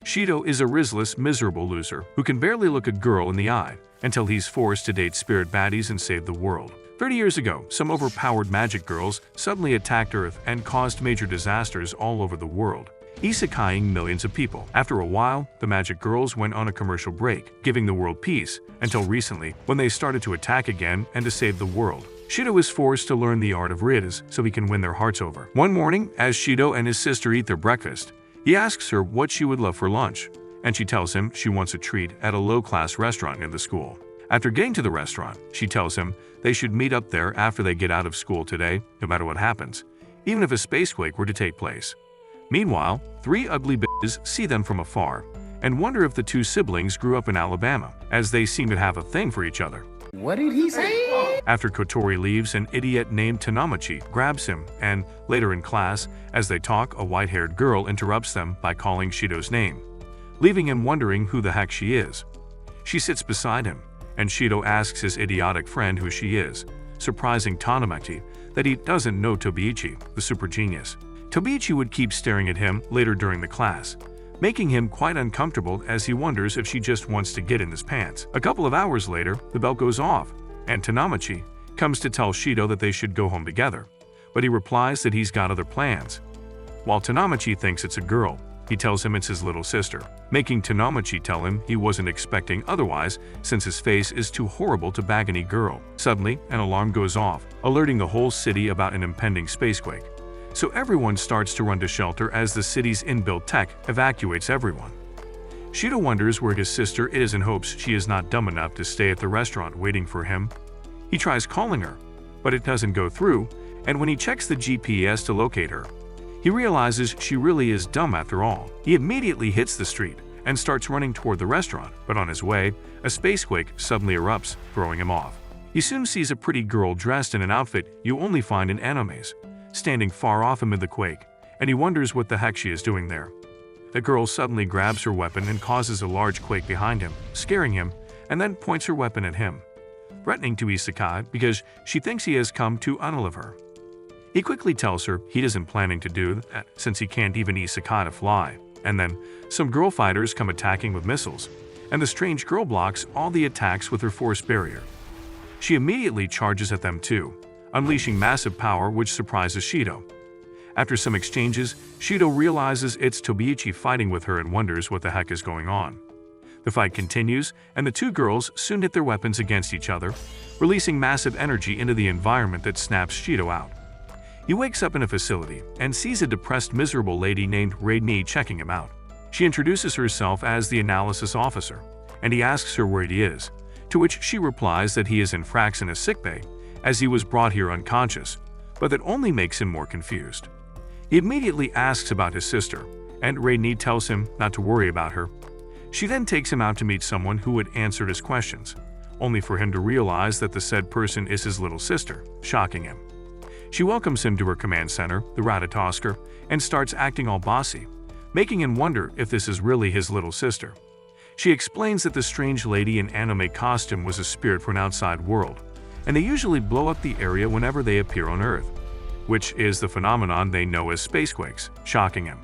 Shido is a Rizzless, miserable loser who can barely look a girl in the eye until he's forced to date spirit baddies and save the world. 30 years ago, some overpowered magic girls suddenly attacked Earth and caused major disasters all over the world, isekaiing millions of people. After a while, the magic girls went on a commercial break, giving the world peace, until recently, when they started to attack again and to save the world. Shido is forced to learn the art of Rizz so he can win their hearts over. One morning, as Shido and his sister eat their breakfast, he asks her what she would love for lunch, and she tells him she wants a treat at a low-class restaurant near the school. After getting to the restaurant, she tells him they should meet up there after they get out of school today, no matter what happens, even if a spacequake were to take place. Meanwhile, three ugly bitches see them from afar and wonder if the two siblings grew up in Alabama, as they seem to have a thing for each other. What did he say? After Kotori leaves, an idiot named Tanamachi grabs him, and later in class, as they talk, a white-haired girl interrupts them by calling Shido's name, leaving him wondering who the heck she is. She sits beside him, and Shido asks his idiotic friend who she is, surprising Tanamachi that he doesn't know Tobiichi, the super genius. Tobiichi would keep staring at him later during the class, making him quite uncomfortable as he wonders if she just wants to get in his pants. A couple of hours later, the bell goes off, and Tanamachi comes to tell Shido that they should go home together, but he replies that he's got other plans. While Tanamachi thinks it's a girl, he tells him it's his little sister, making Tanamachi tell him he wasn't expecting otherwise since his face is too horrible to bag any girl. Suddenly, an alarm goes off, alerting the whole city about an impending spacequake. So everyone starts to run to shelter as the city's inbuilt tech evacuates everyone. Shido wonders where his sister is and hopes she is not dumb enough to stay at the restaurant waiting for him. He tries calling her, but it doesn't go through, and when he checks the GPS to locate her, he realizes she really is dumb after all. He immediately hits the street and starts running toward the restaurant, but on his way, a spacequake suddenly erupts, throwing him off. He soon sees a pretty girl dressed in an outfit you only find in animes, standing far off amid the quake, and he wonders what the heck she is doing there. The girl suddenly grabs her weapon and causes a large quake behind him, scaring him, and then points her weapon at him, threatening to isekai because she thinks he has come to unalive her. He quickly tells her he isn't planning to do that since he can't even isekai to fly, and then some girl fighters come attacking with missiles, and the strange girl blocks all the attacks with her force barrier. She immediately charges at them too, unleashing massive power which surprises Shido. After some exchanges, Shido realizes it's Tobiichi fighting with her and wonders what the heck is going on. The fight continues, and the two girls soon hit their weapons against each other, releasing massive energy into the environment that snaps Shido out. He wakes up in a facility and sees a depressed, miserable lady named Raidney checking him out. She introduces herself as the analysis officer, and he asks her where he is, to which she replies that he is in Fraxina's sickbay, as he was brought here unconscious, but that only makes him more confused. He immediately asks about his sister, and Raidney tells him not to worry about her. She then takes him out to meet someone who would answer his questions, only for him to realize that the said person is his little sister, shocking him. She welcomes him to her command center, the Ratatosker, and starts acting all bossy, making him wonder if this is really his little sister. She explains that the strange lady in anime costume was a spirit from an outside world, and they usually blow up the area whenever they appear on Earth, which is the phenomenon they know as spacequakes, shocking him.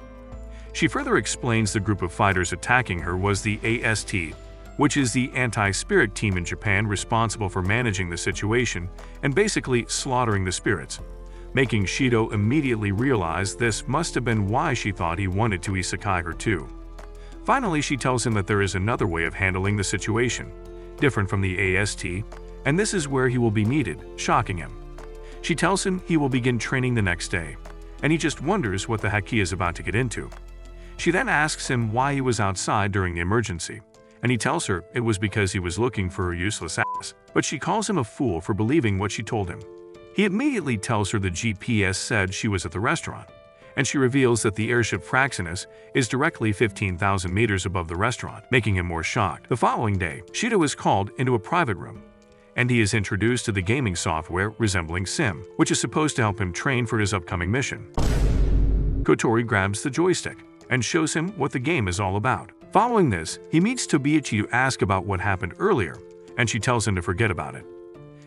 She further explains the group of fighters attacking her was the AST, which is the anti-spirit team in Japan responsible for managing the situation and basically slaughtering the spirits, making Shido immediately realize this must have been why she thought he wanted to isekai her too. Finally, she tells him that there is another way of handling the situation, different from the AST, and this is where he will be needed, shocking him. She tells him he will begin training the next day, and he just wonders what the heck he is about to get into. She then asks him why he was outside during the emergency, and he tells her it was because he was looking for her useless ass, but she calls him a fool for believing what she told him. He immediately tells her the GPS said she was at the restaurant, and she reveals that the airship Fraxinus is directly 15,000 meters above the restaurant, making him more shocked. The following day, Shido is called into a private room, and he is introduced to the gaming software resembling Sim, which is supposed to help him train for his upcoming mission. Kotori grabs the joystick and shows him what the game is all about. Following this, he meets Tobiichi to ask about what happened earlier, and she tells him to forget about it.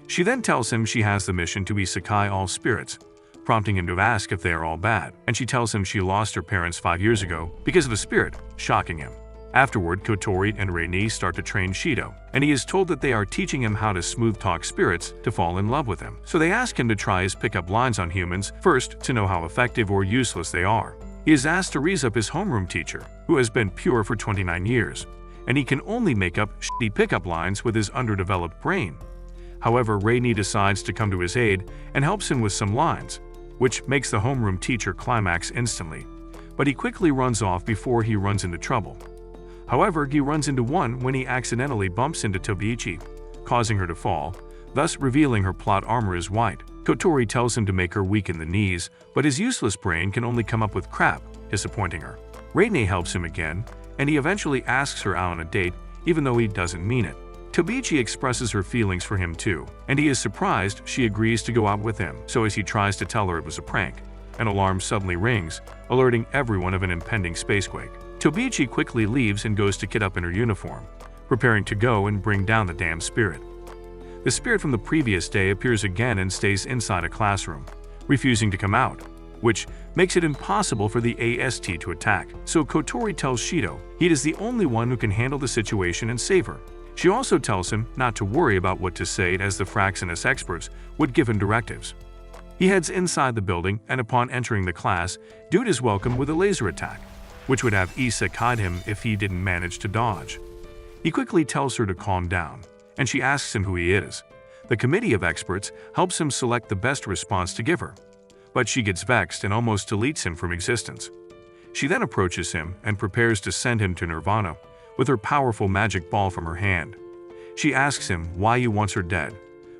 She then tells him she has the mission to isekai all spirits, prompting him to ask if they are all bad, and she tells him she lost her parents 5 years ago because of a spirit, shocking him. Afterward, Kotori and Rei start to train Shido, and he is told that they are teaching him how to smooth-talk spirits to fall in love with him. So they ask him to try his pickup lines on humans first to know how effective or useless they are. He is asked to raise up his homeroom teacher, who has been pure for 29 years, and he can only make up shitty pickup lines with his underdeveloped brain. However, Rei decides to come to his aid and helps him with some lines, which makes the homeroom teacher climax instantly, but he quickly runs off before he runs into trouble. However, he runs into one when he accidentally bumps into Tobiichi, causing her to fall, thus revealing her plot armor is white. Kotori tells him to make her weak in the knees, but his useless brain can only come up with crap, disappointing her. Rei helps him again, and he eventually asks her out on a date, even though he doesn't mean it. Tobiichi expresses her feelings for him too, and he is surprised she agrees to go out with him. So as he tries to tell her it was a prank, an alarm suddenly rings, alerting everyone of an impending spacequake. Tobiichi quickly leaves and goes to get up in her uniform, preparing to go and bring down the damn spirit. The spirit from the previous day appears again and stays inside a classroom, refusing to come out, which makes it impossible for the AST to attack. So Kotori tells Shido he is the only one who can handle the situation and save her. She also tells him not to worry about what to say as the Fraxinus experts would give him directives. He heads inside the building, and upon entering the class, Dude is welcomed with a laser attack, which would have isekai'd him if he didn't manage to dodge. He quickly tells her to calm down, and she asks him who he is. The committee of experts helps him select the best response to give her, but she gets vexed and almost deletes him from existence. She then approaches him and prepares to send him to Nirvana with her powerful magic ball from her hand. She asks him why he wants her dead,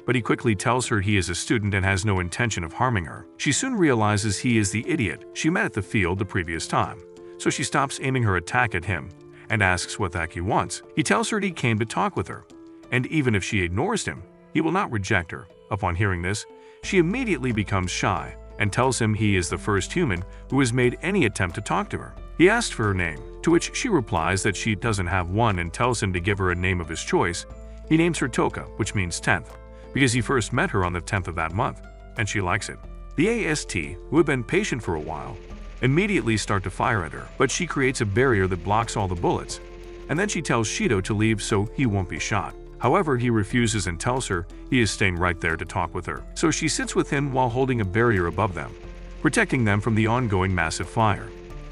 but he quickly tells her he is a student and has no intention of harming her. She soon realizes he is the idiot she met at the field the previous time, so she stops aiming her attack at him and asks what the heck he wants. He tells her he came to talk with her, and even if she ignores him, he will not reject her. Upon hearing this, she immediately becomes shy and tells him he is the first human who has made any attempt to talk to her. He asks for her name, to which she replies that she doesn't have one and tells him to give her a name of his choice. He names her Toka, which means 10th, because he first met her on the 10th of that month, and she likes it. The AST, who had been patient for a while, immediately start to fire at her, but she creates a barrier that blocks all the bullets, and then she tells Shido to leave so he won't be shot. However, he refuses and tells her he is staying right there to talk with her. So she sits with him while holding a barrier above them, protecting them from the ongoing massive fire.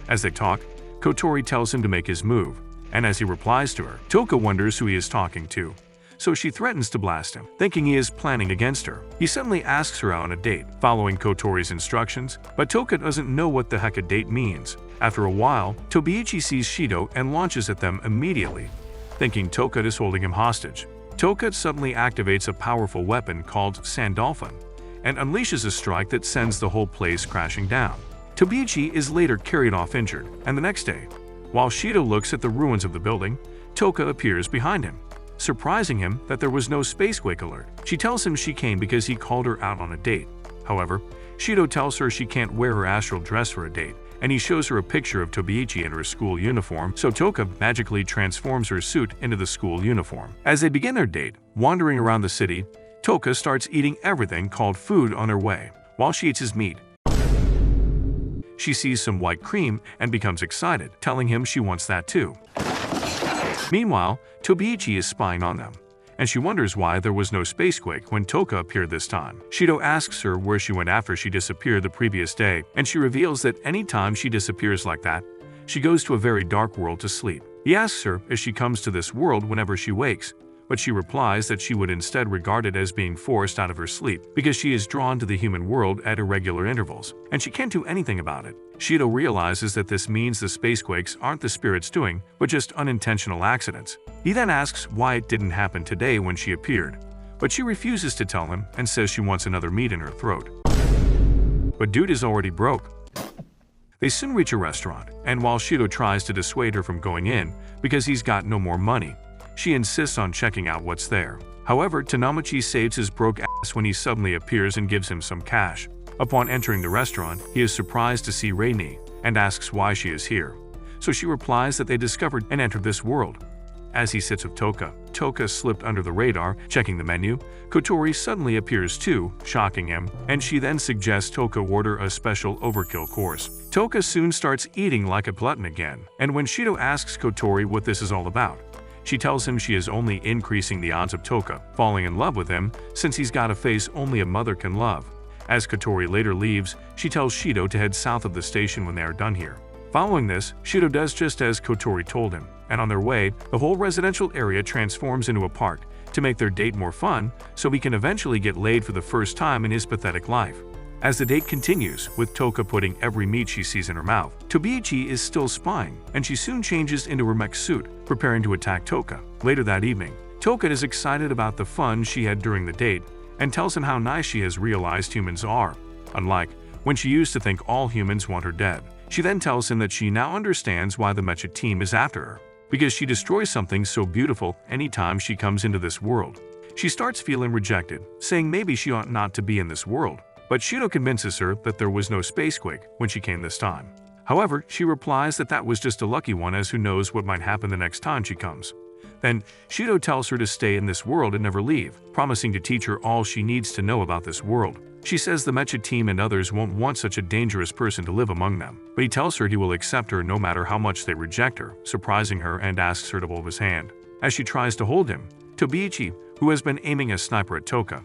As they talk, Kotori tells him to make his move, and as he replies to her, Toka wonders who he is talking to, so she threatens to blast him, thinking he is planning against her. He suddenly asks her out on a date, following Kotori's instructions, but Toka doesn't know what the heck a date means. After a while, Tobiichi sees Shido and launches at them immediately, thinking Toka is holding him hostage. Toka suddenly activates a powerful weapon called Sandalphon and unleashes a strike that sends the whole place crashing down. Tobiichi is later carried off injured, and the next day, while Shido looks at the ruins of the building, Toka appears behind him, surprising him that there was no spacequake alert. She tells him she came because he called her out on a date. However, Shido tells her she can't wear her astral dress for a date, and he shows her a picture of Tobiichi in her school uniform, so Toka magically transforms her suit into the school uniform. As they begin their date, wandering around the city, Toka starts eating everything called food on her way. While she eats his meat, she sees some white cream and becomes excited, telling him she wants that too. Meanwhile, Tobiichi is spying on them, and she wonders why there was no spacequake when Toka appeared this time. Shido asks her where she went after she disappeared the previous day, and she reveals that any time she disappears like that, she goes to a very dark world to sleep. He asks her if she comes to this world whenever she wakes, but she replies that she would instead regard it as being forced out of her sleep because she is drawn to the human world at irregular intervals, and she can't do anything about it. Shido realizes that this means the spacequakes aren't the spirits doing, but just unintentional accidents. He then asks why it didn't happen today when she appeared, but she refuses to tell him and says she wants another meat in her throat. But Dude is already broke. They soon reach a restaurant, and while Shido tries to dissuade her from going in because he's got no more money, she insists on checking out what's there. However, Tomodachi saves his broke ass when he suddenly appears and gives him some cash. Upon entering the restaurant, he is surprised to see Rei and asks why she is here. So she replies that they discovered and entered this world. As he sits with Toka, Toka slipped under the radar, checking the menu. Kotori suddenly appears too, shocking him, and she then suggests Toka order a special overkill course. Toka soon starts eating like a glutton again, and when Shido asks Kotori what this is all about, she tells him she is only increasing the odds of Toka falling in love with him since he's got a face only a mother can love. As Kotori later leaves, she tells Shido to head south of the station when they are done here. Following this, Shido does just as Kotori told him, and on their way, the whole residential area transforms into a park to make their date more fun so he can eventually get laid for the first time in his pathetic life. As the date continues, with Toka putting every meat she sees in her mouth, Tobiichi is still spying, and she soon changes into her mech suit, preparing to attack Toka. Later that evening, Toka is excited about the fun she had during the date and tells him how nice she has realized humans are, unlike when she used to think all humans want her dead. She then tells him that she now understands why the mecha team is after her, because she destroys something so beautiful anytime she comes into this world. She starts feeling rejected, saying maybe she ought not to be in this world. But Shido convinces her that there was no spacequake when she came this time. However, she replies that that was just a lucky one, as who knows what might happen the next time she comes. Then, Shido tells her to stay in this world and never leave, promising to teach her all she needs to know about this world. She says the mecha team and others won't want such a dangerous person to live among them, but he tells her he will accept her no matter how much they reject her, surprising her and asks her to hold his hand. As she tries to hold him, Tobiichi, who has been aiming a sniper at Toka,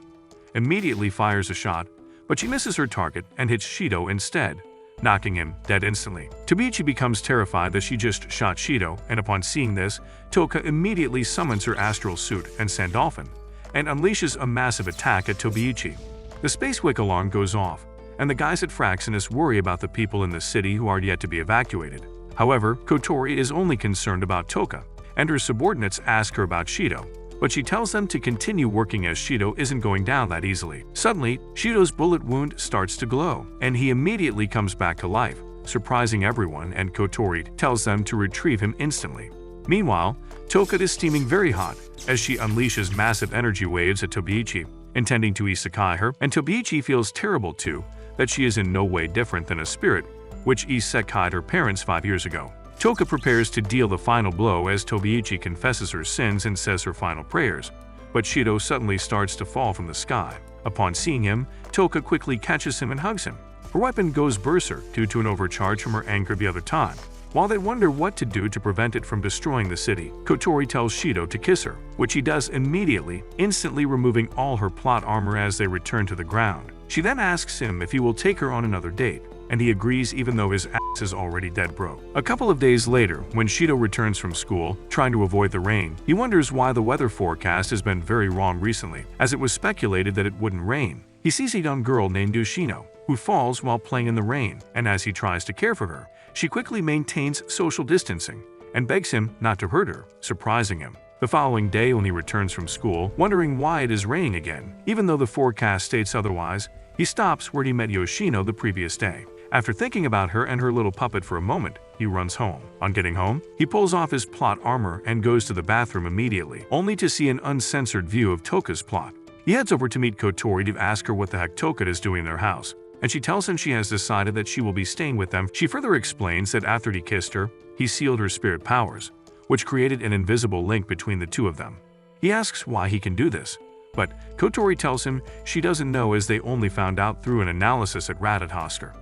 immediately fires a shot, but she misses her target and hits Shido instead, knocking him dead instantly. Tobiichi becomes terrified that she just shot Shido, and upon seeing this, Toka immediately summons her astral suit and Sandolphin, and unleashes a massive attack at Tobiichi. The spacequake alarm goes off, and the guys at Fraxinus worry about the people in the city who are yet to be evacuated. However, Kotori is only concerned about Toka, and her subordinates ask her about Shido, but she tells them to continue working as Shido isn't going down that easily. Suddenly, Shido's bullet wound starts to glow, and he immediately comes back to life, surprising everyone, and Kotori tells them to retrieve him instantly. Meanwhile, Toka is steaming very hot as she unleashes massive energy waves at Tobiichi, intending to isekai her, and Tobiichi feels terrible too that she is in no way different than a spirit which isekai'd her parents 5 years ago. Toka prepares to deal the final blow as Tobiichi confesses her sins and says her final prayers, but Shido suddenly starts to fall from the sky. Upon seeing him, Toka quickly catches him and hugs him. Her weapon goes berserk due to an overcharge from her anger the other time. While they wonder what to do to prevent it from destroying the city, Kotori tells Shido to kiss her, which he does immediately, instantly removing all her plot armor as they return to the ground. She then asks him if he will take her on another date, and he agrees even though his ass is already dead broke. A couple of days later, when Shido returns from school, trying to avoid the rain, he wonders why the weather forecast has been very wrong recently, as it was speculated that it wouldn't rain. He sees a young girl named Yoshino, who falls while playing in the rain, and as he tries to care for her, she quickly maintains social distancing and begs him not to hurt her, surprising him. The following day when he returns from school, wondering why it is raining again, even though the forecast states otherwise, he stops where he met Yoshino the previous day. After thinking about her and her little puppet for a moment, he runs home. On getting home, he pulls off his plot armor and goes to the bathroom immediately, only to see an uncensored view of Toka's plot. He heads over to meet Kotori to ask her what the heck Toka is doing in their house, and she tells him she has decided that she will be staying with them. She further explains that after he kissed her, he sealed her spirit powers, which created an invisible link between the two of them. He asks why he can do this, but Kotori tells him she doesn't know as they only found out through an analysis at Radithoster.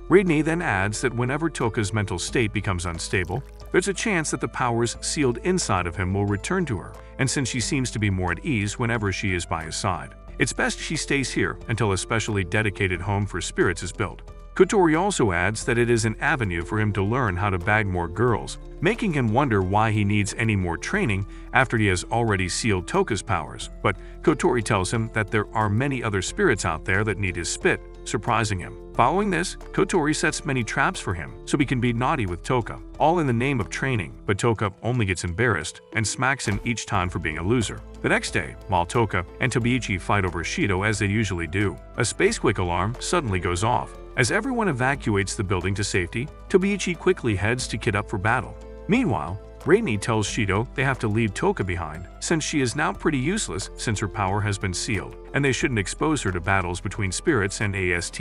Radney then adds that whenever Toka's mental state becomes unstable, there's a chance that the powers sealed inside of him will return to her, and since she seems to be more at ease whenever she is by his side, it's best she stays here until a specially dedicated home for spirits is built. Kotori also adds that it is an avenue for him to learn how to bag more girls, making him wonder why he needs any more training after he has already sealed Toka's powers. But Kotori tells him that there are many other spirits out there that need his spit, surprising him. Following this, Kotori sets many traps for him so he can be naughty with Toka, all in the name of training, but Toka only gets embarrassed and smacks him each time for being a loser. The next day, while Toka and Tobiichi fight over Shido as they usually do, a spacequake alarm suddenly goes off. As everyone evacuates the building to safety, Tobiichi quickly heads to kit up for battle. Meanwhile, Rainy tells Shido they have to leave Toka behind, since she is now pretty useless since her power has been sealed, and they shouldn't expose her to battles between spirits and AST,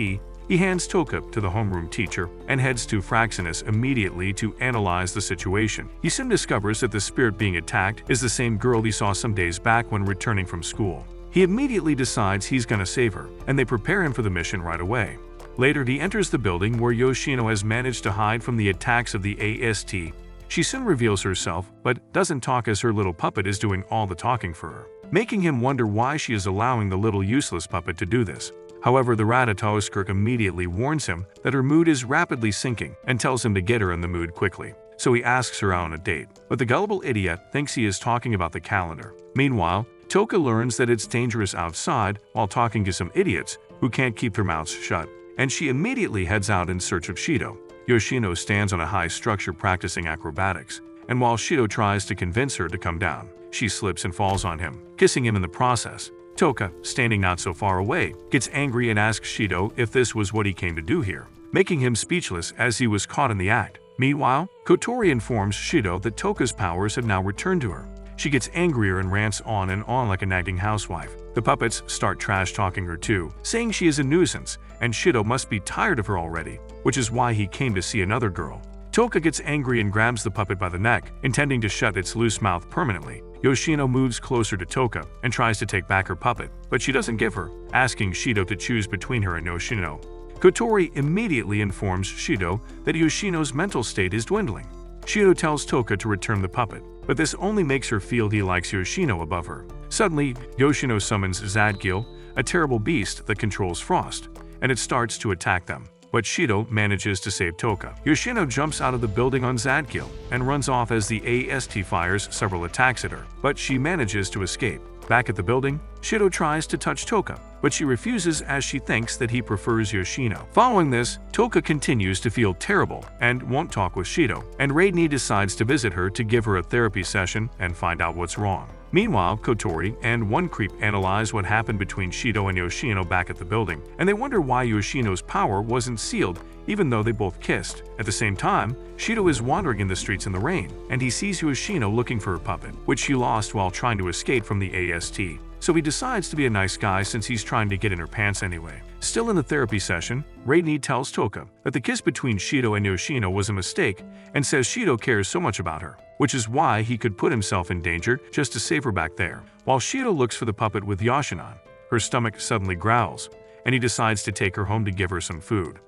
He hands Toka to the homeroom teacher and heads to Fraxinus immediately to analyze the situation. He soon discovers that the spirit being attacked is the same girl he saw some days back when returning from school. He immediately decides he's gonna save her, and they prepare him for the mission right away. Later, he enters the building where Yoshino has managed to hide from the attacks of the AST. She soon reveals herself, but doesn't talk as her little puppet is doing all the talking for her, making him wonder why she is allowing the little useless puppet to do this. However, the Ratatoskirk immediately warns him that her mood is rapidly sinking and tells him to get her in the mood quickly. So he asks her out on a date, but the gullible idiot thinks he is talking about the calendar. Meanwhile, Toka learns that it's dangerous outside while talking to some idiots who can't keep their mouths shut, and she immediately heads out in search of Shido. Yoshino stands on a high structure practicing acrobatics, and while Shido tries to convince her to come down, she slips and falls on him, kissing him in the process. Toka, standing not so far away, gets angry and asks Shido if this was what he came to do here, making him speechless as he was caught in the act. Meanwhile, Kotori informs Shido that Toka's powers have now returned to her. She gets angrier and rants on and on like a nagging housewife. The puppets start trash-talking her too, saying she is a nuisance, and Shido must be tired of her already, which is why he came to see another girl. Toka gets angry and grabs the puppet by the neck, intending to shut its loose mouth permanently. Yoshino moves closer to Toka and tries to take back her puppet, but she doesn't give her, asking Shido to choose between her and Yoshino. Kotori immediately informs Shido that Yoshino's mental state is dwindling. Shido tells Toka to return the puppet, but this only makes her feel he likes Yoshino above her. Suddenly, Yoshino summons Zadgil, a terrible beast that controls frost, and it starts to attack them. But Shido manages to save Toka. Yoshino jumps out of the building on Zadgil and runs off as the AST fires several attacks at her, but she manages to escape. Back at the building, Shido tries to touch Toka, but she refuses as she thinks that he prefers Yoshino. Following this, Toka continues to feel terrible and won't talk with Shido, and Raidni decides to visit her to give her a therapy session and find out what's wrong. Meanwhile, Kotori and one creep analyze what happened between Shido and Yoshino back at the building, and they wonder why Yoshino's power wasn't sealed even though they both kissed. At the same time, Shido is wandering in the streets in the rain, and he sees Yoshino looking for her puppet, which she lost while trying to escape from the AST. So he decides to be a nice guy since he's trying to get in her pants anyway. Still in the therapy session, Raidni tells Toka that the kiss between Shido and Yoshino was a mistake and says Shido cares so much about her, which is why he could put himself in danger just to save her back there. While Shido looks for the puppet with Yoshino, her stomach suddenly growls, and he decides to take her home to give her some food.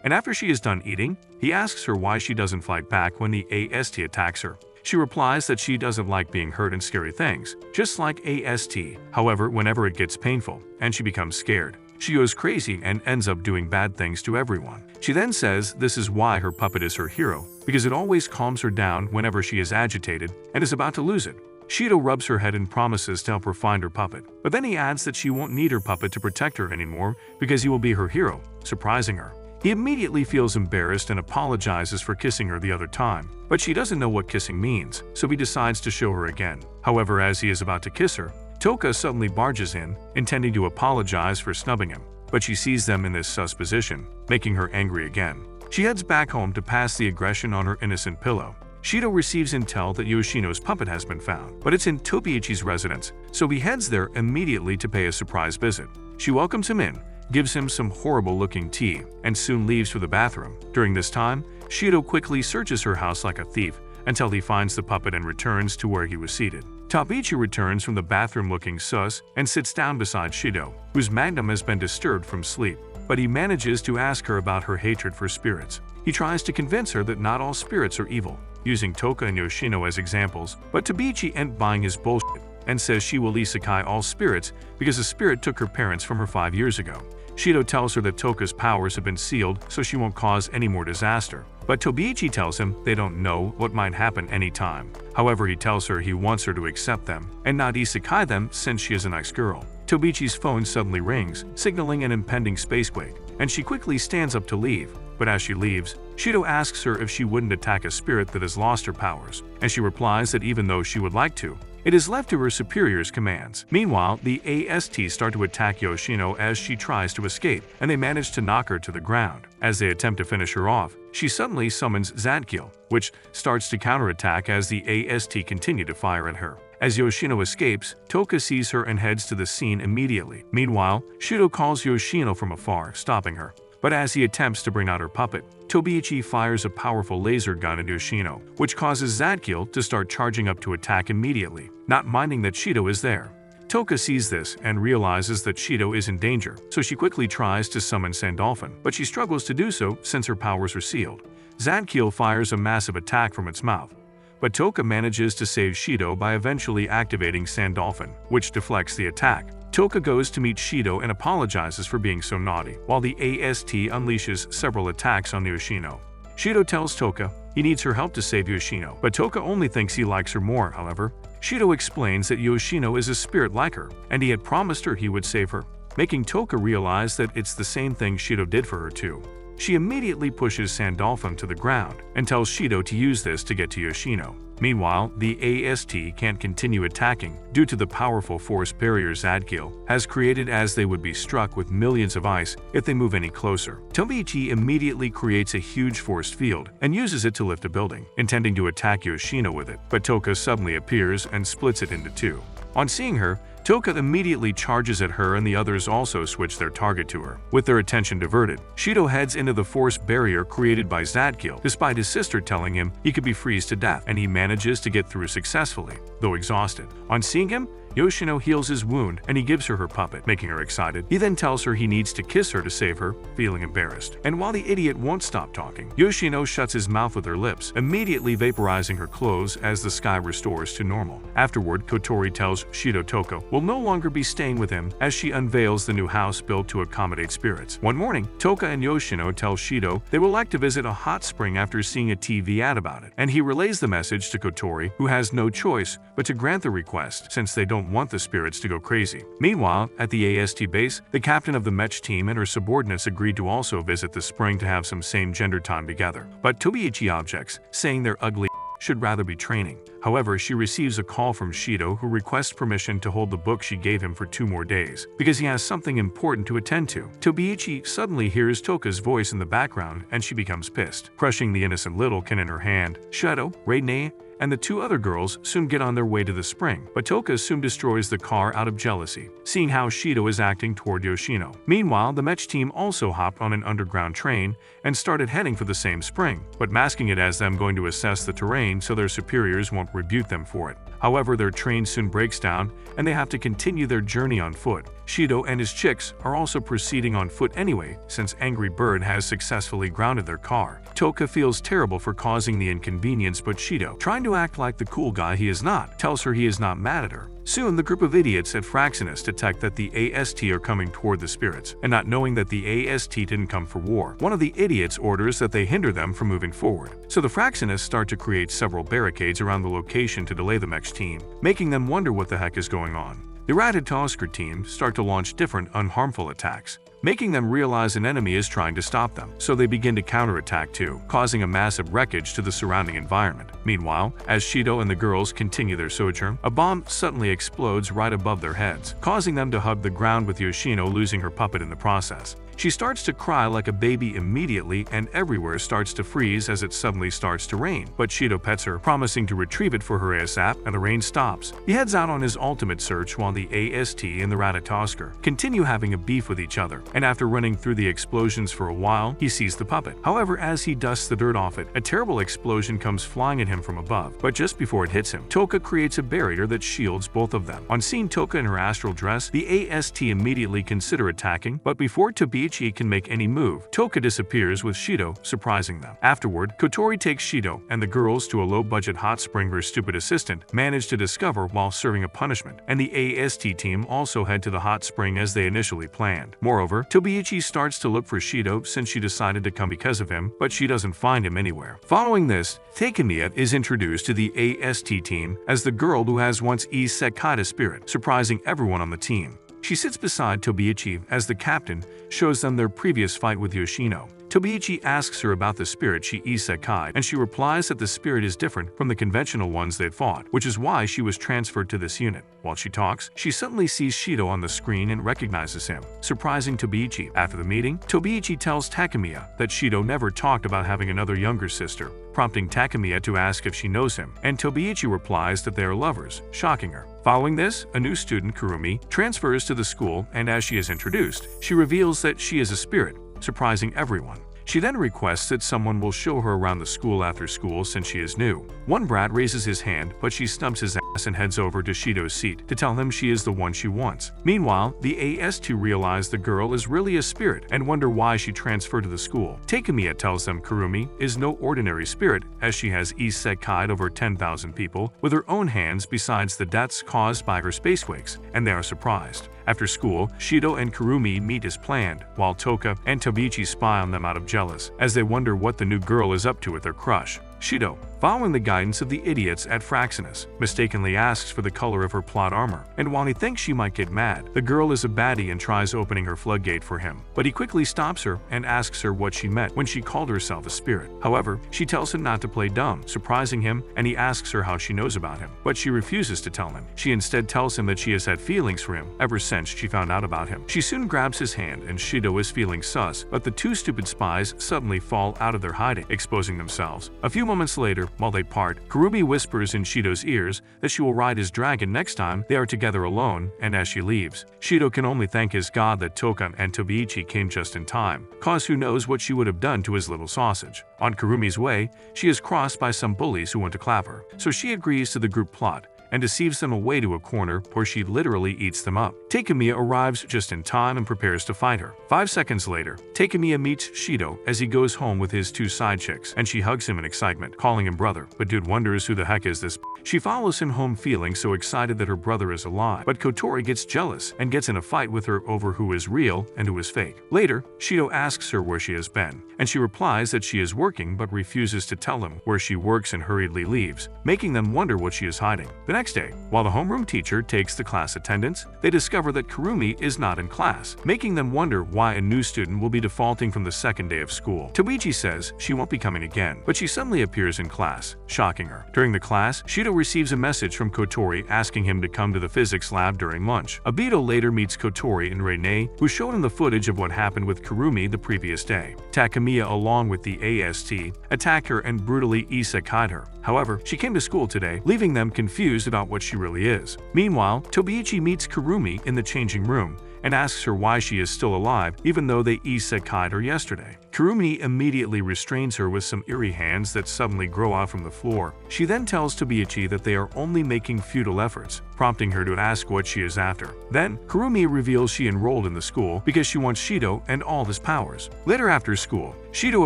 And after she is done eating, he asks her why she doesn't fight back when the AST attacks her. She replies that she doesn't like being hurt and scary things, just like AST. However, whenever it gets painful and she becomes scared, she goes crazy and ends up doing bad things to everyone. She then says this is why her puppet is her hero, because it always calms her down whenever she is agitated and is about to lose it. Shido rubs her head and promises to help her find her puppet, but then he adds that she won't need her puppet to protect her anymore because he will be her hero, surprising her. He immediately feels embarrassed and apologizes for kissing her the other time, but she doesn't know what kissing means, so he decides to show her again. However, as he is about to kiss her, Toka suddenly barges in, intending to apologize for snubbing him, but she sees them in this sus position, making her angry again. She heads back home to pass the aggression on her innocent pillow. Shido receives intel that Yoshino's puppet has been found, but it's in Tobiichi's residence, so he heads there immediately to pay a surprise visit. She welcomes him in, gives him some horrible-looking tea, and soon leaves for the bathroom. During this time, Shido quickly searches her house like a thief until he finds the puppet and returns to where he was seated. Tobiichi returns from the bathroom looking sus and sits down beside Shido, whose magnum has been disturbed from sleep, but he manages to ask her about her hatred for spirits. He tries to convince her that not all spirits are evil, using Toka and Yoshino as examples, but Tobiichi ends buying his bullshit and says she will isekai all spirits because a spirit took her parents from her 5 years ago. Shido tells her that Toka's powers have been sealed so she won't cause any more disaster, but Tobiichi tells him they don't know what might happen anytime. However, he tells her he wants her to accept them and not isekai them since she is a nice girl. Tobiichi's phone suddenly rings, signaling an impending spacequake, and she quickly stands up to leave. But as she leaves, Shido asks her if she wouldn't attack a spirit that has lost her powers, and she replies that even though she would like to, it is left to her superior's commands. Meanwhile, the AST start to attack Yoshino as she tries to escape, and they manage to knock her to the ground. As they attempt to finish her off, she suddenly summons Zadgil, which starts to counterattack as the AST continue to fire at her. As Yoshino escapes, Toka sees her and heads to the scene immediately. Meanwhile, Shido calls Yoshino from afar, stopping her. But as he attempts to bring out her puppet, Tobiichi fires a powerful laser gun at Yoshino, which causes Zadkiel to start charging up to attack immediately, not minding that Shido is there. Toka sees this and realizes that Shido is in danger, so she quickly tries to summon Sandolphin, but she struggles to do so since her powers are sealed. Zadkiel fires a massive attack from its mouth, but Toka manages to save Shido by eventually activating Sandolphin, which deflects the attack. Toka goes to meet Shido and apologizes for being so naughty, while the AST unleashes several attacks on Yoshino. Shido tells Toka he needs her help to save Yoshino, but Toka only thinks he likes her more, however. Shido explains that Yoshino is a spirit like her, and he had promised her he would save her, making Toka realize that it's the same thing Shido did for her too. She immediately pushes Sandolphin to the ground and tells Shido to use this to get to Yoshino. Meanwhile, the AST can't continue attacking due to the powerful force barrier Zadkiel has created, as they would be struck with millions of ice if they move any closer. Tobiichi immediately creates a huge force field and uses it to lift a building, intending to attack Yoshino with it, but Toka suddenly appears and splits it into two. On seeing her, Toka immediately charges at her, and the others also switch their target to her. With their attention diverted, Shido heads into the force barrier created by Zadkiel, despite his sister telling him he could be freezed to death, and he manages to get through successfully, though exhausted. On seeing him, Yoshino heals his wound and he gives her her puppet, making her excited. He then tells her he needs to kiss her to save her, feeling embarrassed. And while the idiot won't stop talking, Yoshino shuts his mouth with her lips, immediately vaporizing her clothes as the sky restores to normal. Afterward, Kotori tells Shido Toka will no longer be staying with him as she unveils the new house built to accommodate spirits. One morning, Toka and Yoshino tell Shido they would like to visit a hot spring after seeing a TV ad about it, and he relays the message to Kotori, who has no choice but to grant the request since they don't want the spirits to go crazy. Meanwhile, at the AST base, the captain of the match team and her subordinates agreed to also visit the spring to have some same-gender time together. But Tobiichi objects, saying their ugly should rather be training. However, she receives a call from Shido, who requests permission to hold the book she gave him for 2 more days, because he has something important to attend to. Tobiichi suddenly hears Toka's voice in the background and she becomes pissed. Crushing the innocent littlekin in her hand, Shido, Reine, and the 2 other girls soon get on their way to the spring, but Toka soon destroys the car out of jealousy, seeing how Shido is acting toward Yoshino. Meanwhile, the match team also hopped on an underground train and started heading for the same spring, but masking it as them going to assess the terrain so their superiors won't rebuke them for it. However, their train soon breaks down and they have to continue their journey on foot. Shido and his chicks are also proceeding on foot anyway, since Angry Bird has successfully grounded their car. Toka feels terrible for causing the inconvenience, but Shido, trying to act like the cool guy he is not, tells her he is not mad at her. Soon, the group of idiots at Fraxinus detect that the AST are coming toward the spirits, and not knowing that the AST didn't come for war, one of the idiots orders that they hinder them from moving forward. So the Fraxinus start to create several barricades around the location to delay the mech team, making them wonder what the heck is going on. The Ratatosker team start to launch different unharmful attacks, making them realize an enemy is trying to stop them, so they begin to counterattack too, causing a massive wreckage to the surrounding environment. Meanwhile, as Shido and the girls continue their sojourn, a bomb suddenly explodes right above their heads, causing them to hug the ground, with Yoshino losing her puppet in the process. She starts to cry like a baby immediately, and everywhere starts to freeze as it suddenly starts to rain, but Shido pets her, promising to retrieve it for her ASAP, and the rain stops. He heads out on his ultimate search while the AST and the Ratatosker continue having a beef with each other, and after running through the explosions for a while, he sees the puppet. However, as he dusts the dirt off it, a terrible explosion comes flying at him from above, but just before it hits him, Toka creates a barrier that shields both of them. On seeing Toka in her astral dress, the AST immediately consider attacking, but before Tobiichi can make any move, Toka disappears with Shido, surprising them. Afterward, Kotori takes Shido and the girls to a low-budget hot spring her stupid assistant managed to discover while serving a punishment, and the AST team also head to the hot spring as they initially planned. Moreover, Tobiichi starts to look for Shido since she decided to come because of him, but she doesn't find him anywhere. Following this, Takemiya is introduced to the AST team as the girl who has once isekai'd spirit, surprising everyone on the team. She sits beside Tobiichi as the captain shows them their previous fight with Yoshino. Tobiichi asks her about the spirit she isekai'd, and she replies that the spirit is different from the conventional ones they'd fought, which is why she was transferred to this unit. While she talks, she suddenly sees Shido on the screen and recognizes him, surprising Tobiichi. After the meeting, Tobiichi tells Takemiya that Shido never talked about having another younger sister, prompting Takemiya to ask if she knows him, and Tobiichi replies that they are lovers, shocking her. Following this, a new student, Kurumi, transfers to the school, and as she is introduced, she reveals that she is a spirit, surprising everyone. She then requests that someone will show her around the school after school since she is new. One brat raises his hand, but she snubs his ass and heads over to Shido's seat to tell him she is the one she wants. Meanwhile, the AS2 realize the girl is really a spirit and wonder why she transferred to the school. Takemiya tells them Kurumi is no ordinary spirit, as she has isekai'd over 10,000 people with her own hands besides the deaths caused by her space wakes, and they are surprised. After school, Shido and Kurumi meet as planned, while Toka and Tobiichi spy on them out of jealous, as they wonder what the new girl is up to with their crush. Shido, following the guidance of the idiots at Fraxinus, mistakenly asks for the color of her plot armor, and while he thinks she might get mad, the girl is a baddie and tries opening her floodgate for him. But he quickly stops her and asks her what she meant when she called herself a spirit. However, she tells him not to play dumb, surprising him, and he asks her how she knows about him. But she refuses to tell him. She instead tells him that she has had feelings for him ever since she found out about him. She soon grabs his hand and Shido is feeling sus, but the two stupid spies suddenly fall out of their hiding, exposing themselves. A few moments later, while they part, Kurumi whispers in Shido's ears that she will ride his dragon next time they are together alone, and as she leaves, Shido can only thank his god that Toka and Tobiichi came just in time, cause who knows what she would have done to his little sausage. On Kurumi's way, she is crossed by some bullies who want to clap her, so she agrees to the group plot and deceives them away to a corner where she literally eats them up. Takemiya arrives just in time and prepares to fight her. 5 seconds later, Takemiya meets Shido as he goes home with his two side chicks, and she hugs him in excitement, calling him brother. But dude wonders who the heck is this. She follows him home feeling so excited that her brother is alive, but Kotori gets jealous and gets in a fight with her over who is real and who is fake. Later, Shido asks her where she has been, and she replies that she is working but refuses to tell him where she works and hurriedly leaves, making them wonder what she is hiding. The next day, while the homeroom teacher takes the class attendance, they discover that Kurumi is not in class, making them wonder why a new student will be defaulting from the second day of school. Tobiichi says she won't be coming again, but she suddenly appears in class, shocking her. During the class, Shido receives a message from Kotori asking him to come to the physics lab during lunch. Obito later meets Kotori and Rene, who showed him the footage of what happened with Kurumi the previous day. Takemiya, along with the AST, attacked her and brutally isekai'd her. However, she came to school today, leaving them confused about what she really is. Meanwhile, Tobiichi meets Kurumi in the changing room and asks her why she is still alive even though they isekai'd her yesterday. Kurumi immediately restrains her with some eerie hands that suddenly grow out from the floor. She then tells Tobiichi that they are only making futile efforts, prompting her to ask what she is after. Then, Kurumi reveals she enrolled in the school because she wants Shido and all his powers. Later after school, Shido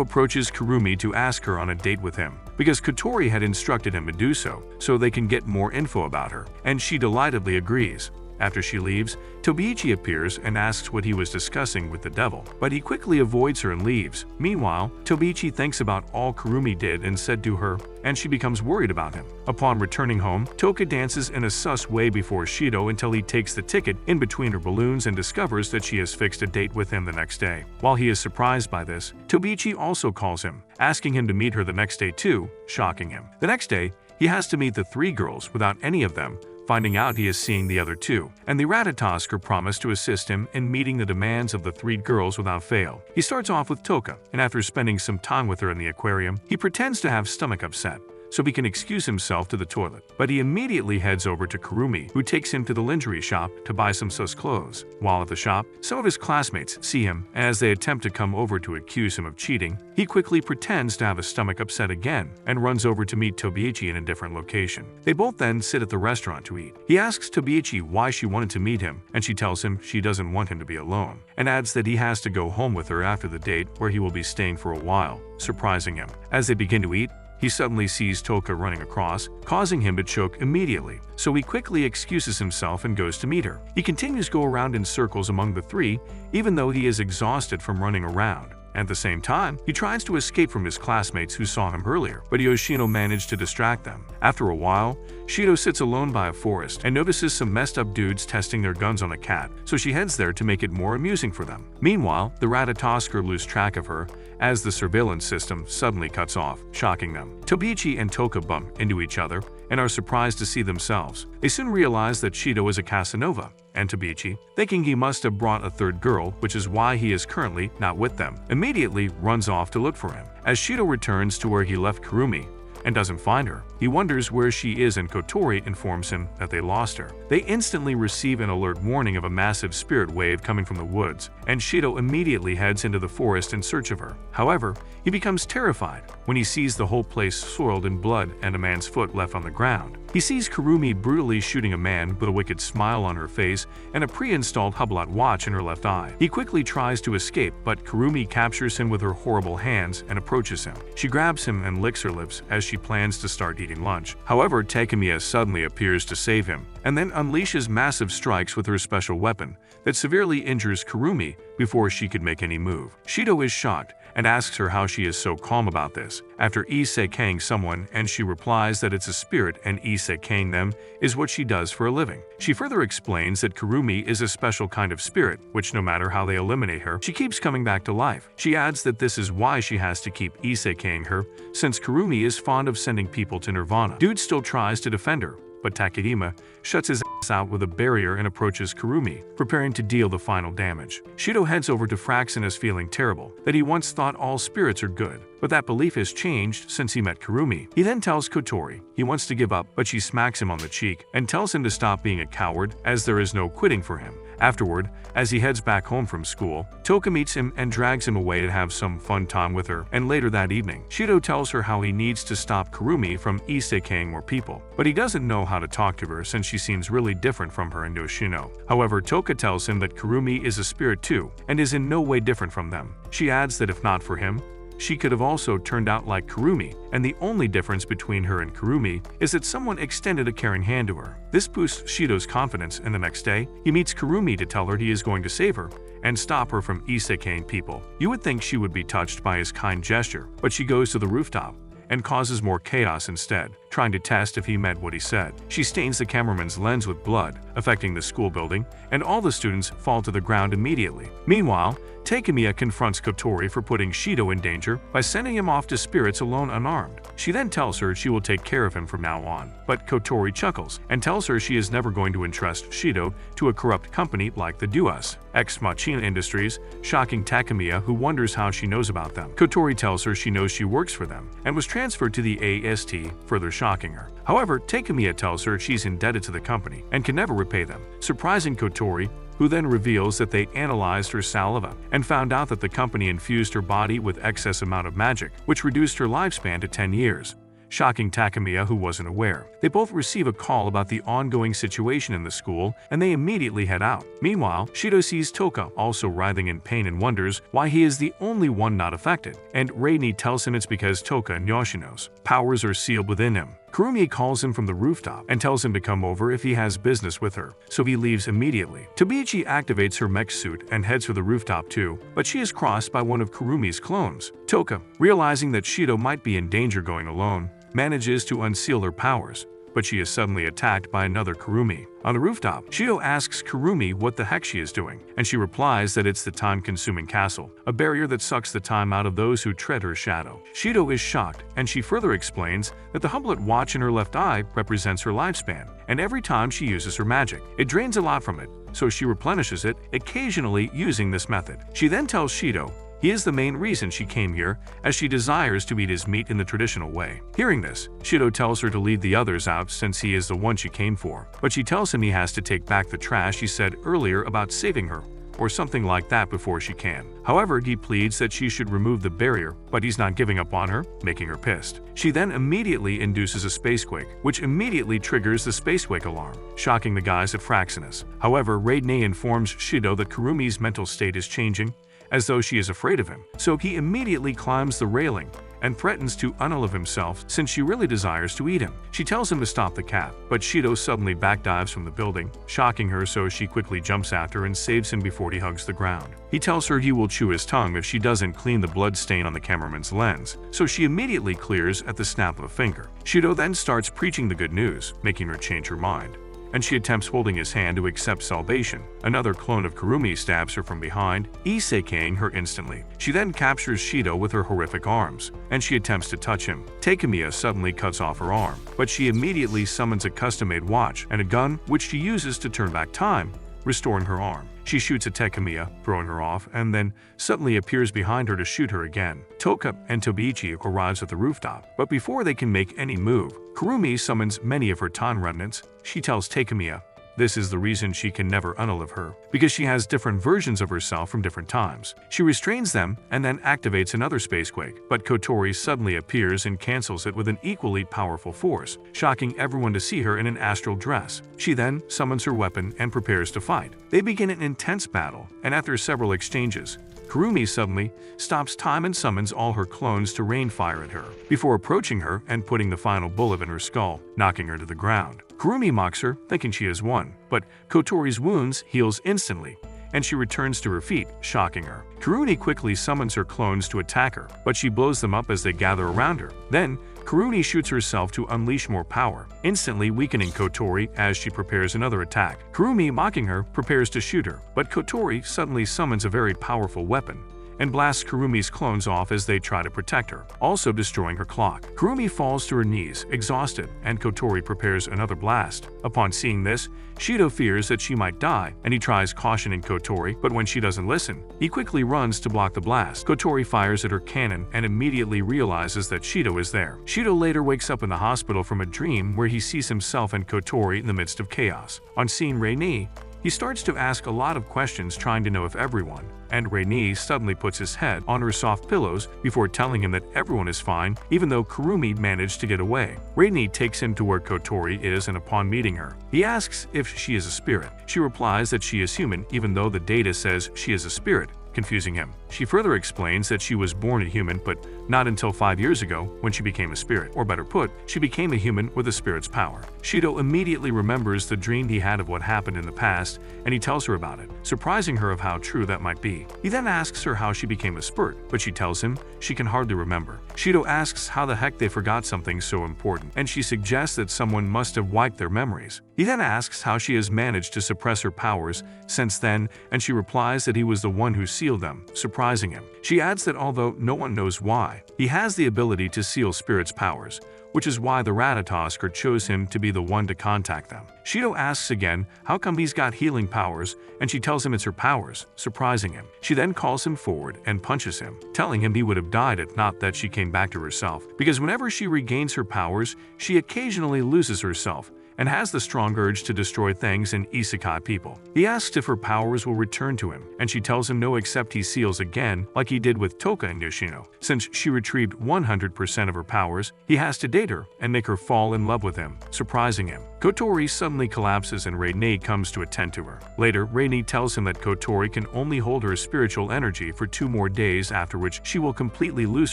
approaches Kurumi to ask her on a date with him, because Kotori had instructed him to do so they can get more info about her, and she delightedly agrees. After she leaves, Tobiichi appears and asks what he was discussing with the devil, but he quickly avoids her and leaves. Meanwhile, Tobiichi thinks about all Kurumi did and said to her, and she becomes worried about him. Upon returning home, Toka dances in a sus way before Shido until he takes the ticket in between her balloons and discovers that she has fixed a date with him the next day. While he is surprised by this, Tobiichi also calls him, asking him to meet her the next day too, shocking him. The next day, he has to meet the three girls without any of them finding out he is seeing the other two, and the Ratatosker promised to assist him in meeting the demands of the three girls without fail. He starts off with Toka, and after spending some time with her in the aquarium, he pretends to have stomach upset, so he can excuse himself to the toilet. But he immediately heads over to Kurumi, who takes him to the lingerie shop to buy some sus clothes. While at the shop, some of his classmates see him, and as they attempt to come over to accuse him of cheating, he quickly pretends to have a stomach upset again and runs over to meet Tobiichi in a different location. They both then sit at the restaurant to eat. He asks Tobiichi why she wanted to meet him, and she tells him she doesn't want him to be alone, and adds that he has to go home with her after the date where he will be staying for a while, surprising him. As they begin to eat, he suddenly sees Toka running across, causing him to choke immediately, so he quickly excuses himself and goes to meet her. He continues to go around in circles among the three, even though he is exhausted from running around. At the same time, he tries to escape from his classmates who saw him earlier, but Yoshino managed to distract them. After a while, Shido sits alone by a forest and notices some messed up dudes testing their guns on a cat, so she heads there to make it more amusing for them. Meanwhile, the Ratatosker lose track of her as the surveillance system suddenly cuts off, shocking them. Tobiichi and Toka bump into each other and are surprised to see themselves. They soon realize that Shido is a Casanova, and Tobiichi, thinking he must have brought a third girl, which is why he is currently not with them, immediately runs off to look for him. As Shido returns to where he left Kurumi and doesn't find her. He wonders where she is and Kotori informs him that they lost her. They instantly receive an alert warning of a massive spirit wave coming from the woods, and Shido immediately heads into the forest in search of her. However, he becomes terrified when he sees the whole place soiled in blood and a man's foot left on the ground. He sees Kurumi brutally shooting a man with a wicked smile on her face and a pre-installed hublot watch in her left eye. He quickly tries to escape, but Kurumi captures him with her horrible hands and approaches him. She grabs him and licks her lips as she plans to start eating lunch. However, Takemiya suddenly appears to save him, and then unleashes massive strikes with her special weapon that severely injures Kurumi before she could make any move. Shido is shocked and asks her how she is so calm about this. After isekaiing someone, and she replies that it's a spirit and isekaiing them is what she does for a living. She further explains that Kurumi is a special kind of spirit, which no matter how they eliminate her, she keeps coming back to life. She adds that this is why she has to keep isekaiing her, since Kurumi is fond of sending people to nirvana. Dude still tries to defend her, but Takehima shuts his ass out with a barrier and approaches Kurumi, preparing to deal the final damage. Shido heads over to Frax and is feeling terrible that he once thought all spirits are good, but that belief has changed since he met Kurumi. He then tells Kotori he wants to give up, but she smacks him on the cheek and tells him to stop being a coward as there is no quitting for him. Afterward, as he heads back home from school, Toka meets him and drags him away to have some fun time with her, and later that evening, Shido tells her how he needs to stop Kurumi from isekaiing more people, but he doesn't know how to talk to her since she seems really different from her and Yoshino. However, Toka tells him that Kurumi is a spirit too, and is in no way different from them. She adds that if not for him, she could have also turned out like Kurumi, and the only difference between her and Kurumi is that someone extended a caring hand to her. This boosts Shido's confidence, and the next day, he meets Kurumi to tell her he is going to save her and stop her from isekaiing people. You would think she would be touched by his kind gesture, but she goes to the rooftop and causes more chaos instead, trying to test if he meant what he said. She stains the cameraman's lens with blood, affecting the school building, and all the students fall to the ground immediately. Meanwhile, Takemiya confronts Kotori for putting Shido in danger by sending him off to spirits alone unarmed. She then tells her she will take care of him from now on, but Kotori chuckles and tells her she is never going to entrust Shido to a corrupt company like the Duas Ex Machina Industries, shocking Takemiya, who wonders how she knows about them. Kotori tells her she knows she works for them and was transferred to the AST, further shocking her. However, Takemiya tells her she's indebted to the company and can never repay them, surprising Kotori, who then reveals that they analyzed her saliva and found out that the company infused her body with excess amount of magic, which reduced her lifespan to 10 years. Shocking Takemiya, who wasn't aware. They both receive a call about the ongoing situation in the school, and they immediately head out. Meanwhile, Shido sees Toka also writhing in pain and wonders why he is the only one not affected, and Reini tells him it's because Toka and Yoshino's powers are sealed within him. Kurumi calls him from the rooftop and tells him to come over if he has business with her, so he leaves immediately. Tobiichi activates her mech suit and heads for the rooftop too, but she is crossed by one of Kurumi's clones. Toka, realizing that Shido might be in danger going alone, manages to unseal her powers, but she is suddenly attacked by another Kurumi. On the rooftop, Shido asks Kurumi what the heck she is doing, and she replies that it's the time-consuming castle, a barrier that sucks the time out of those who tread her shadow. Shido is shocked, and she further explains that the hublot watch in her left eye represents her lifespan, and every time she uses her magic, it drains a lot from it, so she replenishes it, occasionally using this method. She then tells Shido he is the main reason she came here, as she desires to eat his meat in the traditional way. Hearing this, Shido tells her to leave the others out since he is the one she came for, but she tells him he has to take back the trash he said earlier about saving her, or something like that before she can. However, he pleads that she should remove the barrier, but he's not giving up on her, making her pissed. She then immediately induces a spacequake, which immediately triggers the spacequake alarm, shocking the guys at Fraxinus. However, Reidne informs Shido that Kurumi's mental state is changing, as though she is afraid of him, so he immediately climbs the railing and threatens to unalive himself since she really desires to eat him. She tells him to stop the cat, but Shido suddenly backdives from the building, shocking her, so she quickly jumps after and saves him before he hugs the ground. He tells her he will chew his tongue if she doesn't clean the blood stain on the cameraman's lens, so she immediately clears at the snap of a finger. Shido then starts preaching the good news, making her change her mind, and she attempts holding his hand to accept salvation. Another clone of Kurumi stabs her from behind, isekaiing her instantly. She then captures Shido with her horrific arms, and she attempts to touch him. Takemiya suddenly cuts off her arm, but she immediately summons a custom-made watch and a gun, which she uses to turn back time, restoring her arm. She shoots at Takemiya, throwing her off, and then suddenly appears behind her to shoot her again. Toka and Tobiichi arrives at the rooftop, but before they can make any move, Kurumi summons many of her Tan remnants. She tells Takemiya this is the reason she can never unalive her, because she has different versions of herself from different times. She restrains them and then activates another spacequake, but Kotori suddenly appears and cancels it with an equally powerful force, shocking everyone to see her in an astral dress. She then summons her weapon and prepares to fight. They begin an intense battle, and after several exchanges, Kurumi suddenly stops time and summons all her clones to rain fire at her, before approaching her and putting the final bullet in her skull, knocking her to the ground. Kurumi mocks her, thinking she has won, but Kotori's wounds heals instantly, and she returns to her feet, shocking her. Kurumi quickly summons her clones to attack her, but she blows them up as they gather around her. Then, Kurumi shoots herself to unleash more power, instantly weakening Kotori as she prepares another attack. Kurumi, mocking her, prepares to shoot her, but Kotori suddenly summons a very powerful weapon and blasts Kurumi's clones off as they try to protect her, also destroying her clock. Kurumi falls to her knees, exhausted, and Kotori prepares another blast. Upon seeing this, Shido fears that she might die, and he tries cautioning Kotori, but when she doesn't listen, he quickly runs to block the blast. Kotori fires at her cannon and immediately realizes that Shido is there. Shido later wakes up in the hospital from a dream where he sees himself and Kotori in the midst of chaos. On seeing Rei-ni, he starts to ask a lot of questions, trying to know if everyone, and Rei-ni suddenly puts his head on her soft pillows before telling him that everyone is fine, even though Kurumi managed to get away. Rei-ni takes him to where Kotori is, and upon meeting her, he asks if she is a spirit. She replies that she is human, even though the data says she is a spirit, confusing him. She further explains that she was born a human, but not until 5 years ago when she became a spirit, or better put, she became a human with a spirit's power. Shido immediately remembers the dream he had of what happened in the past, and he tells her about it, surprising her of how true that might be. He then asks her how she became a spirit, but she tells him she can hardly remember. Shido asks how the heck they forgot something so important, and she suggests that someone must have wiped their memories. He then asks how she has managed to suppress her powers since then, and she replies that he was the one who sealed them, surprising him. She adds that although no one knows why, he has the ability to seal spirits' powers, which is why the Ratatoskr chose him to be the one to contact them. Shido asks again how come he's got healing powers, and she tells him it's her powers, surprising him. She then calls him forward and punches him, telling him he would have died if not that she came back to herself, because whenever she regains her powers, she occasionally loses herself and has the strong urge to destroy things and isekai people. He asks if her powers will return to him, and she tells him no except he seals again like he did with Toka and Yoshino. Since she retrieved 100% of her powers, he has to date her and make her fall in love with him, surprising him. Kotori suddenly collapses and Rei-ni comes to attend to her. Later, Rei-ni tells him that Kotori can only hold her spiritual energy for 2 more days, after which she will completely lose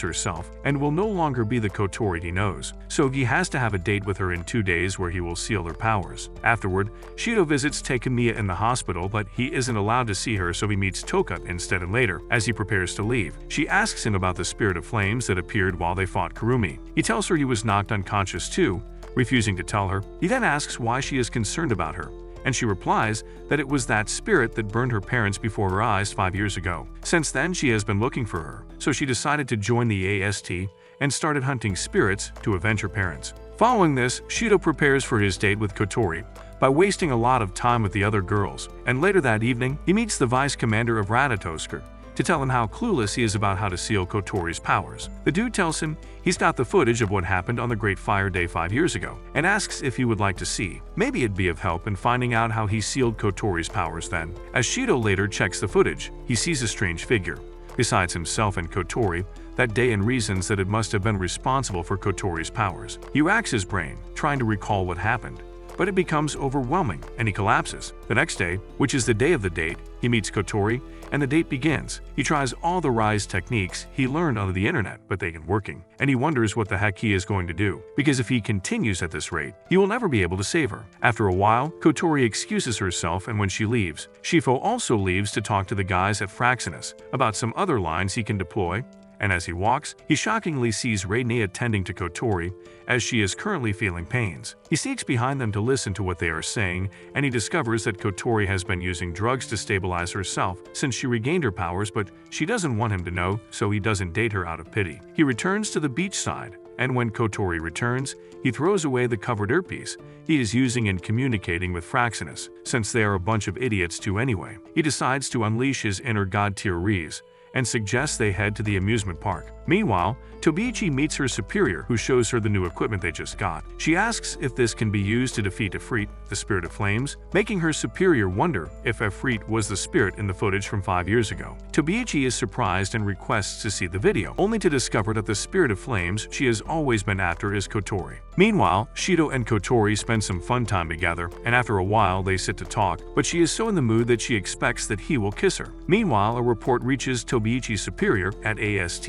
herself and will no longer be the Kotori he knows. So he has to have a date with her in 2 days where he will seal their powers. Afterward, Shido visits Takemiya in the hospital, but he isn't allowed to see her, so he meets Toka instead, and later, as he prepares to leave, she asks him about the spirit of flames that appeared while they fought Kurumi. He tells her he was knocked unconscious too, refusing to tell her. He then asks why she is concerned about her, and she replies that it was that spirit that burned her parents before her eyes 5 years ago. Since then, she has been looking for her, so she decided to join the AST and started hunting spirits to avenge her parents. Following this, Shido prepares for his date with Kotori by wasting a lot of time with the other girls, and later that evening, he meets the vice commander of Ratatoskr to tell him how clueless he is about how to seal Kotori's powers. The dude tells him he's got the footage of what happened on the Great Fire Day 5 years ago, and asks if he would like to see. Maybe it'd be of help in finding out how he sealed Kotori's powers then. As Shido later checks the footage, he sees a strange figure, besides himself and Kotori, that day, and reasons that it must have been responsible for Kotori's powers. He racks his brain, trying to recall what happened, but it becomes overwhelming and he collapses. The next day, which is the day of the date, he meets Kotori and the date begins. He tries all the Rise techniques he learned on the internet, but they ain't working, and he wonders what the heck he is going to do, because if he continues at this rate, he will never be able to save her. After a while, Kotori excuses herself, and when she leaves, Shifo also leaves to talk to the guys at Fraxinus about some other lines he can deploy. And as he walks, he shockingly sees Rei-ni attending to Kotori, as she is currently feeling pains. He sneaks behind them to listen to what they are saying, and he discovers that Kotori has been using drugs to stabilize herself since she regained her powers, but she doesn't want him to know, so he doesn't date her out of pity. He returns to the beach side and when Kotori returns, he throws away the covered earpiece he is using in communicating with Fraxinus, since they are a bunch of idiots too anyway. He decides to unleash his inner god-tier Rizz and suggests they head to the amusement park. Meanwhile, Tobiichi meets her superior, who shows her the new equipment they just got. She asks if this can be used to defeat Ifrit, the spirit of flames, making her superior wonder if Ifrit was the spirit in the footage from 5 years ago. Tobiichi is surprised and requests to see the video, only to discover that the spirit of flames she has always been after is Kotori. Meanwhile, Shido and Kotori spend some fun time together, and after a while they sit to talk, but she is so in the mood that she expects that he will kiss her. Meanwhile, a report reaches Tobiichi's superior at AST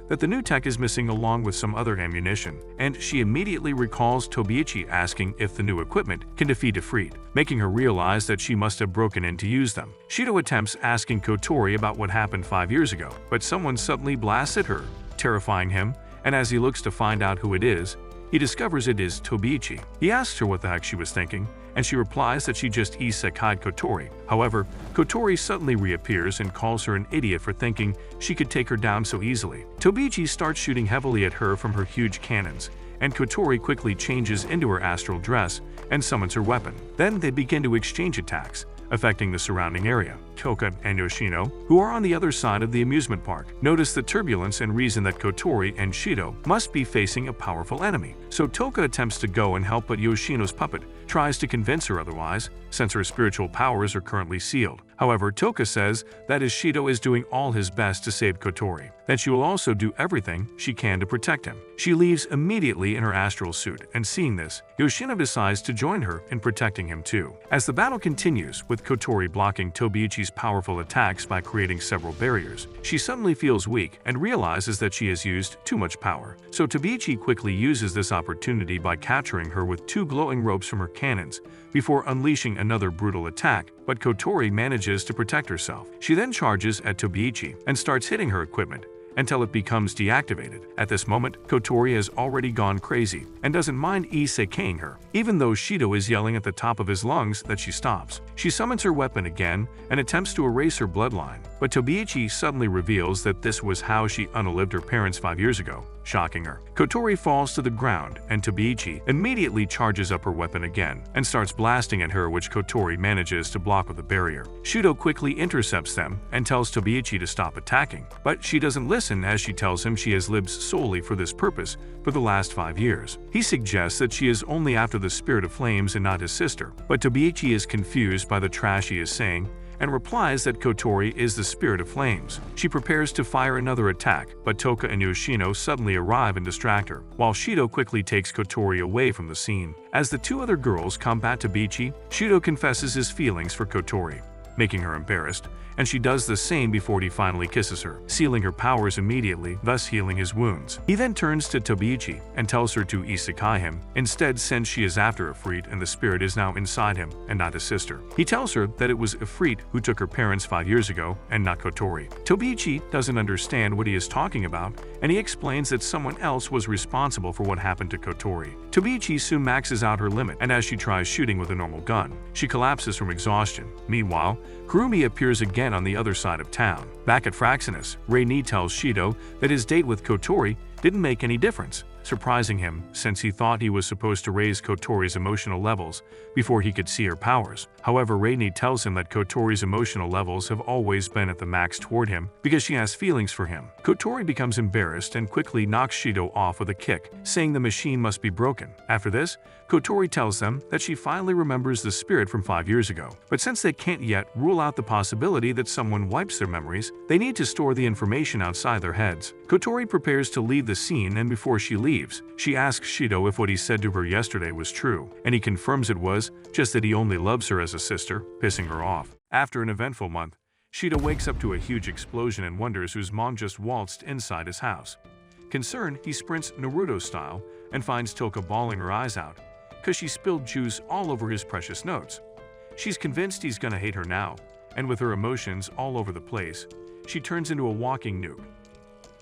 that the new tech is missing along with some other ammunition, and she immediately recalls Tobiichi asking if the new equipment can defeat Ifrit, making her realize that she must have broken in to use them. Shido attempts asking Kotori about what happened 5 years ago, but someone suddenly blasts at her, terrifying him, and as he looks to find out who it is, he discovers it is Tobiichi. He asks her what the heck she was thinking, and she replies that she just isekai'd Kotori. However, Kotori suddenly reappears and calls her an idiot for thinking she could take her down so easily. Tobiichi starts shooting heavily at her from her huge cannons, and Kotori quickly changes into her astral dress and summons her weapon. Then they begin to exchange attacks, affecting the surrounding area. Toka and Yoshino, who are on the other side of the amusement park, notice the turbulence and reason that Kotori and Shido must be facing a powerful enemy. So Toka attempts to go and help, but Yoshino's puppet tries to convince her otherwise, since her spiritual powers are currently sealed. However, Toka says that as Shido is doing all his best to save Kotori, that she will also do everything she can to protect him. She leaves immediately in her astral suit, and seeing this, Yoshino decides to join her in protecting him too. As the battle continues, with Kotori blocking Tobiichi's powerful attacks by creating several barriers, she suddenly feels weak and realizes that she has used too much power. So Tobiichi quickly uses this opportunity by capturing her with 2 glowing ropes from her cannons before unleashing another brutal attack, but Kotori manages to protect herself. She then charges at Tobiichi and starts hitting her equipment until it becomes deactivated. At this moment, Kotori has already gone crazy and doesn't mind isekai'ing her, even though Shido is yelling at the top of his lungs that she stops. She summons her weapon again and attempts to erase her bloodline, but Tobiichi suddenly reveals that this was how she unalived her parents 5 years ago, shocking her. Kotori falls to the ground, and Tobiichi immediately charges up her weapon again and starts blasting at her, which Kotori manages to block with a barrier. Shido quickly intercepts them and tells Tobiichi to stop attacking, but she doesn't listen, as she tells him she has lived solely for this purpose for the last 5 years. He suggests that she is only after the spirit of flames and not his sister, but Tobiichi is confused by the trash he is saying and replies that Kotori is the spirit of flames. She prepares to fire another attack, but Toka and Yoshino suddenly arrive and distract her, while Shido quickly takes Kotori away from the scene. As the 2 other girls combat Tobiichi, Shido confesses his feelings for Kotori, making her embarrassed, and she does the same before he finally kisses her, sealing her powers immediately, thus healing his wounds. He then turns to Tobiichi and tells her to isekai him instead, since she is after Ifrit and the spirit is now inside him and not his sister. He tells her that it was Ifrit who took her parents 5 years ago and not Kotori. Tobiichi doesn't understand what he is talking about, and he explains that someone else was responsible for what happened to Kotori. Tobiichi soon maxes out her limit, and as she tries shooting with a normal gun, she collapses from exhaustion. Meanwhile, Kurumi appears again on the other side of town. Back at Fraxinus, Rei tells Shido that his date with Kotori didn't make any difference, surprising him since he thought he was supposed to raise Kotori's emotional levels before he could see her powers. However, Rei tells him that Kotori's emotional levels have always been at the max toward him because she has feelings for him. Kotori becomes embarrassed and quickly knocks Shido off with a kick, saying the machine must be broken. After this, Kotori tells them that she finally remembers the spirit from 5 years ago, but since they can't yet rule out the possibility that someone wipes their memories, they need to store the information outside their heads. Kotori prepares to leave the scene, and before she leaves, she asks Shido if what he said to her yesterday was true, and he confirms it was, just that he only loves her as a sister, pissing her off. After an eventful month, Shido wakes up to a huge explosion and wonders whose mom just waltzed inside his house. Concerned, he sprints Naruto style and finds Toka bawling her eyes out, cause she spilled juice all over his precious notes. She's convinced he's gonna hate her now, and with her emotions all over the place, she turns into a walking nuke.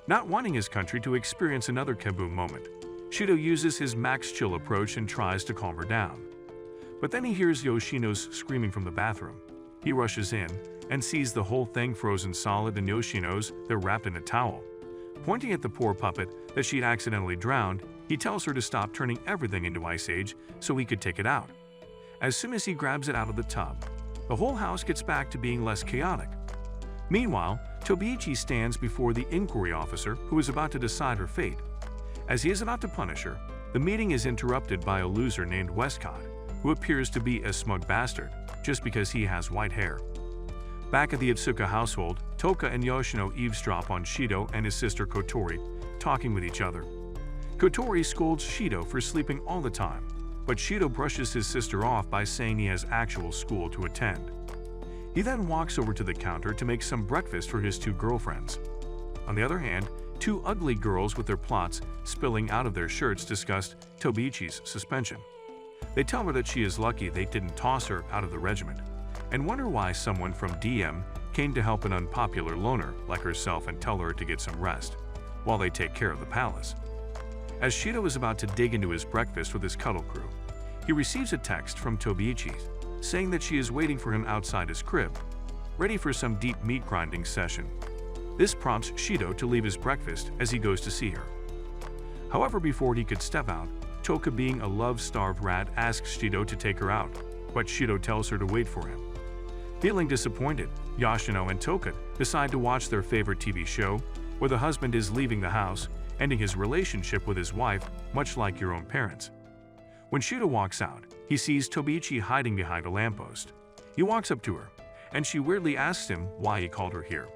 Not wanting his country to experience another kaboom moment, Shido uses his max chill approach and tries to calm her down. But then he hears Yoshino's screaming from the bathroom. He rushes in and sees the whole thing frozen solid, and Yoshino's they're wrapped in a towel. Pointing at the poor puppet that she'd accidentally drowned, he tells her to stop turning everything into Ice Age so he could take it out. As soon as he grabs it out of the tub, the whole house gets back to being less chaotic. Meanwhile, Tobiichi stands before the inquiry officer who is about to decide her fate. As he is about to punish her, the meeting is interrupted by a loser named Westcott, who appears to be a smug bastard just because he has white hair. Back at the Itsuka household, Toka and Yoshino eavesdrop on Shido and his sister Kotori, talking with each other. Kotori scolds Shido for sleeping all the time, but Shido brushes his sister off by saying he has actual school to attend. He then walks over to the counter to make some breakfast for his two girlfriends. On the other hand, two ugly girls with their plots spilling out of their shirts discussed Tobiichi's suspension. They tell her that she is lucky they didn't toss her out of the regiment, and wonder why someone from DM came to help an unpopular loner like herself and tell her to get some rest, while they take care of the palace. As Shido is about to dig into his breakfast with his cuddle crew, he receives a text from Tobiichi saying that she is waiting for him outside his crib, ready for some deep meat grinding session. This prompts Shido to leave his breakfast as he goes to see her. However, before he could step out, Toka, being a love-starved rat, asks Shido to take her out, but Shido tells her to wait for him. Feeling disappointed, Yoshino and Toka decide to watch their favorite TV show, where the husband is leaving the house, ending his relationship with his wife, much like your own parents. When Shido walks out, he sees Tobiichi hiding behind a lamppost. He walks up to her, and she weirdly asks him why he called her here.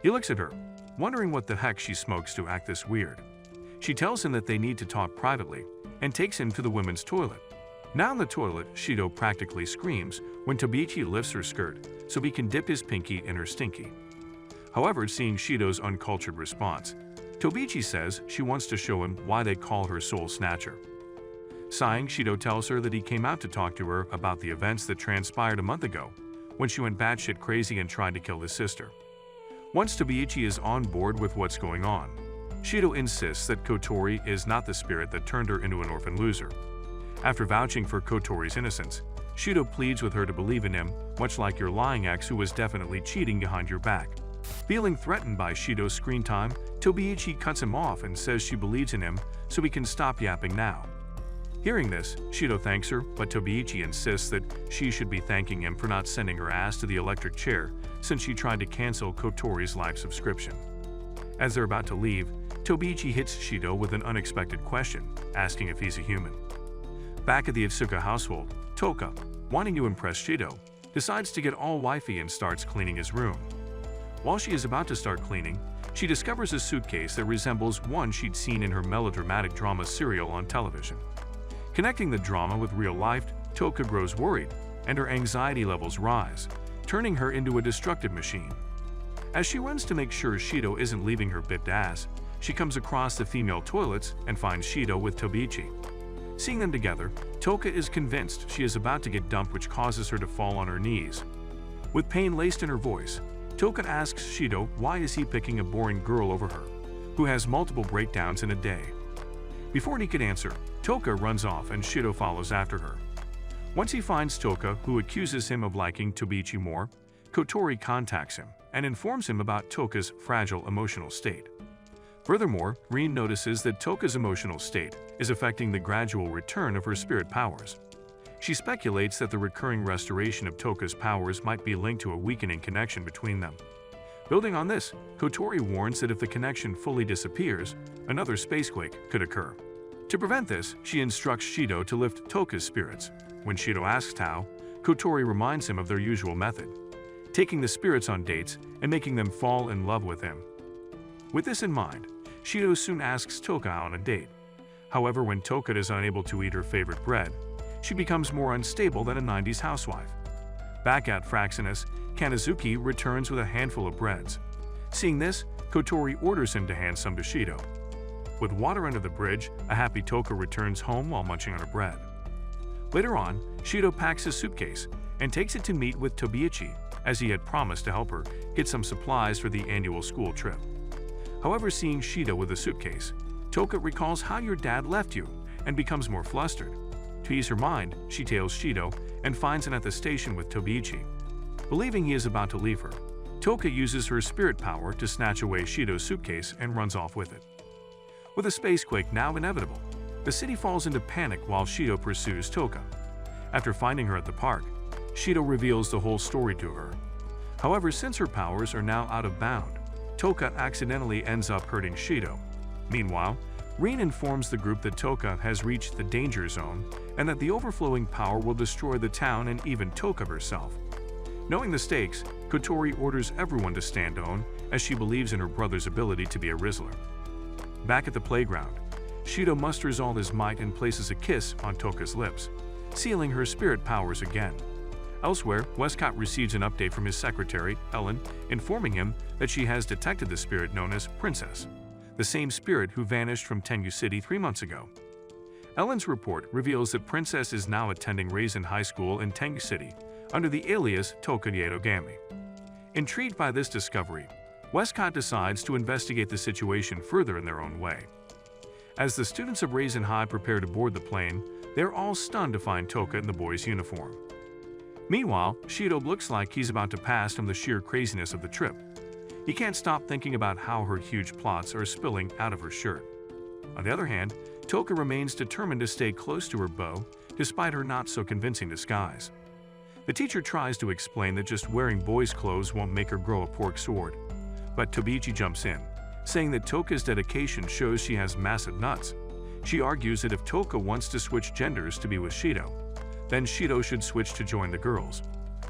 He looks at her, wondering what the heck she smokes to act this weird. She tells him that they need to talk privately, and takes him to the women's toilet. Now in the toilet, Shido practically screams when Tobiichi lifts her skirt so he can dip his pinky in her stinky. However, seeing Shido's uncultured response, Tobiichi says she wants to show him why they call her Soul Snatcher. Sighing, Shido tells her that he came out to talk to her about the events that transpired a month ago, when she went batshit crazy and tried to kill his sister. Once Tobiichi is on board with what's going on, Shido insists that Kotori is not the spirit that turned her into an orphan loser. After vouching for Kotori's innocence, Shido pleads with her to believe in him, much like your lying ex who was definitely cheating behind your back. Feeling threatened by Shido's screen time, Tobiichi cuts him off and says she believes in him so he can stop yapping now. Hearing this, Shido thanks her, but Tobiichi insists that she should be thanking him for not sending her ass to the electric chair since she tried to cancel Kotori's live subscription. As they're about to leave, Tobiichi hits Shido with an unexpected question, asking if he's a human. Back at the Itsuka household, Toka, wanting to impress Shido, decides to get all wifey and starts cleaning his room. While she is about to start cleaning, she discovers a suitcase that resembles one she'd seen in her melodramatic drama serial on television. Connecting the drama with real life, Toka grows worried, and her anxiety levels rise, turning her into a destructive machine. As she runs to make sure Shido isn't leaving her bit ass, she comes across the female toilets and finds Shido with Tobiichi. Seeing them together, Toka is convinced she is about to get dumped, which causes her to fall on her knees. With pain laced in her voice, Toka asks Shido why is he picking a boring girl over her, who has multiple breakdowns in a day. Before he could answer, Toka runs off and Shido follows after her. Once he finds Toka, who accuses him of liking Tobiichi more, Kotori contacts him and informs him about Toka's fragile emotional state. Furthermore, Rin notices that Toka's emotional state is affecting the gradual return of her spirit powers. She speculates that the recurring restoration of Toka's powers might be linked to a weakening connection between them. Building on this, Kotori warns that if the connection fully disappears, another spacequake could occur. To prevent this, she instructs Shido to lift Toka's spirits. When Shido asks how, Kotori reminds him of their usual method, taking the spirits on dates and making them fall in love with him. With this in mind, Shido soon asks Toka on a date. However, when Toka is unable to eat her favorite bread, she becomes more unstable than a 90s housewife. Back at Fraxinus, Kanazuki returns with a handful of breads. Seeing this, Kotori orders him to hand some to Shido. With water under the bridge, a happy Toka returns home while munching on her bread. Later on, Shido packs his suitcase and takes it to meet with Tobiichi, as he had promised to help her get some supplies for the annual school trip. However, seeing Shido with a suitcase, Toka recalls how your dad left you and becomes more flustered. To ease her mind, she tails Shido and finds him at the station with Tobiichi. Believing he is about to leave her, Toka uses her spirit power to snatch away Shido's suitcase and runs off with it. With a spacequake now inevitable, the city falls into panic while Shido pursues Toka. After finding her at the park, Shido reveals the whole story to her. However, since her powers are now out of bound, Toka accidentally ends up hurting Shido. Meanwhile, Rin informs the group that Toka has reached the danger zone and that the overflowing power will destroy the town and even Toka herself. Knowing the stakes, Kotori orders everyone to stand on, as she believes in her brother's ability to be a Rizzler. Back at the playground, Shido musters all his might and places a kiss on Toka's lips, sealing her spirit powers again. Elsewhere, Westcott receives an update from his secretary, Ellen, informing him that she has detected the spirit known as Princess, the same spirit who vanished from Tenyu City 3 months ago. Ellen's report reveals that Princess is now attending Raisin High School in Tenyu City under the alias Toka Yedogami. Intrigued by this discovery, Westcott decides to investigate the situation further in their own way. As the students of Raisin High prepare to board the plane, they're all stunned to find Toka in the boy's uniform. Meanwhile, Shido looks like he's about to pass from the sheer craziness of the trip. He can't stop thinking about how her huge plots are spilling out of her shirt. On the other hand, Toka remains determined to stay close to her beau, despite her not-so-convincing disguise. The teacher tries to explain that just wearing boys' clothes won't make her grow a pork sword, but Tobiichi jumps in, saying that Toka's dedication shows she has massive nuts. She argues that if Toka wants to switch genders to be with Shido, then Shido should switch to join the girls.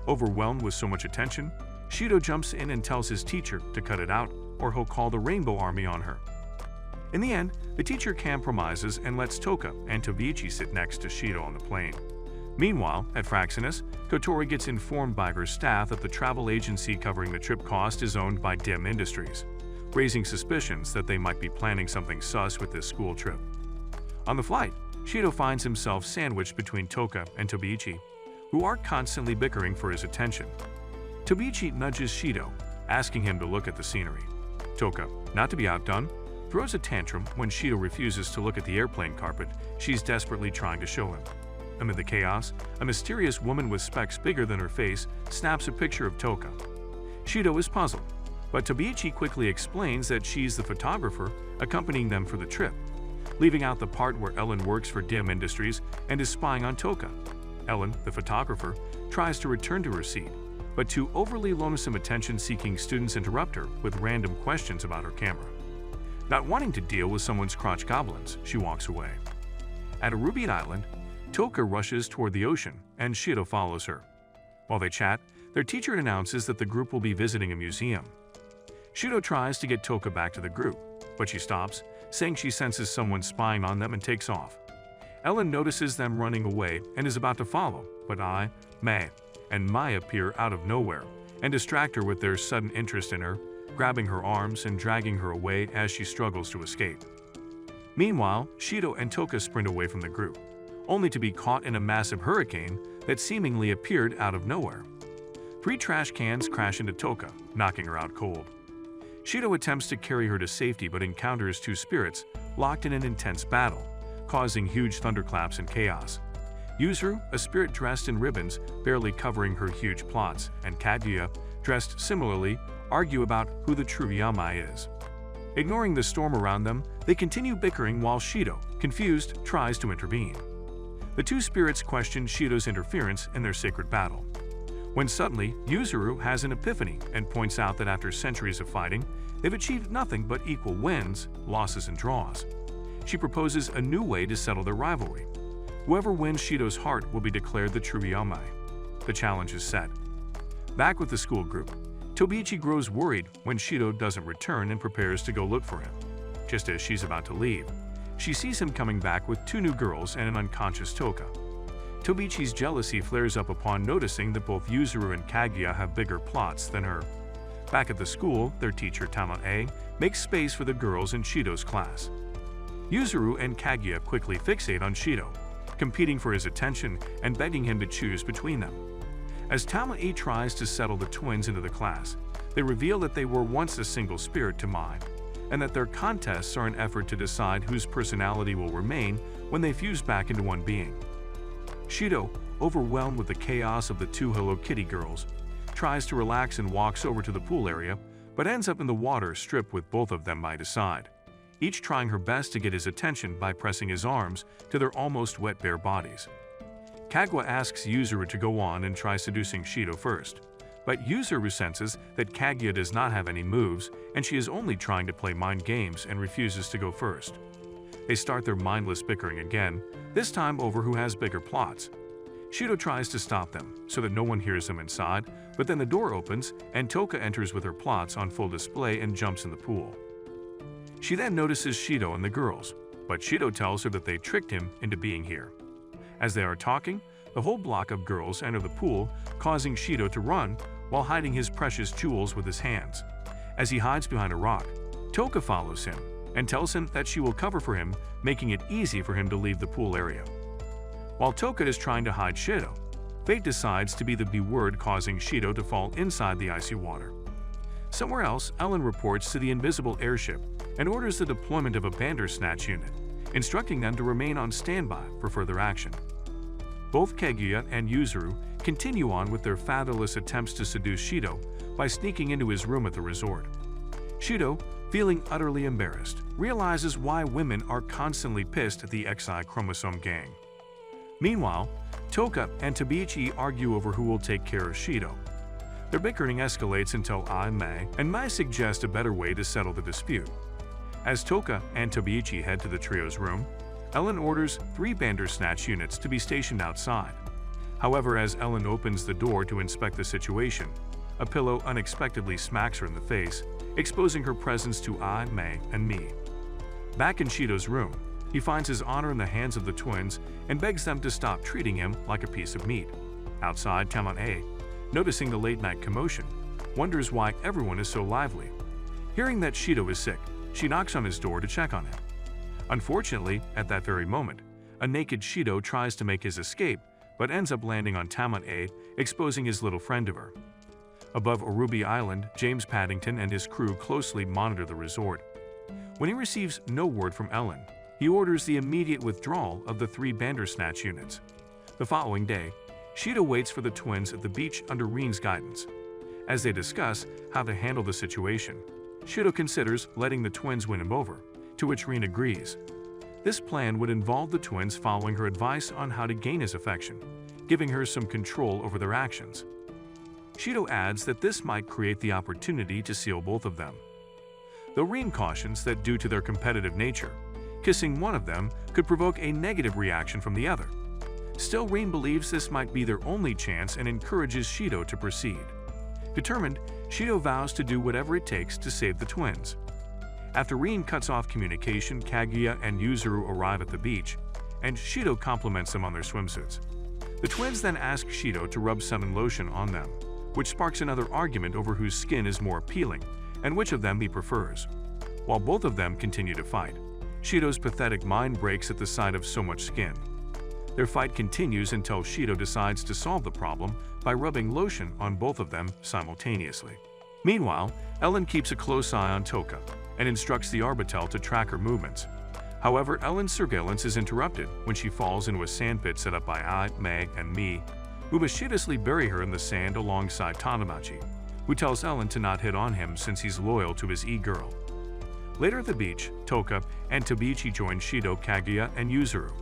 Overwhelmed with so much attention, Shido jumps in and tells his teacher to cut it out or he'll call the Rainbow Army on her. In the end, the teacher compromises and lets Toka and Tobiichi sit next to Shido on the plane. Meanwhile, at Fraxinus, Kotori gets informed by her staff that the travel agency covering the trip cost is owned by Dim Industries, raising suspicions that they might be planning something sus with this school trip. On the flight, Shido finds himself sandwiched between Toka and Tobiichi, who are constantly bickering for his attention. Tobiichi nudges Shido, asking him to look at the scenery. Toka, not to be outdone, throws a tantrum when Shido refuses to look at the airplane carpet she's desperately trying to show him. Amid the chaos, a mysterious woman with specs bigger than her face snaps a picture of Toka. Shido is puzzled, but Tobiichi quickly explains that she's the photographer accompanying them for the trip, leaving out the part where Ellen works for Dim Industries and is spying on Toka. Ellen, the photographer, tries to return to her seat, but two overly lonesome attention-seeking students interrupt her with random questions about her camera. Not wanting to deal with someone's crotch goblins, she walks away. At a Ruby Island, Toka rushes toward the ocean, and Shido follows her. While they chat, their teacher announces that the group will be visiting a museum. Shido tries to get Toka back to the group, but she stops, saying she senses someone spying on them and takes off. Ellen notices them running away and is about to follow, but May, and Mai appear out of nowhere and distract her with their sudden interest in her, grabbing her arms and dragging her away as she struggles to escape. Meanwhile, Shido and Toka sprint away from the group, only to be caught in a massive hurricane that seemingly appeared out of nowhere. 3 trash cans crash into Toka, knocking her out cold. Shido attempts to carry her to safety but encounters 2 spirits locked in an intense battle, causing huge thunderclaps and chaos. Yuzuru, a spirit dressed in ribbons barely covering her huge plots, and Kaguya, dressed similarly, argue about who the true Yamai is. Ignoring the storm around them, they continue bickering while Shido, confused, tries to intervene. The 2 spirits question Shido's interference in their sacred battle, when suddenly Yuzuru has an epiphany and points out that after centuries of fighting, they've achieved nothing but equal wins, losses, and draws. She proposes a new way to settle their rivalry. Whoever wins Shido's heart will be declared the true Yamai. The challenge is set. Back with the school group, Tobiichi grows worried when Shido doesn't return and prepares to go look for him. Just as she's about to leave, she sees him coming back with 2 new girls and an unconscious Toka. Tobiichi's jealousy flares up upon noticing that both Yuzuru and Kaguya have bigger plots than her. Back at the school, their teacher Tama-e makes space for the girls in Shido's class. Yuzuru and Kaguya quickly fixate on Shido, competing for his attention and begging him to choose between them. As Tama-e tries to settle the twins into the class, they reveal that they were once a single spirit to Mai, and that their contests are an effort to decide whose personality will remain when they fuse back into one being. Shido, overwhelmed with the chaos of the 2 Hello Kitty girls, tries to relax and walks over to the pool area, but ends up in the water stripped with both of them by his side, each trying her best to get his attention by pressing his arms to their almost wet bare bodies. Kaguya asks Yuzuru to go on and try seducing Shido first, but Yuzuru senses that Kaguya does not have any moves and she is only trying to play mind games and refuses to go first. They start their mindless bickering again, this time over who has bigger plots. Shido tries to stop them so that no one hears them inside, but then the door opens and Toka enters with her plots on full display and jumps in the pool. She then notices Shido and the girls, but Shido tells her that they tricked him into being here. As they are talking, the whole block of girls enter the pool, causing Shido to run while hiding his precious jewels with his hands. As he hides behind a rock, Toka follows him and tells him that she will cover for him, making it easy for him to leave the pool area. While Toka is trying to hide Shido, fate decides to be the B word, causing Shido to fall inside the icy water. Somewhere else, Ellen reports to the invisible airship and orders the deployment of a Bandersnatch unit, instructing them to remain on standby for further action. Both Kaguya and Yuzuru continue on with their fatherless attempts to seduce Shido by sneaking into his room at the resort. Shido, feeling utterly embarrassed, realizes why women are constantly pissed at the XI chromosome gang. Meanwhile, Toka and Tobiichi argue over who will take care of Shido. Their bickering escalates until May and Mai suggest a better way to settle the dispute. As Toka and Tobiichi head to the trio's room, Ellen orders 3 Bandersnatch units to be stationed outside. However, as Ellen opens the door to inspect the situation, a pillow unexpectedly smacks her in the face, exposing her presence to May and Mi. Back in Shido's room, he finds his honor in the hands of the twins and begs them to stop treating him like a piece of meat. Outside, Tamon-A, noticing the late-night commotion, wonders why everyone is so lively. Hearing that Shido is sick, she knocks on his door to check on him. Unfortunately, at that very moment, a naked Shido tries to make his escape, but ends up landing on Tamon-A, exposing his little friend to her. Above Orubi Island, James Paddington and his crew closely monitor the resort. When he receives no word from Ellen, he orders the immediate withdrawal of the 3 Bandersnatch units. The following day, Shido waits for the twins at the beach under Reen's guidance. As they discuss how to handle the situation, Shido considers letting the twins win him over, to which Reen agrees. This plan would involve the twins following her advice on how to gain his affection, giving her some control over their actions. Shido adds that this might create the opportunity to seal both of them. Though Reen cautions that due to their competitive nature, kissing one of them could provoke a negative reaction from the other. Still, Reen believes this might be their only chance and encourages Shido to proceed. Determined, Shido vows to do whatever it takes to save the twins. After Reen cuts off communication, Kaguya and Yuzuru arrive at the beach, and Shido compliments them on their swimsuits. The twins then ask Shido to rub sun lotion on them, which sparks another argument over whose skin is more appealing and which of them he prefers. While both of them continue to fight, Shido's pathetic mind breaks at the sight of so much skin. Their fight continues until Shido decides to solve the problem by rubbing lotion on both of them simultaneously. Meanwhile, Ellen keeps a close eye on Toka and instructs the Arbitel to track her movements. However, Ellen's surveillance is interrupted when she falls into a sandpit set up by May and Mi, who mischievously bury her in the sand alongside Tobiichi, who tells Ellen to not hit on him since he's loyal to his e-girl. Later at the beach, Toka and Tobiichi join Shido, Kaguya, and Yuzuru.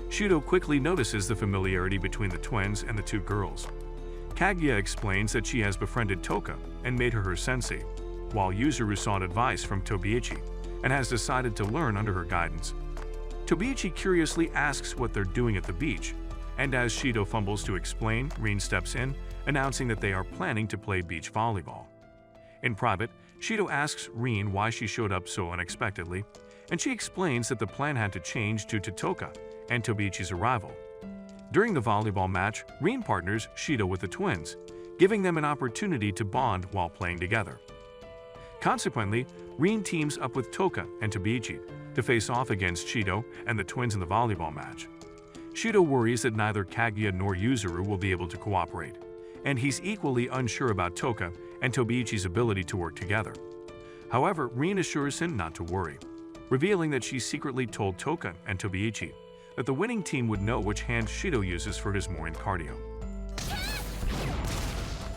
Shido quickly notices the familiarity between the twins and the 2 girls. Kaguya explains that she has befriended Toka and made her sensei, while Yuzuru sought advice from Tobiichi and has decided to learn under her guidance. Tobiichi curiously asks what they're doing at the beach, and as Shido fumbles to explain, Reen steps in, announcing that they are planning to play beach volleyball. In private, Shido asks Reen why she showed up so unexpectedly, and she explains that the plan had to change due to Toka and Tobiichi's arrival. During the volleyball match, Reen partners Shido with the twins, giving them an opportunity to bond while playing together. Consequently, Reen teams up with Toka and Tobiichi to face off against Shido and the twins in the volleyball match. Shido worries that neither Kaguya nor Yuzuru will be able to cooperate, and he's equally unsure about Toka and Tobiichi's ability to work together. However, Reen assures him not to worry, revealing that she secretly told Toka and Tobiichi that the winning team would know which hand Shido uses for his morning cardio.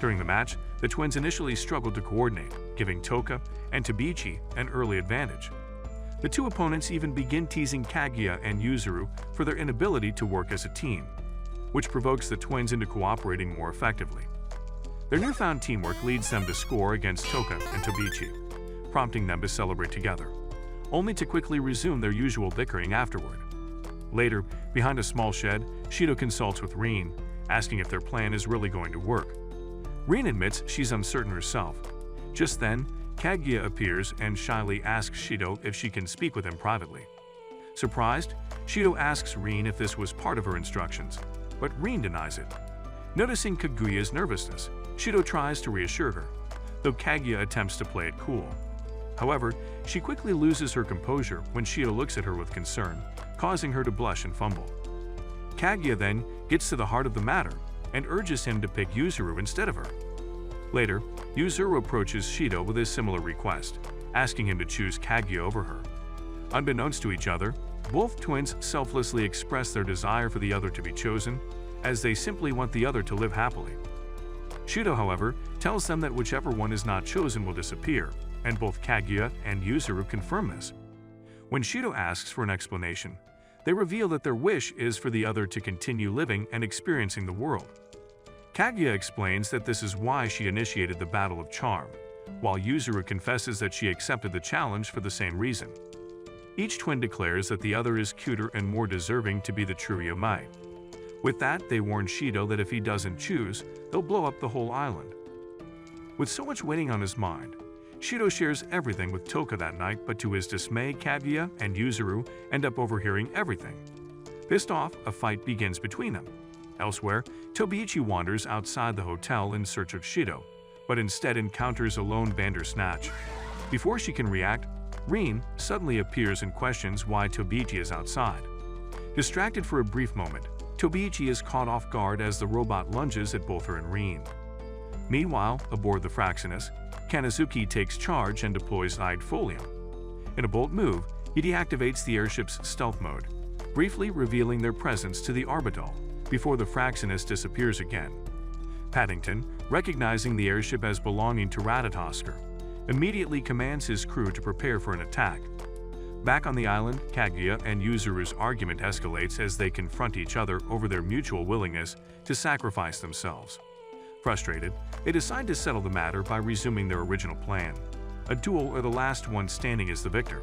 During the match, the twins initially struggled to coordinate, giving Toka and Tobiichi an early advantage. The two opponents even begin teasing Kaguya and Yuzuru for their inability to work as a team, which provokes the twins into cooperating more effectively. Their newfound teamwork leads them to score against Toka and Tobiichi, prompting them to celebrate together, only to quickly resume their usual bickering afterward. Later, behind a small shed, Shido consults with Rin, asking if their plan is really going to work. Rin admits she's uncertain herself. Just then, Kaguya appears and shyly asks Shido if she can speak with him privately. Surprised, Shido asks Rin if this was part of her instructions, but Rin denies it. Noticing Kaguya's nervousness, Shido tries to reassure her, though Kaguya attempts to play it cool. However, she quickly loses her composure when Shido looks at her with concern, causing her to blush and fumble. Kaguya then gets to the heart of the matter and urges him to pick Yuzuru instead of her. Later, Yuzuru approaches Shido with a similar request, asking him to choose Kaguya over her. Unbeknownst to each other, both twins selflessly express their desire for the other to be chosen, as they simply want the other to live happily. Shido, however, tells them that whichever one is not chosen will disappear, and both Kaguya and Yuzuru confirm this. When Shido asks for an explanation, they reveal that their wish is for the other to continue living and experiencing the world. Kaguya explains that this is why she initiated the Battle of Charm, while Yuzuru confesses that she accepted the challenge for the same reason. Each twin declares that the other is cuter and more deserving to be the true Yomai. With that, they warn Shido that if he doesn't choose, they'll blow up the whole island. With so much weighing on his mind, Shido shares everything with Toka that night, but to his dismay, Kaguya and Yuzuru end up overhearing everything. Pissed off, a fight begins between them. Elsewhere, Tobiichi wanders outside the hotel in search of Shido, but instead encounters a lone Bandersnatch. Before she can react, Rin suddenly appears and questions why Tobiichi is outside. Distracted for a brief moment, Tobiichi is caught off guard as the robot lunges at both her and Rin. Meanwhile, aboard the Fraxinus, Kanazuki takes charge and deploys Idefolium. In a bold move, he deactivates the airship's stealth mode, briefly revealing their presence to the Arbidol before the Fraxinus disappears again. Paddington, recognizing the airship as belonging to Ratatosker, immediately commands his crew to prepare for an attack. Back on the island, Kaguya and Yuzuru's argument escalates as they confront each other over their mutual willingness to sacrifice themselves. Frustrated, they decide to settle the matter by resuming their original plan. A duel where the last one standing is the victor.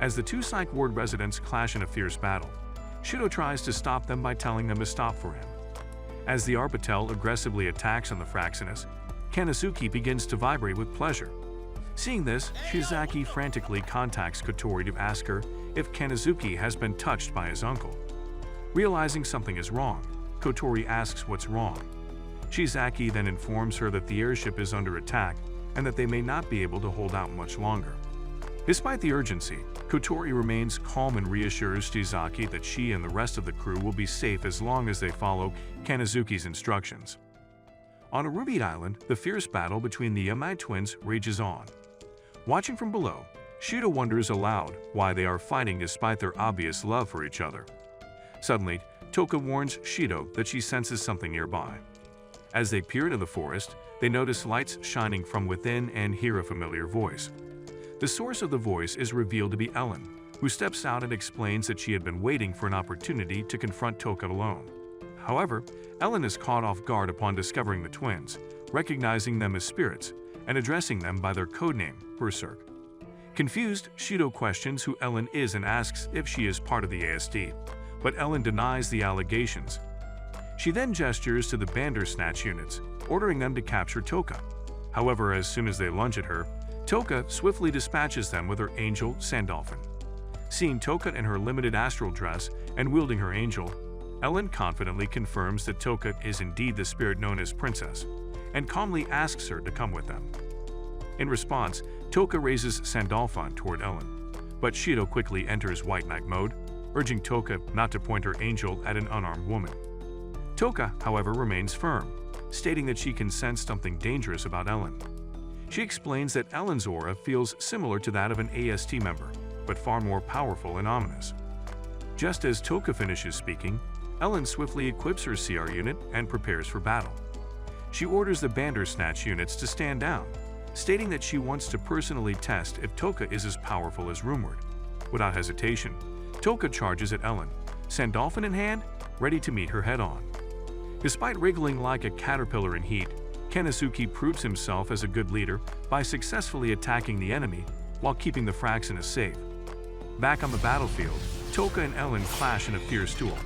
As the two Psych Ward residents clash in a fierce battle, Shido tries to stop them by telling them to stop for him. As the Arbitel aggressively attacks on the Fraxinus, Kanazuki begins to vibrate with pleasure. Seeing this, Shizaki frantically contacts Kotori to ask her if Kanazuki has been touched by his uncle. Realizing something is wrong, Kotori asks what's wrong. Shizaki then informs her that the airship is under attack and that they may not be able to hold out much longer. Despite the urgency, Kotori remains calm and reassures Shizaki that she and the rest of the crew will be safe as long as they follow Kanazuki's instructions. On Ruby Island, the fierce battle between the Yomai twins rages on. Watching from below, Shido wonders aloud why they are fighting despite their obvious love for each other. Suddenly, Toka warns Shido that she senses something nearby. As they peer into the forest, they notice lights shining from within and hear a familiar voice. The source of the voice is revealed to be Ellen, who steps out and explains that she had been waiting for an opportunity to confront Toka alone. However, Ellen is caught off guard upon discovering the twins, recognizing them as spirits, and addressing them by their codename, Berserk. Confused, Shido questions who Ellen is and asks if she is part of the ASD, but Ellen denies the allegations. She then gestures to the Bandersnatch units, ordering them to capture Toka. However, as soon as they lunge at her, Toka swiftly dispatches them with her angel, Sandalphon. Seeing Toka in her limited astral dress and wielding her angel, Ellen confidently confirms that Toka is indeed the spirit known as Princess, and calmly asks her to come with them. In response, Toka raises Sandalphon toward Ellen, but Shido quickly enters White Knight mode, urging Toka not to point her angel at an unarmed woman. Toka, however, remains firm, stating that she can sense something dangerous about Ellen. She explains that Ellen's aura feels similar to that of an AST member, but far more powerful and ominous. Just as Toka finishes speaking, Ellen swiftly equips her CR unit and prepares for battle. She orders the Bandersnatch units to stand down, stating that she wants to personally test if Toka is as powerful as rumored. Without hesitation, Toka charges at Ellen, Sandolphin in hand, ready to meet her head-on. Despite wriggling like a caterpillar in heat, Kenisuke proves himself as a good leader by successfully attacking the enemy while keeping the Fraxinus safe. Back on the battlefield, Toka and Ellen clash in a fierce duel.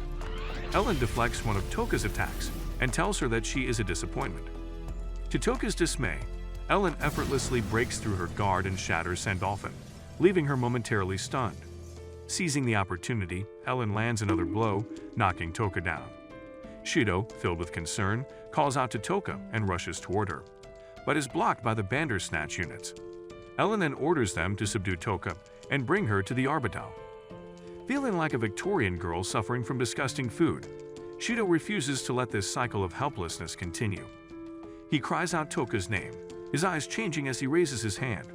Ellen deflects one of Toka's attacks and tells her that she is a disappointment. To Toka's dismay, Ellen effortlessly breaks through her guard and shatters Sandolphin, leaving her momentarily stunned. Seizing the opportunity, Ellen lands another blow, knocking Toka down. Shido, filled with concern, calls out to Toka and rushes toward her, but is blocked by the Bandersnatch units. Ellen then orders them to subdue Toka and bring her to the Arbital. Feeling like a Victorian girl suffering from disgusting food, Shido refuses to let this cycle of helplessness continue. He cries out Toka's name, his eyes changing as he raises his hand.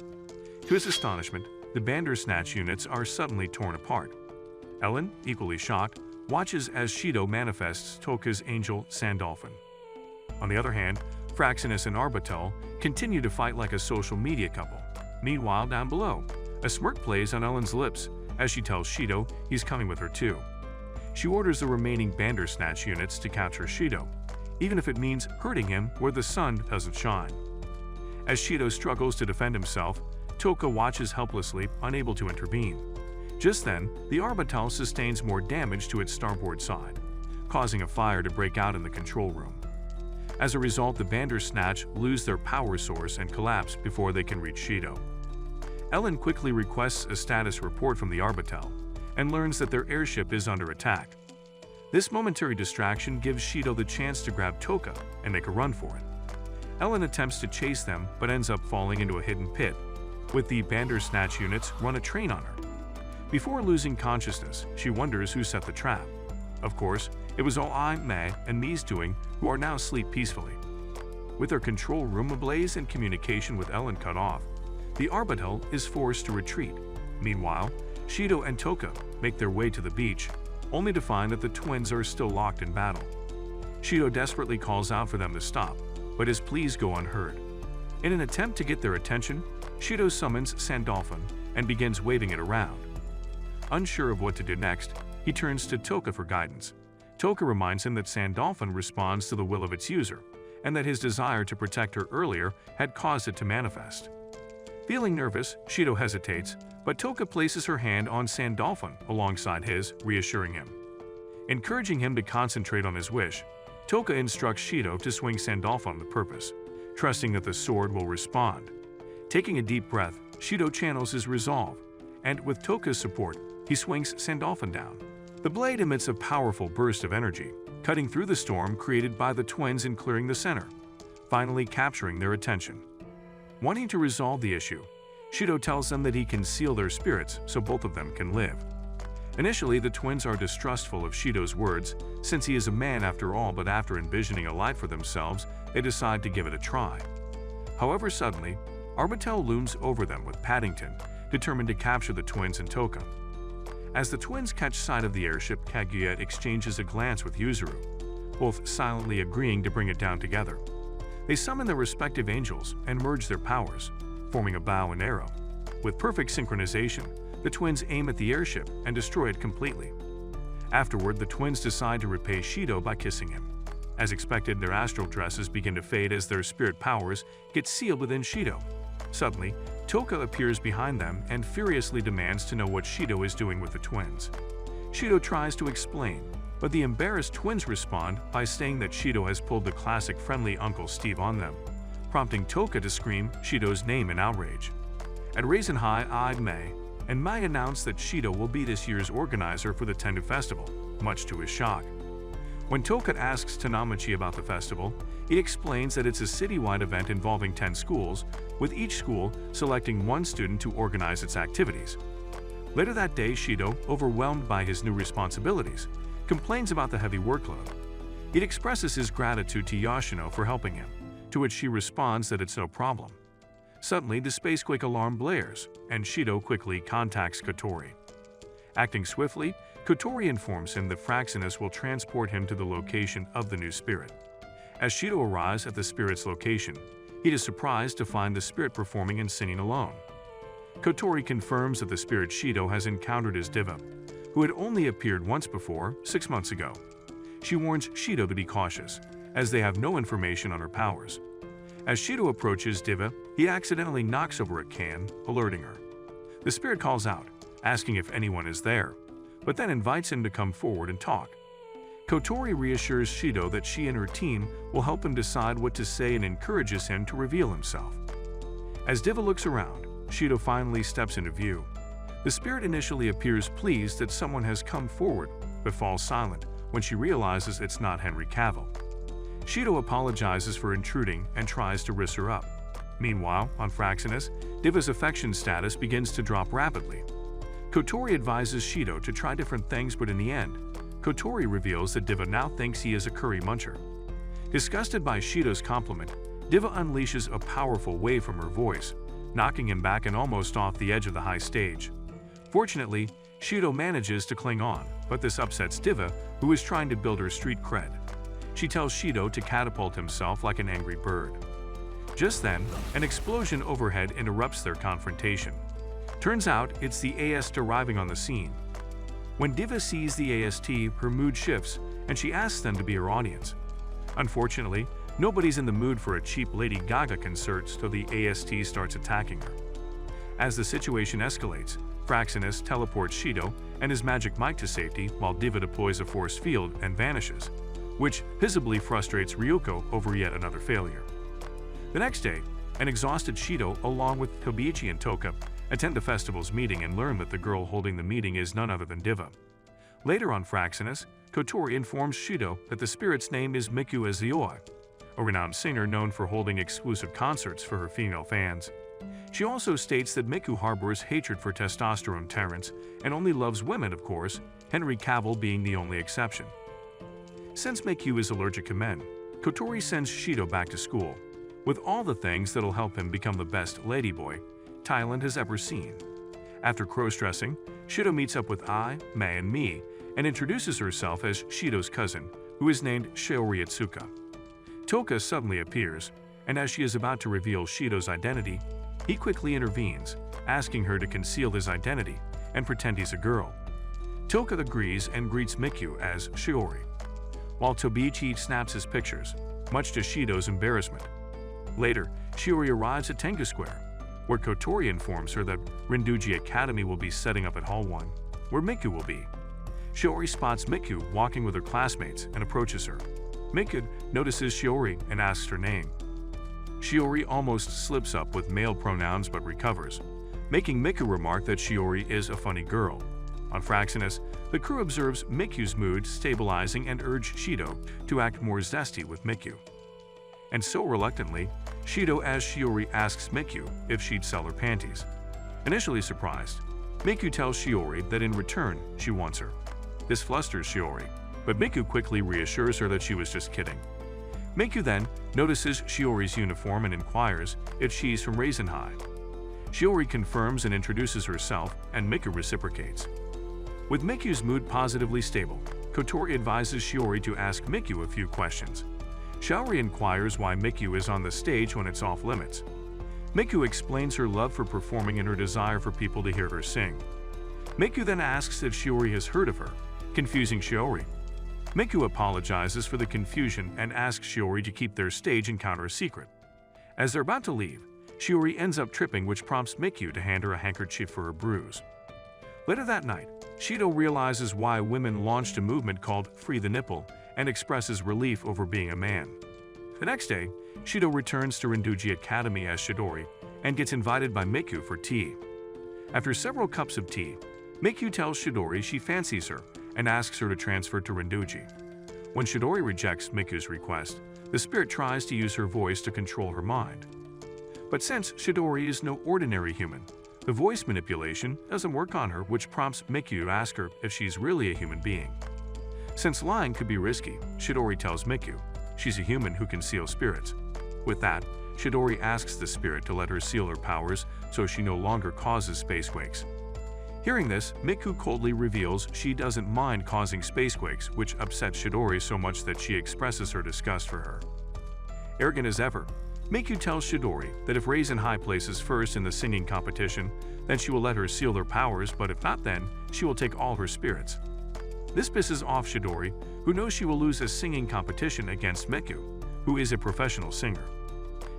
To his astonishment, the Bandersnatch units are suddenly torn apart. Ellen, equally shocked, watches as Shido manifests Toka's angel Sandolphin. On the other hand, Fraxinus and Arbital continue to fight like a social media couple. Meanwhile, down below, a smirk plays on Ellen's lips as she tells Shido he's coming with her too. She orders the remaining Bandersnatch units to capture Shido, even if it means hurting him where the sun doesn't shine. As Shido struggles to defend himself, Toka watches helplessly, unable to intervene. Just then, the Arbital sustains more damage to its starboard side, causing a fire to break out in the control room. As a result, the Bandersnatch lose their power source and collapse before they can reach Shido. Ellen quickly requests a status report from the Arbital and learns that their airship is under attack. This momentary distraction gives Shido the chance to grab Toka and make a run for it. Ellen attempts to chase them but ends up falling into a hidden pit, with the Bandersnatch units run a train on her. Before losing consciousness, she wonders who set the trap. Of course, it was all May and Mi's doing, who are now asleep peacefully. With their control room ablaze and communication with Ellen cut off, the Arbital is forced to retreat. Meanwhile, Shido and Toka make their way to the beach, only to find that the twins are still locked in battle. Shido desperately calls out for them to stop, but his pleas go unheard. In an attempt to get their attention, Shido summons Sandolphin and begins waving it around. Unsure of what to do next, he turns to Toka for guidance. Toka reminds him that Sandolphin responds to the will of its user, and that his desire to protect her earlier had caused it to manifest. Feeling nervous, Shido hesitates, but Toka places her hand on Sandolphin alongside his, reassuring him. Encouraging him to concentrate on his wish, Toka instructs Shido to swing Sandolphin on the purpose, trusting that the sword will respond. Taking a deep breath, Shido channels his resolve, and with Toka's support, he swings Sandolphin down. The blade emits a powerful burst of energy, cutting through the storm created by the twins and clearing the center, finally capturing their attention. Wanting to resolve the issue, Shido tells them that he can seal their spirits so both of them can live. Initially, the twins are distrustful of Shido's words, since he is a man after all, but after envisioning a life for themselves, they decide to give it a try. However, suddenly, Arbital looms over them with Paddington, determined to capture the twins and Toka. As the twins catch sight of the airship, Kaguya exchanges a glance with Yuzuru, both silently agreeing to bring it down together. They summon their respective angels and merge their powers, forming a bow and arrow. With perfect synchronization, the twins aim at the airship and destroy it completely. Afterward, the twins decide to repay Shido by kissing him. As expected, their astral dresses begin to fade as their spirit powers get sealed within Shido. Suddenly, Toka appears behind them and furiously demands to know what Shido is doing with the twins. Shido tries to explain, but the embarrassed twins respond by saying that Shido has pulled the classic friendly Uncle Steve on them, prompting Toka to scream Shido's name in outrage. At Raisin High, May and Mai announce that Shido will be this year's organizer for the Tendu Festival, much to his shock. When Toka asks Tanamachi about the festival, he explains that it's a citywide event involving 10 schools, with each school selecting one student to organize its activities. Later that day, Shido, overwhelmed by his new responsibilities, complains about the heavy workload. He expresses his gratitude to Yoshino for helping him, to which she responds that it's no problem. Suddenly, the spacequake alarm blares, and Shido quickly contacts Kotori. Acting swiftly, Kotori informs him that Fraxinus will transport him to the location of the new spirit. As Shido arrives at the spirit's location, he is surprised to find the spirit performing and singing alone. Kotori confirms that the spirit Shido has encountered his diva, who had only appeared once before, 6 months ago. She warns Shido to be cautious, as they have no information on her powers. As Shido approaches diva, he accidentally knocks over a can, alerting her. The spirit calls out, asking if anyone is there, but then invites him to come forward and talk. Kotori reassures Shido that she and her team will help him decide what to say and encourages him to reveal himself. As diva looks around, Shido finally steps into view. The spirit initially appears pleased that someone has come forward, but falls silent when she realizes it's not Henry Cavill. Shido apologizes for intruding and tries to rizz her up. Meanwhile, on Fraxinus, diva's affection status begins to drop rapidly. Kotori advises Shido to try different things, but in the end, Kotori reveals that diva now thinks he is a curry muncher. Disgusted by Shido's compliment, diva unleashes a powerful wave from her voice, knocking him back and almost off the edge of the high stage. Fortunately, Shido manages to cling on, but this upsets diva, who is trying to build her street cred. She tells Shido to catapult himself like an angry bird. Just then, an explosion overhead interrupts their confrontation. Turns out it's the AST arriving on the scene. When diva sees the AST, her mood shifts, and she asks them to be her audience. Unfortunately, nobody's in the mood for a cheap Lady Gaga concert, so the AST starts attacking her. As the situation escalates, Fraxinus teleports Shido and his magic mic to safety while diva deploys a force field and vanishes, which visibly frustrates Ryuko over yet another failure. The next day, an exhausted Shido, along with Tobiichi and Toka, attend the festival's meeting and learn that the girl holding the meeting is none other than diva. Later on Fraxinus, Kotori informs Shido that the spirit's name is Miku Azioi, a renowned singer known for holding exclusive concerts for her female fans. She also states that Miku harbors hatred for testosterone tyrants and only loves women, of course, Henry Cavill being the only exception. Since Miku is allergic to men, Kotori sends Shido back to school, with all the things that'll help him become the best ladyboy Thailand has ever seen. After cross-dressing, Shido meets up with Ai, Mei, and Mi, and introduces herself as Shido's cousin, who is named Shiori Itsuka. Toka suddenly appears, and as she is about to reveal Shido's identity, he quickly intervenes, asking her to conceal his identity and pretend he's a girl. Toka agrees and greets Miku as Shiori, while Tobiichi snaps his pictures, much to Shido's embarrassment. Later, Shiori arrives at Tengu Square, where Kotori informs her that Rinduji Academy will be setting up at Hall 1, where Miku will be. Shiori spots Miku walking with her classmates and approaches her. Miku notices Shiori and asks her name. Shiori almost slips up with male pronouns but recovers, making Miku remark that Shiori is a funny girl. On Fraxinus, the crew observes Miku's mood stabilizing and urge Shido to act more zesty with Miku. And so reluctantly, Shido as Shiori asks Miku if she'd sell her panties. Initially surprised, Miku tells Shiori that in return she wants her. This flusters Shiori, but Miku quickly reassures her that she was just kidding. Miku then notices Shiori's uniform and inquires if she's from Raisin High. Shiori confirms and introduces herself, and Miku reciprocates. With Miku's mood positively stable, Kotori advises Shiori to ask Miku a few questions. Shiori inquires why Miku is on the stage when it's off limits. Miku explains her love for performing and her desire for people to hear her sing. Miku then asks if Shiori has heard of her, confusing Shiori. Miku apologizes for the confusion and asks Shiori to keep their stage encounter a secret. As they're about to leave, Shiori ends up tripping, which prompts Miku to hand her a handkerchief for her bruise. Later that night, Shido realizes why women launched a movement called Free the Nipple and expresses relief over being a man. The next day, Shido returns to Rinduji Academy as Shidori and gets invited by Miku for tea. After several cups of tea, Miku tells Shidori she fancies her and asks her to transfer to Rinduji. When Shidori rejects Miku's request, the spirit tries to use her voice to control her mind. But since Shidori is no ordinary human, the voice manipulation doesn't work on her, which prompts Miku to ask her if she's really a human being. Since lying could be risky, Shidori tells Miku she's a human who can seal spirits. With that, Shidori asks the spirit to let her seal her powers so she no longer causes spacequakes. Hearing this, Miku coldly reveals she doesn't mind causing spacequakes, which upsets Shidori so much that she expresses her disgust for her. Arrogant as ever, Miku tells Chidori that if Rizz High places first in the singing competition, then she will let her seal their powers, but if not, then she will take all her spirits. This pisses off Chidori, who knows she will lose a singing competition against Miku, who is a professional singer.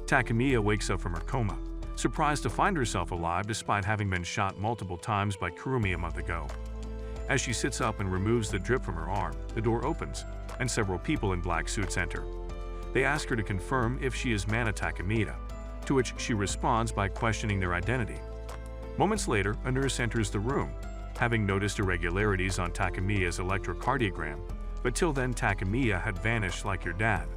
Takemiya wakes up from her coma, surprised to find herself alive despite having been shot multiple times by Kurumi a month ago. As she sits up and removes the drip from her arm, the door opens, and several people in black suits enter. They ask her to confirm if she is Mana Takemiya, to which she responds by questioning their identity. Moments later, a nurse enters the room, having noticed irregularities on Takemiya's electrocardiogram, but till then Takemiya had vanished like your dad.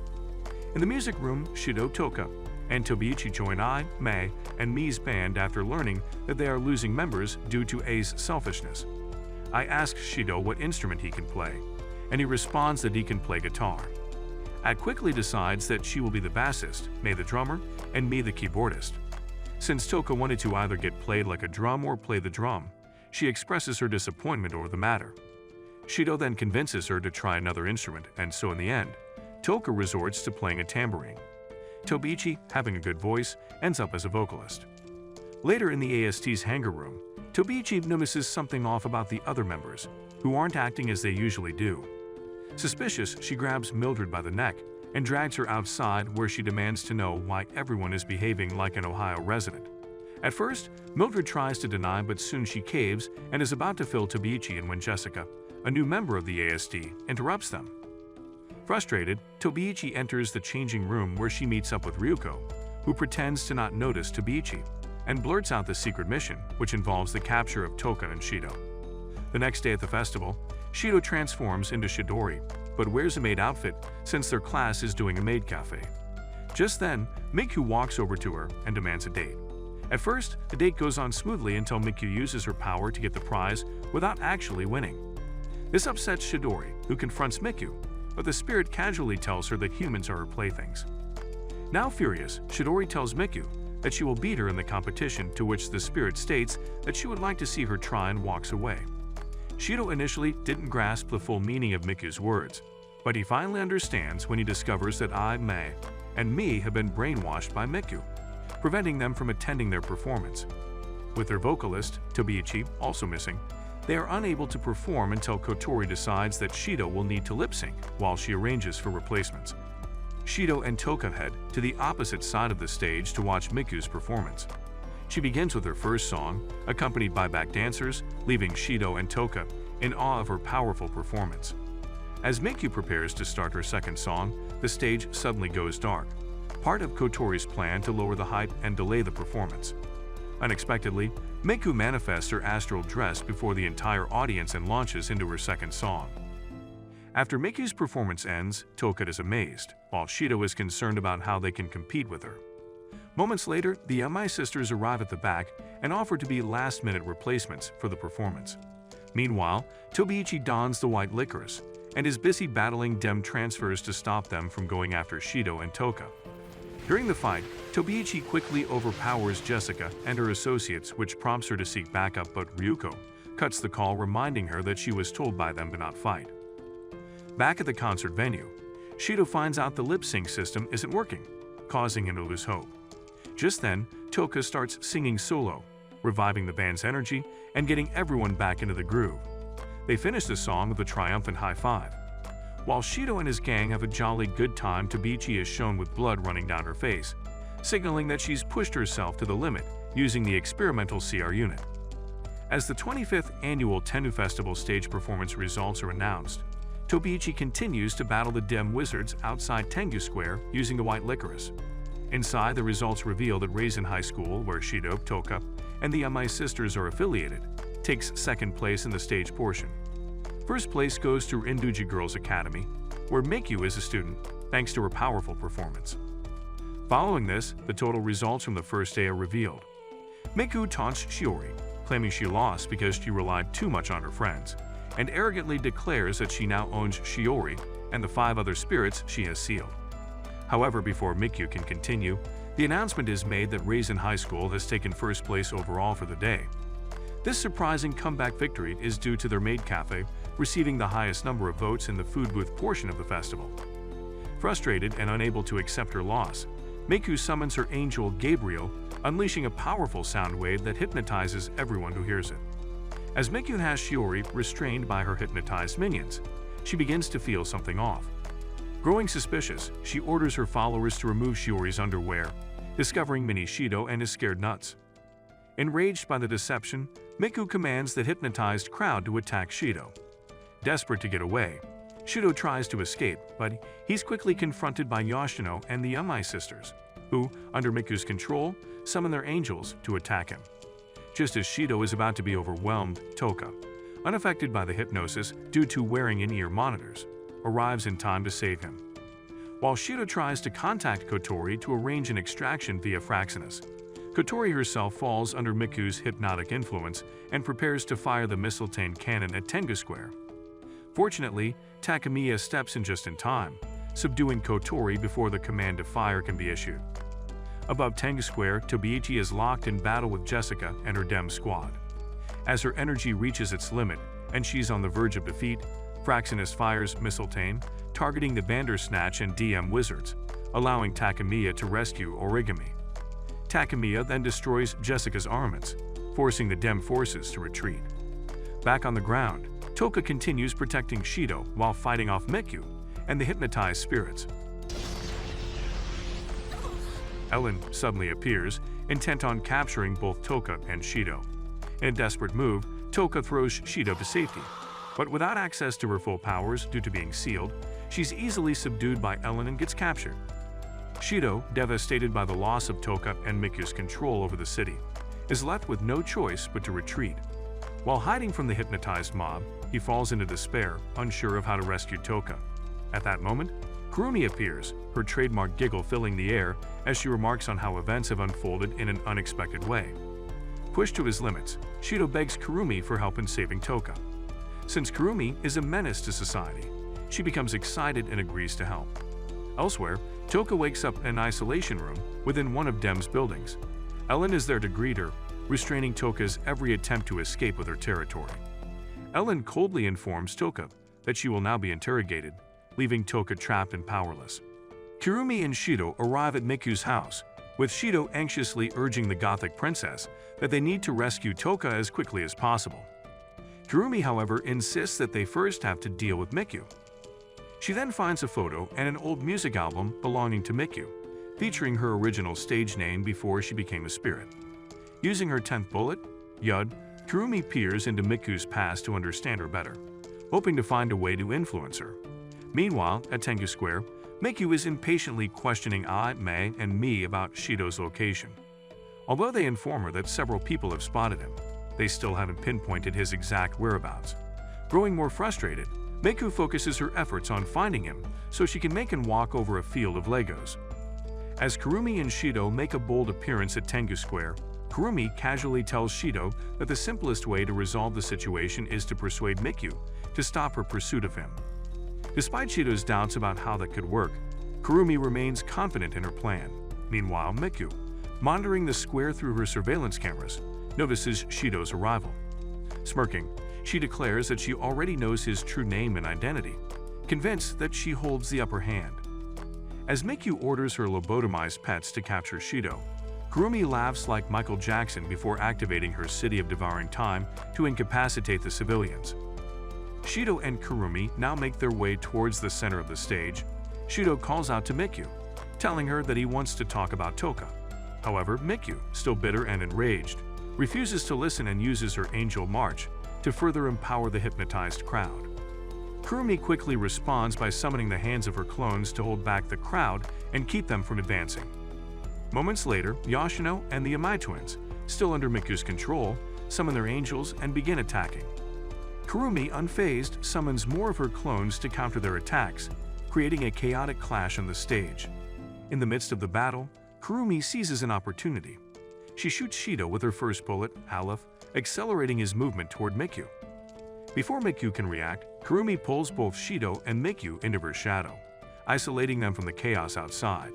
In the music room, Shido, Toka, and Tobiichi join Ai, Mei, and Mi's band after learning that they are losing members due to Ai's selfishness. I ask Shido what instrument he can play, and he responds that he can play guitar. Ai quickly decides that she will be the bassist, Mei the drummer, and Mi the keyboardist. Since Toka wanted to either get played like a drum or play the drum, she expresses her disappointment over the matter. Shido then convinces her to try another instrument, and so in the end, Toka resorts to playing a tambourine. Tobiichi, having a good voice, ends up as a vocalist. Later in the AST's hangar room, Tobiichi notices something off about the other members, who aren't acting as they usually do. Suspicious, she grabs Mildred by the neck and drags her outside, where she demands to know why everyone is behaving like an Ohio resident. At first, Mildred tries to deny, but soon she caves and is about to fill Tobiichi in when Jessica, a new member of the AST, interrupts them. Frustrated, Tobiichi enters the changing room where she meets up with Ryuko, who pretends to not notice Tobiichi, and blurts out the secret mission, which involves the capture of Toka and Shido. The next day at the festival, Shido transforms into Chidori, but wears a maid outfit since their class is doing a maid cafe. Just then, Miku walks over to her and demands a date. At first, the date goes on smoothly until Miku uses her power to get the prize without actually winning. This upsets Chidori, who confronts Miku, but the spirit casually tells her that humans are her playthings. Now furious, Chidori tells Miku that she will beat her in the competition, to which the spirit states that she would like to see her try and walks away. Shido initially didn't grasp the full meaning of Miku's words, but he finally understands when he discovers that Ai, Mei, and Mi have been brainwashed by Miku, preventing them from attending their performance. With their vocalist, Tobiichi, also missing, they are unable to perform until Kotori decides that Shido will need to lip-sync while she arranges for replacements. Shido and Toka head to the opposite side of the stage to watch Miku's performance. She begins with her first song, accompanied by back dancers, leaving Shido and Toka in awe of her powerful performance. As Miku prepares to start her second song, the stage suddenly goes dark, part of Kotori's plan to lower the hype and delay the performance. Unexpectedly, Miku manifests her astral dress before the entire audience and launches into her second song. After Miku's performance ends, Toka is amazed, while Shido is concerned about how they can compete with her. Moments later, the Yamai sisters arrive at the back and offer to be last-minute replacements for the performance. Meanwhile, Tobiichi dons the white licorice and is busy battling dem transfers to stop them from going after Shido and Toka. During the fight, Tobiichi quickly overpowers Jessica and her associates, which prompts her to seek backup, but Ryuko cuts the call, reminding her that she was told by them to not fight. Back at the concert venue, Shido finds out the lip-sync system isn't working, causing him to lose hope. Just then, Toka starts singing solo, reviving the band's energy and getting everyone back into the groove. They finish the song with a triumphant high five. While Shido and his gang have a jolly good time, Tobiichi is shown with blood running down her face, signaling that she's pushed herself to the limit using the experimental CR unit. As the 25th annual Tennu Festival stage performance results are announced, Tobiichi continues to battle the Dem Wizards outside Tengu Square using the white licorice. Inside, the results reveal that Rizz High School, where Shido, Toka, and the Yamai sisters are affiliated, takes second place in the stage portion. First place goes to Induji Girls Academy, where Miku is a student, thanks to her powerful performance. Following this, the total results from the first day are revealed. Miku taunts Shiori, claiming she lost because she relied too much on her friends, and arrogantly declares that she now owns Shiori and the 5 other spirits she has sealed. However, before Miku can continue, the announcement is made that Rizz High School has taken first place overall for the day. This surprising comeback victory is due to their maid cafe receiving the highest number of votes in the food booth portion of the festival. Frustrated and unable to accept her loss, Miku summons her angel Gabriel, unleashing a powerful sound wave that hypnotizes everyone who hears it. As Miku has Shiori restrained by her hypnotized minions, she begins to feel something off. Growing suspicious, she orders her followers to remove Shiori's underwear, discovering Mini Shido and his scared nuts. Enraged by the deception, Miku commands the hypnotized crowd to attack Shido. Desperate to get away, Shido tries to escape, but he's quickly confronted by Yoshino and the Yamai sisters, who, under Miku's control, summon their angels to attack him. Just as Shido is about to be overwhelmed, Toka, unaffected by the hypnosis due to wearing in-ear monitors, arrives in time to save him. While Shido tries to contact Kotori to arrange an extraction via Fraxinus, Kotori herself falls under Miku's hypnotic influence and prepares to fire the mistletoe cannon at Tengu Square. Fortunately, Takemiya steps in just in time, subduing Kotori before the command to fire can be issued. Above Tengu Square, Tobiichi is locked in battle with Jessica and her Dem squad. As her energy reaches its limit and she's on the verge of defeat, Fraxinus fires mistletoe, targeting the Bandersnatch and DM wizards, allowing Takemiya to rescue Origami. Takemiya then destroys Jessica's armaments, forcing the Dem forces to retreat. Back on the ground, Toka continues protecting Shido while fighting off Miku and the hypnotized spirits. Ellen suddenly appears, intent on capturing both Toka and Shido. In a desperate move, Toka throws Shido to safety, but without access to her full powers due to being sealed, she's easily subdued by Ellen and gets captured. Shido, devastated by the loss of Toka and Miku's control over the city, is left with no choice but to retreat. While hiding from the hypnotized mob, he falls into despair, unsure of how to rescue Toka. At that moment, Kurumi appears, her trademark giggle filling the air as she remarks on how events have unfolded in an unexpected way. Pushed to his limits, Shido begs Kurumi for help in saving Toka. Since Kurumi is a menace to society, she becomes excited and agrees to help. Elsewhere, Toka wakes up in an isolation room within one of Dem's buildings. Ellen is there to greet her, restraining Toka's every attempt to escape with her territory. Ellen coldly informs Toka that she will now be interrogated, leaving Toka trapped and powerless. Kurumi and Shido arrive at Miku's house, with Shido anxiously urging the Gothic princess that they need to rescue Toka as quickly as possible. Kurumi, however, insists that they first have to deal with Miku. She then finds a photo and an old music album belonging to Miku, featuring her original stage name before she became a spirit. Using her 10th bullet, Yud, Kurumi peers into Miku's past to understand her better, hoping to find a way to influence her. Meanwhile, at Tengu Square, Miku is impatiently questioning Ai, Mei, and Mi about Shido's location. Although they inform her that several people have spotted him, they still haven't pinpointed his exact whereabouts. Growing more frustrated, Miku focuses her efforts on finding him so she can make him walk over a field of Legos. As Kurumi and Shido make a bold appearance at Tengu Square, Kurumi casually tells Shido that the simplest way to resolve the situation is to persuade Miku to stop her pursuit of him. Despite Shido's doubts about how that could work, Kurumi remains confident in her plan. Meanwhile, Miku, monitoring the square through her surveillance cameras, notices Shido's arrival. Smirking, she declares that she already knows his true name and identity, convinced that she holds the upper hand. As Miku orders her lobotomized pets to capture Shido, Kurumi laughs like Michael Jackson before activating her City of Devouring Time to incapacitate the civilians. Shido and Kurumi now make their way towards the center of the stage. Shido calls out to Miku, telling her that he wants to talk about Toka. However, Miku, still bitter and enraged, refuses to listen and uses her Angel March to further empower the hypnotized crowd. Kurumi quickly responds by summoning the hands of her clones to hold back the crowd and keep them from advancing. Moments later, Yoshino and the Yamai twins, still under Miku's control, summon their angels and begin attacking. Kurumi, unfazed, summons more of her clones to counter their attacks, creating a chaotic clash on the stage. In the midst of the battle, Kurumi seizes an opportunity. She shoots Shido with her first bullet, Aleph, accelerating his movement toward Miku. Before Miku can react, Kurumi pulls both Shido and Miku into her shadow, isolating them from the chaos outside.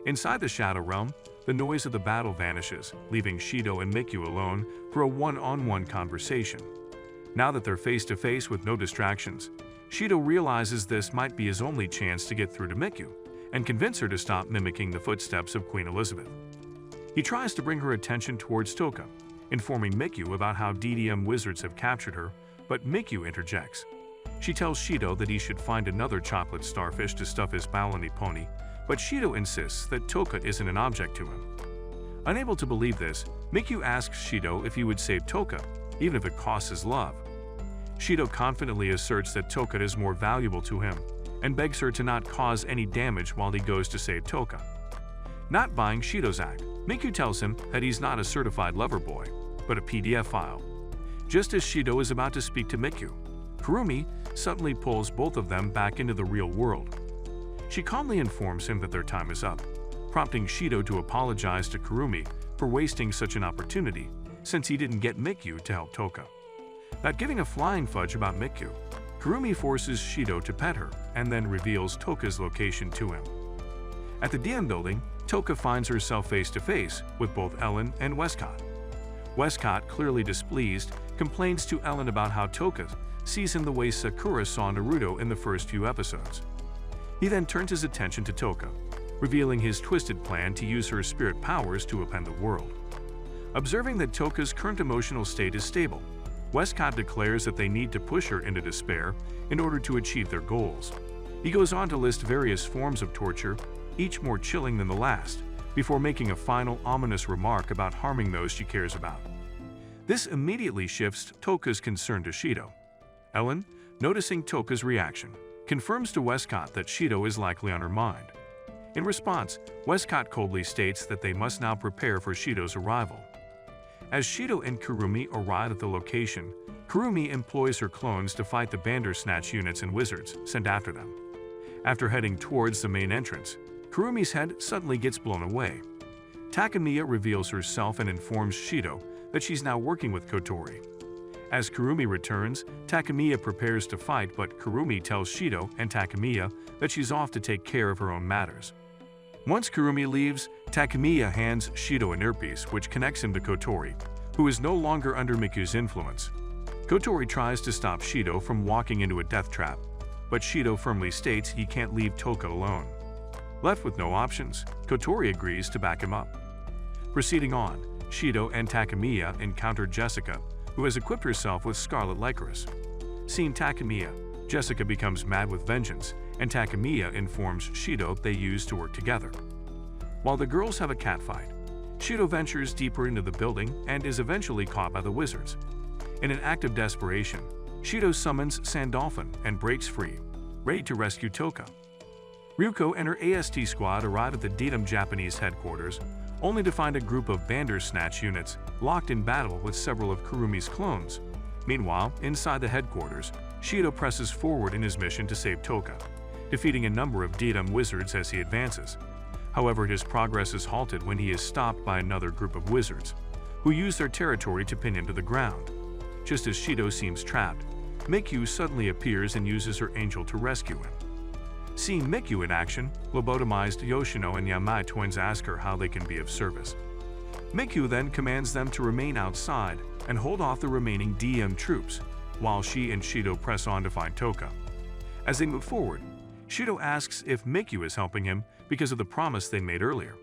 Inside the Shadow Realm, the noise of the battle vanishes, leaving Shido and Miku alone for a one-on-one conversation. Now that they're face-to-face with no distractions, Shido realizes this might be his only chance to get through to Miku and convince her to stop mimicking the footsteps of Queen Elizabeth. He tries to bring her attention towards Toka, informing Miku about how DDM wizards have captured her, but Miku interjects. She tells Shido that he should find another chocolate starfish to stuff his baloney pony, but Shido insists that Toka isn't an object to him. Unable to believe this, Miku asks Shido if he would save Toka, even if it costs his love. Shido confidently asserts that Toka is more valuable to him, and begs her to not cause any damage while he goes to save Toka. Not buying Shido's act, Miku tells him that he's not a certified lover boy, but a PDF file. Just as Shido is about to speak to Miku, Kurumi suddenly pulls both of them back into the real world. She calmly informs him that their time is up, prompting Shido to apologize to Kurumi for wasting such an opportunity since he didn't get Miku to help Toka. Not giving a flying fudge about Miku, Kurumi forces Shido to pet her and then reveals Toka's location to him. At the DM building, Toka finds herself face-to-face with both Ellen and Westcott. Westcott, clearly displeased, complains to Ellen about how Toka sees him the way Sakura saw Naruto in the first few episodes. He then turns his attention to Toka, revealing his twisted plan to use her spirit powers to upend the world. Observing that Toka's current emotional state is stable, Westcott declares that they need to push her into despair in order to achieve their goals. He goes on to list various forms of torture, each more chilling than the last, before making a final ominous remark about harming those she cares about. This immediately shifts Toka's concern to Shido. Ellen, noticing Toka's reaction, confirms to Westcott that Shido is likely on her mind. In response, Westcott coldly states that they must now prepare for Shido's arrival. As Shido and Kurumi arrive at the location, Kurumi employs her clones to fight the Bandersnatch units and wizards sent after them. After heading towards the main entrance, Kurumi's head suddenly gets blown away. Takemiya reveals herself and informs Shido that she's now working with Kotori. As Kurumi returns, Takemiya prepares to fight, but Kurumi tells Shido and Takemiya that she's off to take care of her own matters. Once Kurumi leaves, Takemiya hands Shido an earpiece which connects him to Kotori, who is no longer under Miku's influence. Kotori tries to stop Shido from walking into a death trap, but Shido firmly states he can't leave Toka alone. Left with no options, Kotori agrees to back him up. Proceeding on, Shido and Takemiya encounter Jessica, who has equipped herself with scarlet licorice. Seeing Takemiya, Jessica becomes mad with vengeance, and Takemiya informs Shido they used to work together. While the girls have a catfight, Shido ventures deeper into the building and is eventually caught by the wizards. In an act of desperation, Shido summons Sandolphin and breaks free, ready to rescue Toka. Ryuko and her AST squad arrive at the DDM Japanese headquarters, only to find a group of Bandersnatch units locked in battle with several of Kurumi's clones. Meanwhile, inside the headquarters, Shido presses forward in his mission to save Toka, defeating a number of DDM wizards as he advances. However, his progress is halted when he is stopped by another group of wizards, who use their territory to pin him to the ground. Just as Shido seems trapped, Miku suddenly appears and uses her angel to rescue him. Seeing Miku in action, lobotomized Yoshino and Yamai twins ask her how they can be of service. Miku then commands them to remain outside and hold off the remaining DM troops, while she and Shido press on to find Toka. As they move forward, Shido asks if Miku is helping him because of the promise they made earlier.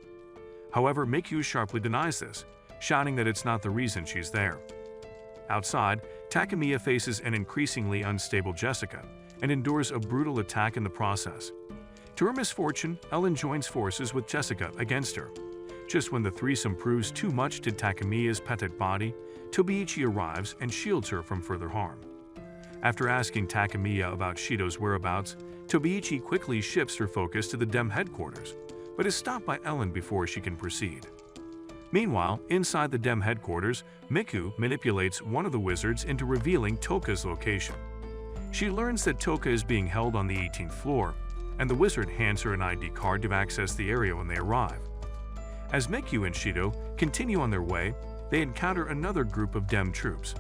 However, Miku sharply denies this, shouting that it's not the reason she's there. Outside, Takemiya faces an increasingly unstable Jessica and endures a brutal attack in the process. To her misfortune, Ellen joins forces with Jessica against her. Just when the threesome proves too much to Takemiya's petted body, Tobiichi arrives and shields her from further harm. After asking Takemiya about Shido's whereabouts, Tobiichi quickly shifts her focus to the DEM headquarters, but is stopped by Ellen before she can proceed. Meanwhile, inside the DEM headquarters, Miku manipulates one of the wizards into revealing Toka's location. She learns that Toka is being held on the 18th floor, and the wizard hands her an ID card to access the area when they arrive. As Miku and Shido continue on their way, they encounter another group of DEM troops.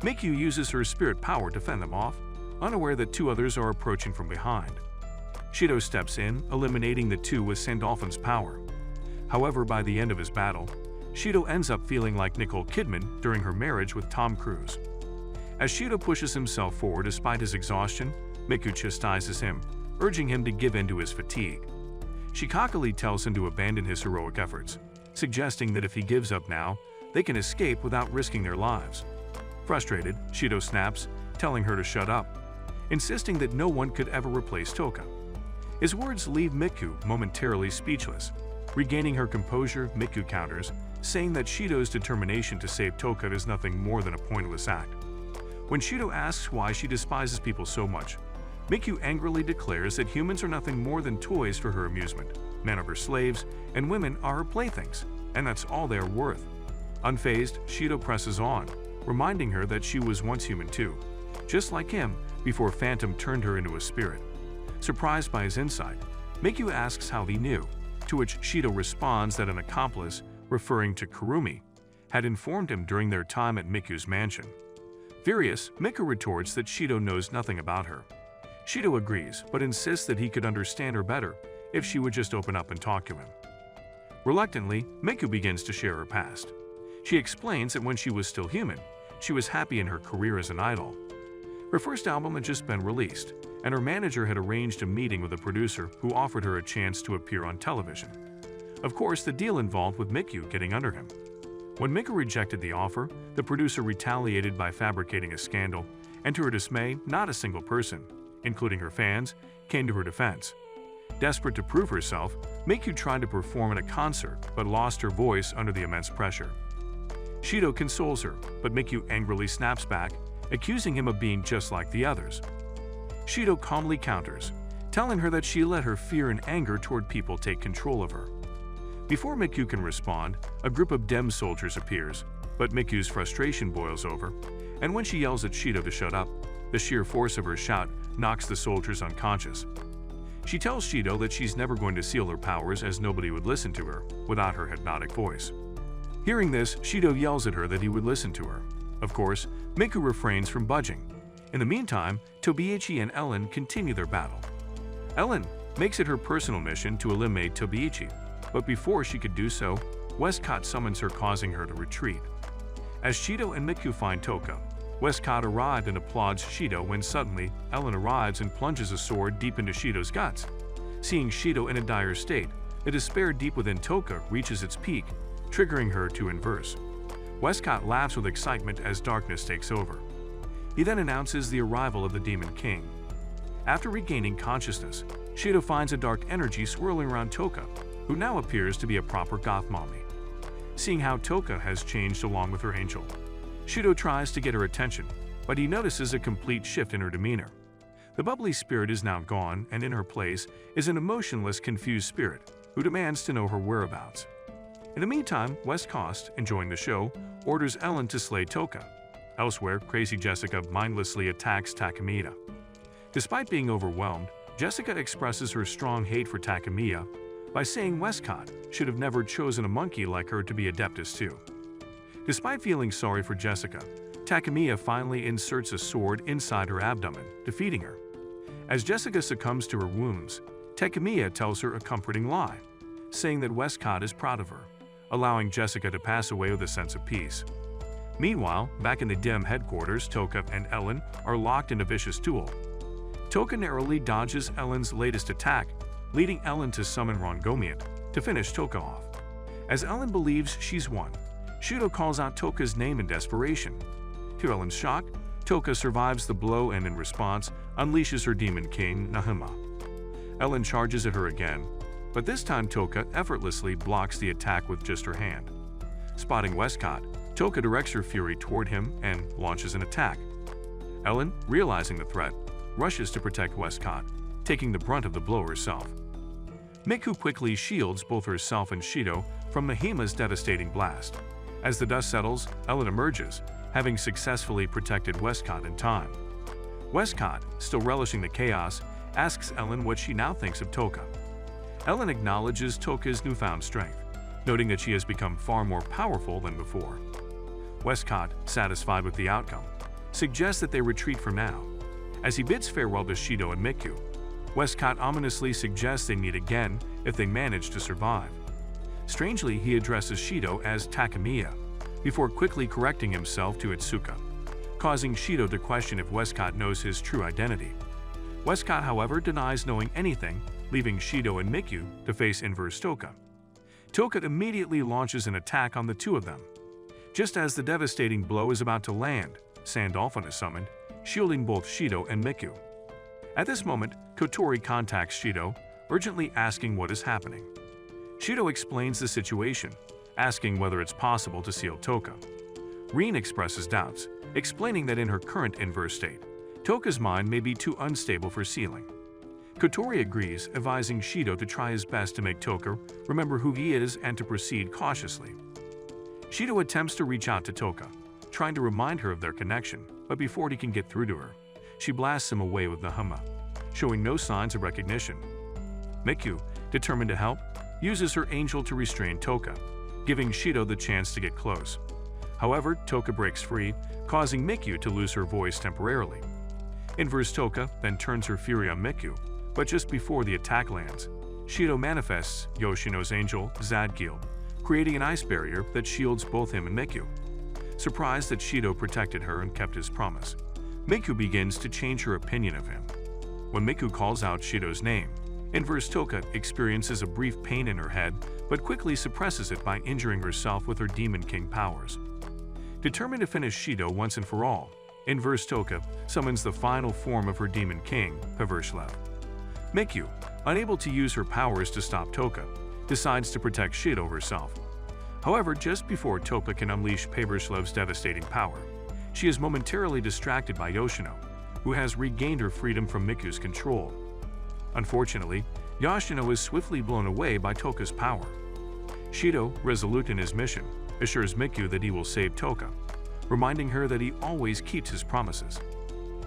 Miku uses her spirit power to fend them off, unaware that two others are approaching from behind. Shido steps in, eliminating the two with Sandolphin's power. However, by the end of his battle, Shido ends up feeling like Nicole Kidman during her marriage with Tom Cruise. As Shido pushes himself forward despite his exhaustion, Miku chastises him, urging him to give in to his fatigue. She cockily tells him to abandon his heroic efforts, suggesting that if he gives up now, they can escape without risking their lives. Frustrated, Shido snaps, telling her to shut up, insisting that no one could ever replace Toka. His words leave Miku momentarily speechless. Regaining her composure, Miku counters, saying that Shido's determination to save Toka is nothing more than a pointless act. When Shido asks why she despises people so much, Miku angrily declares that humans are nothing more than toys for her amusement, men are her slaves, and women are her playthings, and that's all they are worth. Unfazed, Shido presses on, reminding her that she was once human too, just like him before Phantom turned her into a spirit. Surprised by his insight, Miku asks how he knew, to which Shido responds that an accomplice, referring to Kurumi, had informed him during their time at Miku's mansion. Furious, Miku retorts that Shido knows nothing about her. Shido agrees, but insists that he could understand her better if she would just open up and talk to him. Reluctantly, Miku begins to share her past. She explains that when she was still human, she was happy in her career as an idol. Her first album had just been released, and her manager had arranged a meeting with a producer who offered her a chance to appear on television. Of course, the deal involved with Miku getting under him. When Miku rejected the offer, the producer retaliated by fabricating a scandal, and to her dismay, not a single person, including her fans, came to her defense. Desperate to prove herself, Miku tried to perform at a concert but lost her voice under the immense pressure. Shido consoles her, but Miku angrily snaps back, accusing him of being just like the others. Shido calmly counters, telling her that she let her fear and anger toward people take control of her. Before Miku can respond, a group of Dem soldiers appears, but Miku's frustration boils over, and when she yells at Shido to shut up, the sheer force of her shout knocks the soldiers unconscious. She tells Shido that she's never going to seal her powers as nobody would listen to her without her hypnotic voice. Hearing this, Shido yells at her that he would listen to her. Of course, Miku refrains from budging. In the meantime, Tobiichi and Ellen continue their battle. Ellen makes it her personal mission to eliminate Tobiichi, but before she could do so, Westcott summons her, causing her to retreat. As Shido and Miku find Toka, Westcott arrived and applauds Shido when suddenly Ellen arrives and plunges a sword deep into Shido's guts. Seeing Shido in a dire state, the despair deep within Toka reaches its peak, triggering her to inverse. Westcott laughs with excitement as darkness takes over. He then announces the arrival of the Demon King. After regaining consciousness, Shido finds a dark energy swirling around Toka, who now appears to be a proper goth mommy. Seeing how Toka has changed along with her angel, Shido tries to get her attention, but he notices a complete shift in her demeanor. The bubbly spirit is now gone, and in her place is an emotionless, confused spirit who demands to know her whereabouts. In the meantime, Westcott, enjoying the show, orders Ellen to slay Toka. Elsewhere, crazy Jessica mindlessly attacks Takemiya. Despite being overwhelmed, Jessica expresses her strong hate for Takemiya by saying Westcott should have never chosen a monkey like her to be Adeptus too. Despite feeling sorry for Jessica, Takemiya finally inserts a sword inside her abdomen, defeating her. As Jessica succumbs to her wounds, Takemiya tells her a comforting lie, saying that Westcott is proud of her, allowing Jessica to pass away with a sense of peace. Meanwhile, back in the Dem headquarters, Toka and Ellen are locked in a vicious duel. Toka narrowly dodges Ellen's latest attack, leading Ellen to summon Rongomiant to finish Toka off. As Ellen believes she's won, Shido calls out Toka's name in desperation. To Ellen's shock, Toka survives the blow and in response, unleashes her Demon King, Nahima. Ellen charges at her again, but this time Toka effortlessly blocks the attack with just her hand. Spotting Westcott, Toka directs her fury toward him and launches an attack. Ellen, realizing the threat, rushes to protect Westcott, taking the brunt of the blow herself. Miku quickly shields both herself and Shido from Nahima's devastating blast. As the dust settles, Ellen emerges, having successfully protected Westcott in time. Westcott, still relishing the chaos, asks Ellen what she now thinks of Toka. Ellen acknowledges Toka's newfound strength, noting that she has become far more powerful than before. Westcott, satisfied with the outcome, suggests that they retreat for now. As he bids farewell to Shido and Miku, Westcott ominously suggests they meet again if they manage to survive. Strangely, he addresses Shido as Takemiya, before quickly correcting himself to Itsuka, causing Shido to question if Westcott knows his true identity. Westcott, however, denies knowing anything, leaving Shido and Miku to face inverse Toka. Toka immediately launches an attack on the two of them. Just as the devastating blow is about to land, Sandalphon is summoned, shielding both Shido and Miku. At this moment, Kotori contacts Shido, urgently asking what is happening. Shido explains the situation, asking whether it's possible to seal Toka. Rin expresses doubts, explaining that in her current inverse state, Toka's mind may be too unstable for sealing. Kotori agrees, advising Shido to try his best to make Toka remember who he is and to proceed cautiously. Shido attempts to reach out to Toka, trying to remind her of their connection, but before he can get through to her, she blasts him away with Nahama, showing no signs of recognition. Miku, determined to help, uses her angel to restrain Toka, giving Shido the chance to get close. However, Toka breaks free, causing Miku to lose her voice temporarily. Inverse Toka then turns her fury on Miku, but just before the attack lands, Shido manifests Yoshino's angel, Zadkiel, creating an ice barrier that shields both him and Miku. Surprised that Shido protected her and kept his promise, Miku begins to change her opinion of him. When Miku calls out Shido's name, Inverse Toka experiences a brief pain in her head but quickly suppresses it by injuring herself with her Demon King powers. Determined to finish Shido once and for all, Inverse Toka summons the final form of her Demon King, Paverslev. Miku, unable to use her powers to stop Toka, decides to protect Shido herself. However, just before Toka can unleash Paverslev's devastating power, she is momentarily distracted by Yoshino, who has regained her freedom from Miku's control. Unfortunately, Yoshino is swiftly blown away by Toka's power. Shido, resolute in his mission, assures Miku that he will save Toka, reminding her that he always keeps his promises.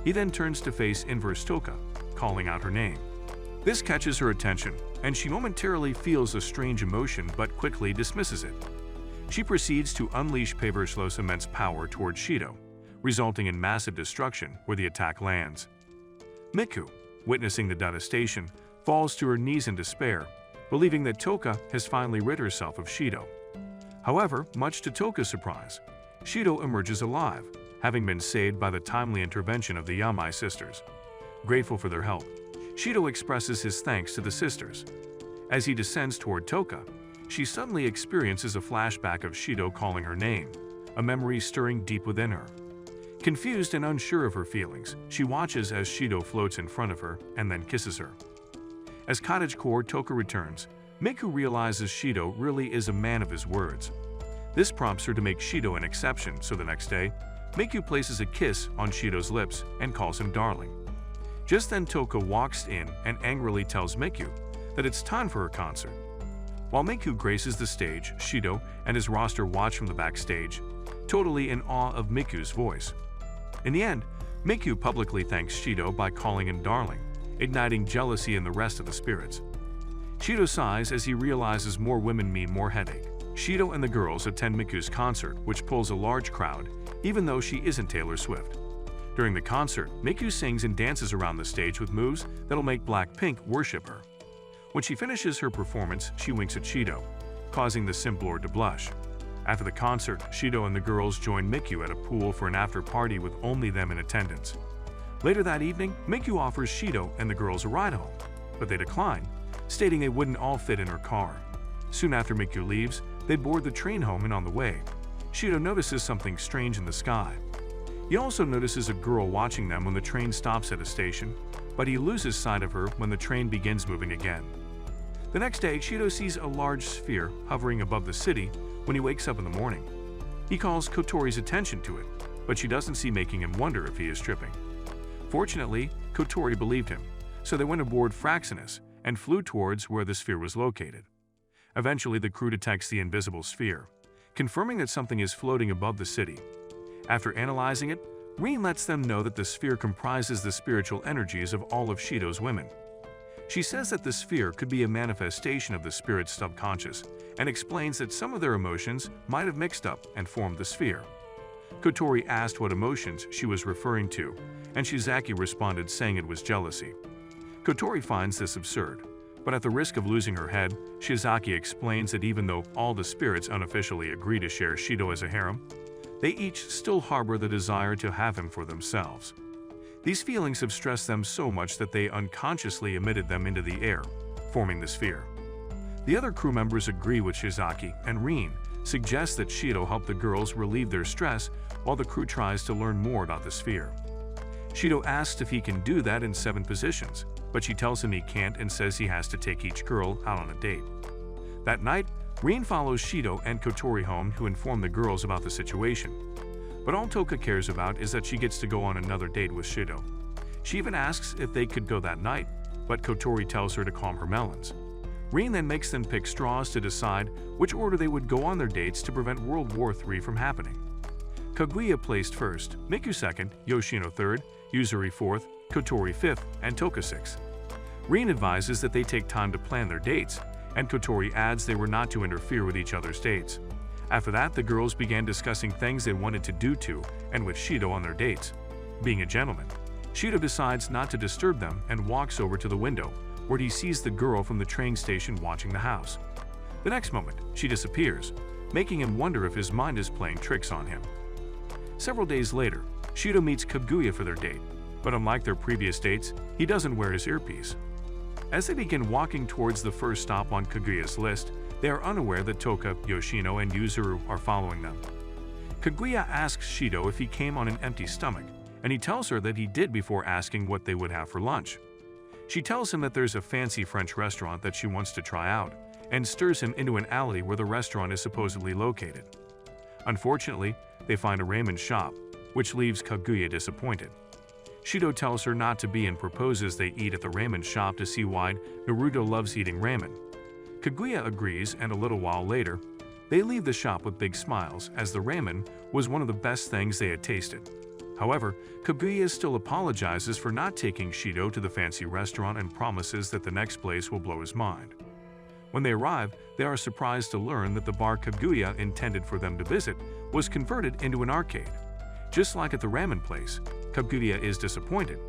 He then turns to face Inverse Toka, calling out her name. This catches her attention, and she momentarily feels a strange emotion but quickly dismisses it. She proceeds to unleash Paverslev's immense power towards Shido, resulting in massive destruction where the attack lands. Miku, witnessing the devastation, falls to her knees in despair, believing that Toka has finally rid herself of Shido. However, much to Toka's surprise, Shido emerges alive, having been saved by the timely intervention of the Yamai sisters. Grateful for their help, Shido expresses his thanks to the sisters. As he descends toward Toka, she suddenly experiences a flashback of Shido calling her name, a memory stirring deep within her. Confused and unsure of her feelings, she watches as Shido floats in front of her and then kisses her. As cottagecore Toka returns, Miku realizes Shido really is a man of his words. This prompts her to make Shido an exception, so the next day, Miku places a kiss on Shido's lips and calls him darling. Just then Toka walks in and angrily tells Miku that it's time for her concert. While Miku graces the stage, Shido and his roster watch from the backstage, totally in awe of Miku's voice. In the end, Miku publicly thanks Shido by calling him darling, igniting jealousy in the rest of the spirits. Shido sighs as he realizes more women mean more headache. Shido and the girls attend Miku's concert, which pulls a large crowd, even though she isn't Taylor Swift. During the concert, Miku sings and dances around the stage with moves that'll make Blackpink worship her. When she finishes her performance, she winks at Shido, causing the Simp Lord to blush. After the concert, Shido and the girls join Miku at a pool for an after-party with only them in attendance. Later that evening, Miku offers Shido and the girls a ride home, but they decline, stating they wouldn't all fit in her car. Soon after Miku leaves, they board the train home, and on the way, Shido notices something strange in the sky. He also notices a girl watching them when the train stops at a station, but he loses sight of her when the train begins moving again. The next day, Shido sees a large sphere hovering above the city when he wakes up in the morning. He calls Kotori's attention to it, but she doesn't see, making him wonder if he is tripping. Fortunately, Kotori believed him, so they went aboard Fraxinus and flew towards where the sphere was located. Eventually, the crew detects the invisible sphere, confirming that something is floating above the city. After analyzing it, Rin lets them know that the sphere comprises the spiritual energies of all of Shido's women. She says that the sphere could be a manifestation of the spirit's subconscious and explains that some of their emotions might have mixed up and formed the sphere. Kotori asked what emotions she was referring to, and Shizaki responded saying it was jealousy. Kotori finds this absurd, but at the risk of losing her head, Shizaki explains that even though all the spirits unofficially agree to share Shido as a harem, they each still harbor the desire to have him for themselves. These feelings have stressed them so much that they unconsciously emitted them into the air, forming the sphere. The other crew members agree with Shizaki, and Rin suggests that Shido help the girls relieve their stress while the crew tries to learn more about the sphere. Shido asks if he can do that in 7 positions, but she tells him he can't and says he has to take each girl out on a date. That night, Rin follows Shido and Kotori home to inform the girls about the situation. But all Toka cares about is that she gets to go on another date with Shido. She even asks if they could go that night, but Kotori tells her to calm her melons. Rin then makes them pick straws to decide which order they would go on their dates to prevent World War III from happening. Kaguya placed first, Miku second, Yoshino third, Yuzuri fourth, Kotori fifth, and Toka sixth. Rin advises that they take time to plan their dates, and Kotori adds they were not to interfere with each other's dates. After that, the girls began discussing things they wanted to do to and with Shido on their dates. Being a gentleman, Shido decides not to disturb them and walks over to the window, where he sees the girl from the train station watching the house. The next moment, she disappears, making him wonder if his mind is playing tricks on him. Several days later, Shido meets Kaguya for their date, but unlike their previous dates, he doesn't wear his earpiece. As they begin walking towards the first stop on Kaguya's list, they are unaware that Toka, Yoshino, and Yuzuru are following them. Kaguya asks Shido if he came on an empty stomach, and he tells her that he did before asking what they would have for lunch. She tells him that there's a fancy French restaurant that she wants to try out, and stirs him into an alley where the restaurant is supposedly located. Unfortunately, they find a ramen shop, which leaves Kaguya disappointed. Shido tells her not to be and proposes they eat at the ramen shop to see why Naruto loves eating ramen. Kaguya agrees, and a little while later, they leave the shop with big smiles as the ramen was one of the best things they had tasted. However, Kaguya still apologizes for not taking Shido to the fancy restaurant and promises that the next place will blow his mind. When they arrive, they are surprised to learn that the bar Kaguya intended for them to visit was converted into an arcade. Just like at the ramen place, Kaguya is disappointed,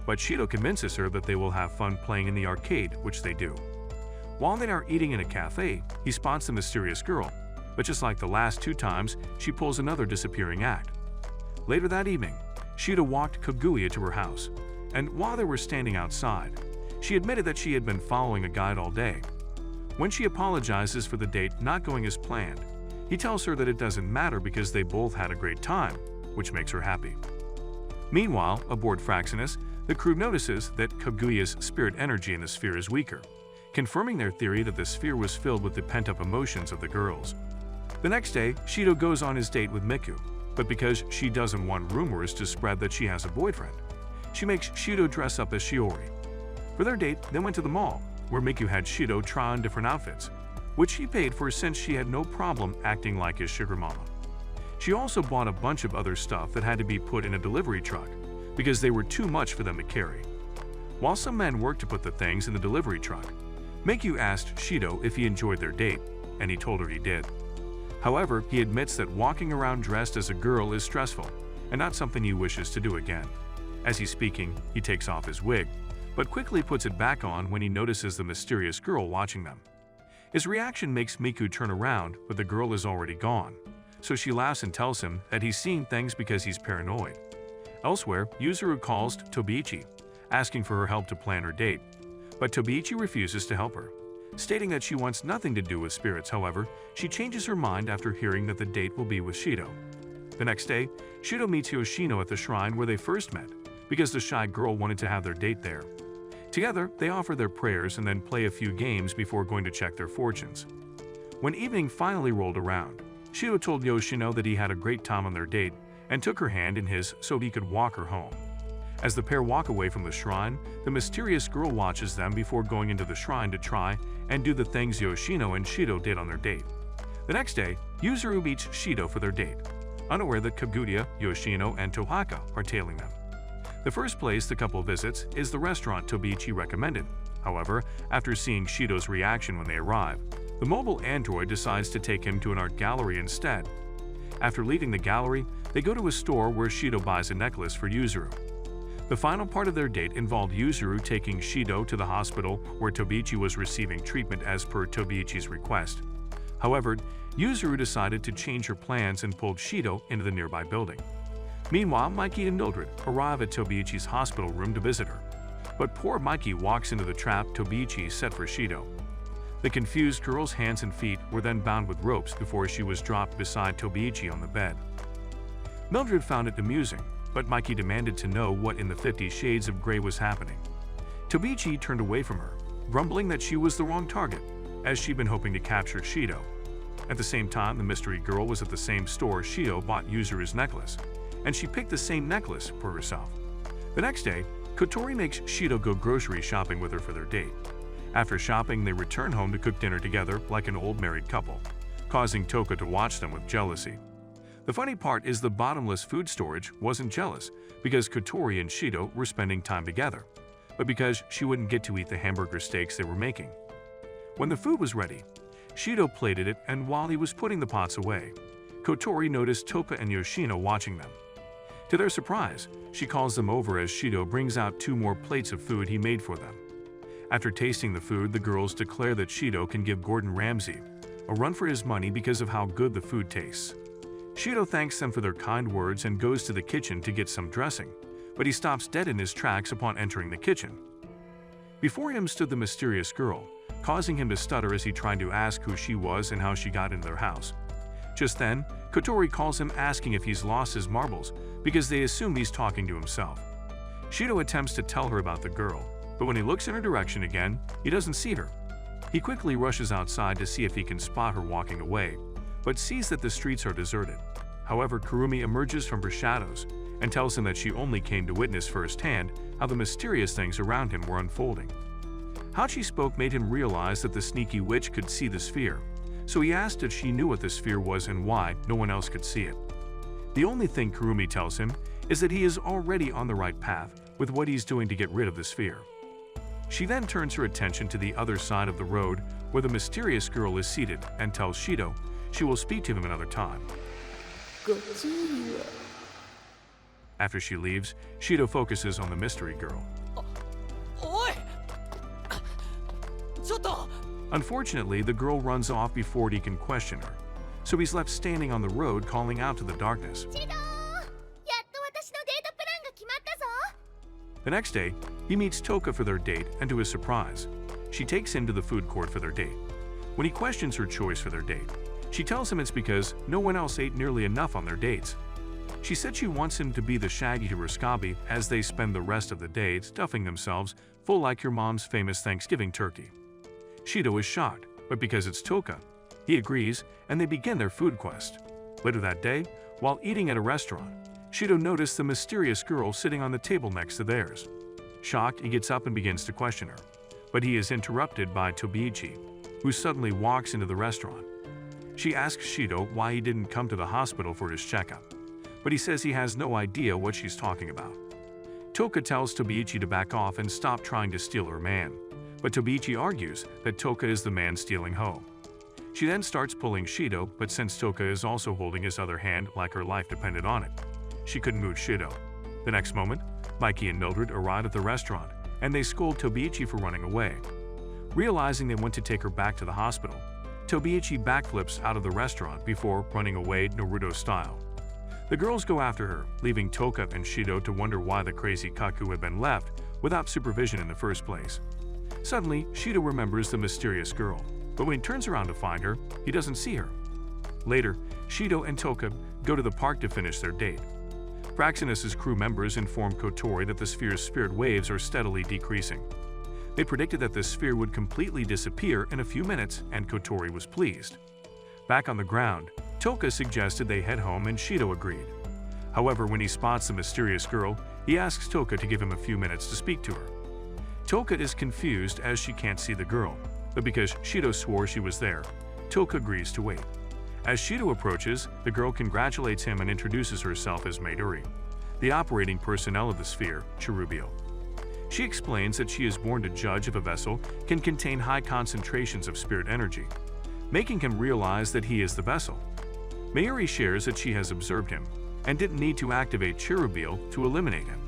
but Shido convinces her that they will have fun playing in the arcade, which they do. While they are eating in a cafe, he spots the mysterious girl, but just like the last 2 times, she pulls another disappearing act. Later that evening, Shido walked Kaguya to her house, and while they were standing outside, she admitted that she had been following a guide all day. When she apologizes for the date not going as planned, he tells her that it doesn't matter because they both had a great time, which makes her happy. Meanwhile, aboard Fraxinus, the crew notices that Kaguya's spirit energy in the sphere is weaker, confirming their theory that the sphere was filled with the pent-up emotions of the girls. The next day, Shido goes on his date with Miku, but because she doesn't want rumors to spread that she has a boyfriend, she makes Shido dress up as Shiori. For their date, they went to the mall, where Miku had Shido try on different outfits, which he paid for since she had no problem acting like his sugar mama. She also bought a bunch of other stuff that had to be put in a delivery truck, because they were too much for them to carry. While some men worked to put the things in the delivery truck, Miku asked Shido if he enjoyed their date, and he told her he did. However, he admits that walking around dressed as a girl is stressful, and not something he wishes to do again. As he's speaking, he takes off his wig, but quickly puts it back on when he notices the mysterious girl watching them. His reaction makes Miku turn around, but the girl is already gone, so she laughs and tells him that he's seeing things because he's paranoid. Elsewhere, Yuzuru calls Tobiichi, asking for her help to plan her date, but Tobiichi refuses to help her. Stating that she wants nothing to do with spirits, however, she changes her mind after hearing that the date will be with Shido. The next day, Shido meets Yoshino at the shrine where they first met, because the shy girl wanted to have their date there. Together, they offer their prayers and then play a few games before going to check their fortunes. When evening finally rolled around, Shido told Yoshino that he had a great time on their date and took her hand in his so he could walk her home. As the pair walk away from the shrine, the mysterious girl watches them before going into the shrine to try and do the things Yoshino and Shido did on their date. The next day, Yuzuru meets Shido for their date, unaware that Kaguya, Yoshino, and Tohaka are tailing them. The first place the couple visits is the restaurant Tobiichi recommended. However, after seeing Shido's reaction when they arrive, the mobile android decides to take him to an art gallery instead. After leaving the gallery, they go to a store where Shido buys a necklace for Yuzuru. The final part of their date involved Yuzuru taking Shido to the hospital where Tobiichi was receiving treatment as per Tobiichi's request. However, Yuzuru decided to change her plans and pulled Shido into the nearby building. Meanwhile, Mikey and Mildred arrive at Tobiichi's hospital room to visit her. But poor Mikey walks into the trap Tobiichi set for Shido. The confused girl's hands and feet were then bound with ropes before she was dropped beside Tobiichi on the bed. Mildred found it amusing, but Mikey demanded to know what in the 50 Shades of Grey was happening. Tobiichi turned away from her, grumbling that she was the wrong target, as she'd been hoping to capture Shido. At the same time, the mystery girl was at the same store Shido bought Yuzuri's necklace, and she picked the same necklace for herself. The next day, Kotori makes Shido go grocery shopping with her for their date. After shopping, they return home to cook dinner together like an old married couple, causing Toka to watch them with jealousy. The funny part is the bottomless food storage wasn't jealous because Kotori and Shido were spending time together, but because she wouldn't get to eat the hamburger steaks they were making. When the food was ready, Shido plated it, and while he was putting the pots away, Kotori noticed Toka and Yoshino watching them. To their surprise, she calls them over as Shido brings out 2 more plates of food he made for them. After tasting the food, the girls declare that Shido can give Gordon Ramsay a run for his money because of how good the food tastes. Shido thanks them for their kind words and goes to the kitchen to get some dressing, but he stops dead in his tracks upon entering the kitchen. Before him stood the mysterious girl, causing him to stutter as he tried to ask who she was and how she got into their house. Just then, Kotori calls him asking if he's lost his marbles because they assume he's talking to himself. Shido attempts to tell her about the girl, but when he looks in her direction again, he doesn't see her. He quickly rushes outside to see if he can spot her walking away, but sees that the streets are deserted. However, Kurumi emerges from her shadows and tells him that she only came to witness firsthand how the mysterious things around him were unfolding. How she spoke made him realize that the sneaky witch could see the sphere, so he asked if she knew what the sphere was and why no one else could see it. The only thing Kurumi tells him is that he is already on the right path with what he's doing to get rid of the sphere. She then turns her attention to the other side of the road where the mysterious girl is seated and tells Shido she will speak to him another time. After she leaves, Shido focuses on the mystery girl. Unfortunately, the girl runs off before he can question her, so he's left standing on the road calling out to the darkness. The next day, he meets Toka for their date, and to his surprise, she takes him to the food court for their date. When he questions her choice for their date, she tells him it's because no one else ate nearly enough on their dates. She said she wants him to be the Shaggy to her Scobby as they spend the rest of the day stuffing themselves full like your mom's famous Thanksgiving turkey. Shido is shocked, but because it's Toka, he agrees and they begin their food quest. Later that day, while eating at a restaurant, Shido noticed the mysterious girl sitting on the table next to theirs. Shocked, he gets up and begins to question her, but he is interrupted by Tobiichi, who suddenly walks into the restaurant. She asks Shido why he didn't come to the hospital for his checkup, but he says he has no idea what she's talking about. Toka tells Tobiichi to back off and stop trying to steal her man, but Tobiichi argues that Toka is the man stealing Ho. She then starts pulling Shido, but since Toka is also holding his other hand like her life depended on it, she couldn't move Shido. The next moment, Mikey and Mildred arrive at the restaurant, and they scold Tobiichi for running away. Realizing they want to take her back to the hospital, Tobiichi backflips out of the restaurant before running away Naruto style. The girls go after her, leaving Toka and Shido to wonder why the crazy Kaku had been left without supervision in the first place. Suddenly, Shido remembers the mysterious girl, but when he turns around to find her, he doesn't see her. Later, Shido and Toka go to the park to finish their date. Praxinus's crew members inform Kotori that the sphere's spirit waves are steadily decreasing. They predicted that the sphere would completely disappear in a few minutes, and Kotori was pleased. Back on the ground, Toka suggested they head home and Shido agreed. However, when he spots the mysterious girl, he asks Toka to give him a few minutes to speak to her. Toka is confused as she can't see the girl, but because Shido swore she was there, Toka agrees to wait. As Shido approaches, the girl congratulates him and introduces herself as Mayuri, the operating personnel of the sphere, Cherubio. She explains that she is born to judge if a vessel can contain high concentrations of spirit energy, making him realize that he is the vessel. Mayuri shares that she has observed him and didn't need to activate Cherubio to eliminate him.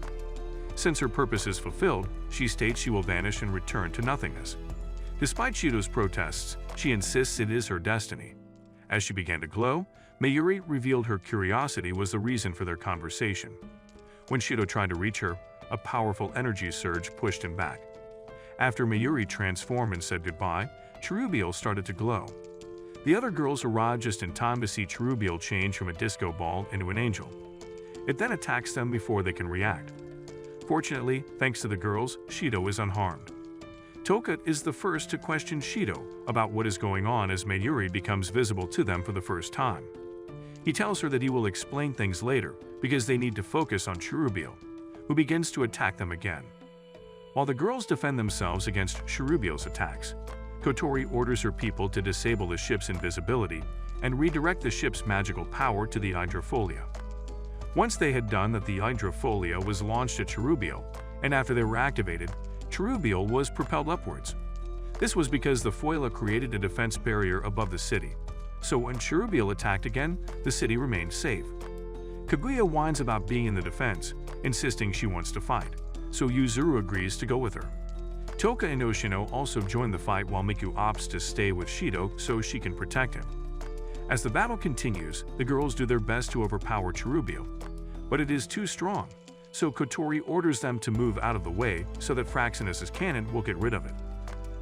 Since her purpose is fulfilled, she states she will vanish and return to nothingness. Despite Shido's protests, she insists it is her destiny. As she began to glow, Mayuri revealed her curiosity was the reason for their conversation. When Shido tried to reach her, a powerful energy surge pushed him back. After Mayuri transformed and said goodbye, Cherubial started to glow. The other girls arrived just in time to see Cherubial change from a disco ball into an angel. It then attacks them before they can react. Fortunately, thanks to the girls, Shido is unharmed. Toka is the first to question Shido about what is going on as Mayuri becomes visible to them for the first time. He tells her that he will explain things later because they need to focus on Cherubial, who begins to attack them again. While the girls defend themselves against Cherubial's attacks, Kotori orders her people to disable the ship's invisibility and redirect the ship's magical power to the hydrofolia. Once they had done that, the hydrofolia was launched at Cherubial, and after they were activated, Cherubial was propelled upwards. This was because the foila created a defense barrier above the city, so when Cherubial attacked again, the city remained safe. Kaguya whines about being in the defense, insisting she wants to fight, so Yuzuru agrees to go with her. Toka and Yoshino also join the fight while Miku opts to stay with Shido so she can protect him. As the battle continues, the girls do their best to overpower Cherubial, but it is too strong, so Kotori orders them to move out of the way so that Fraxinus's cannon will get rid of it.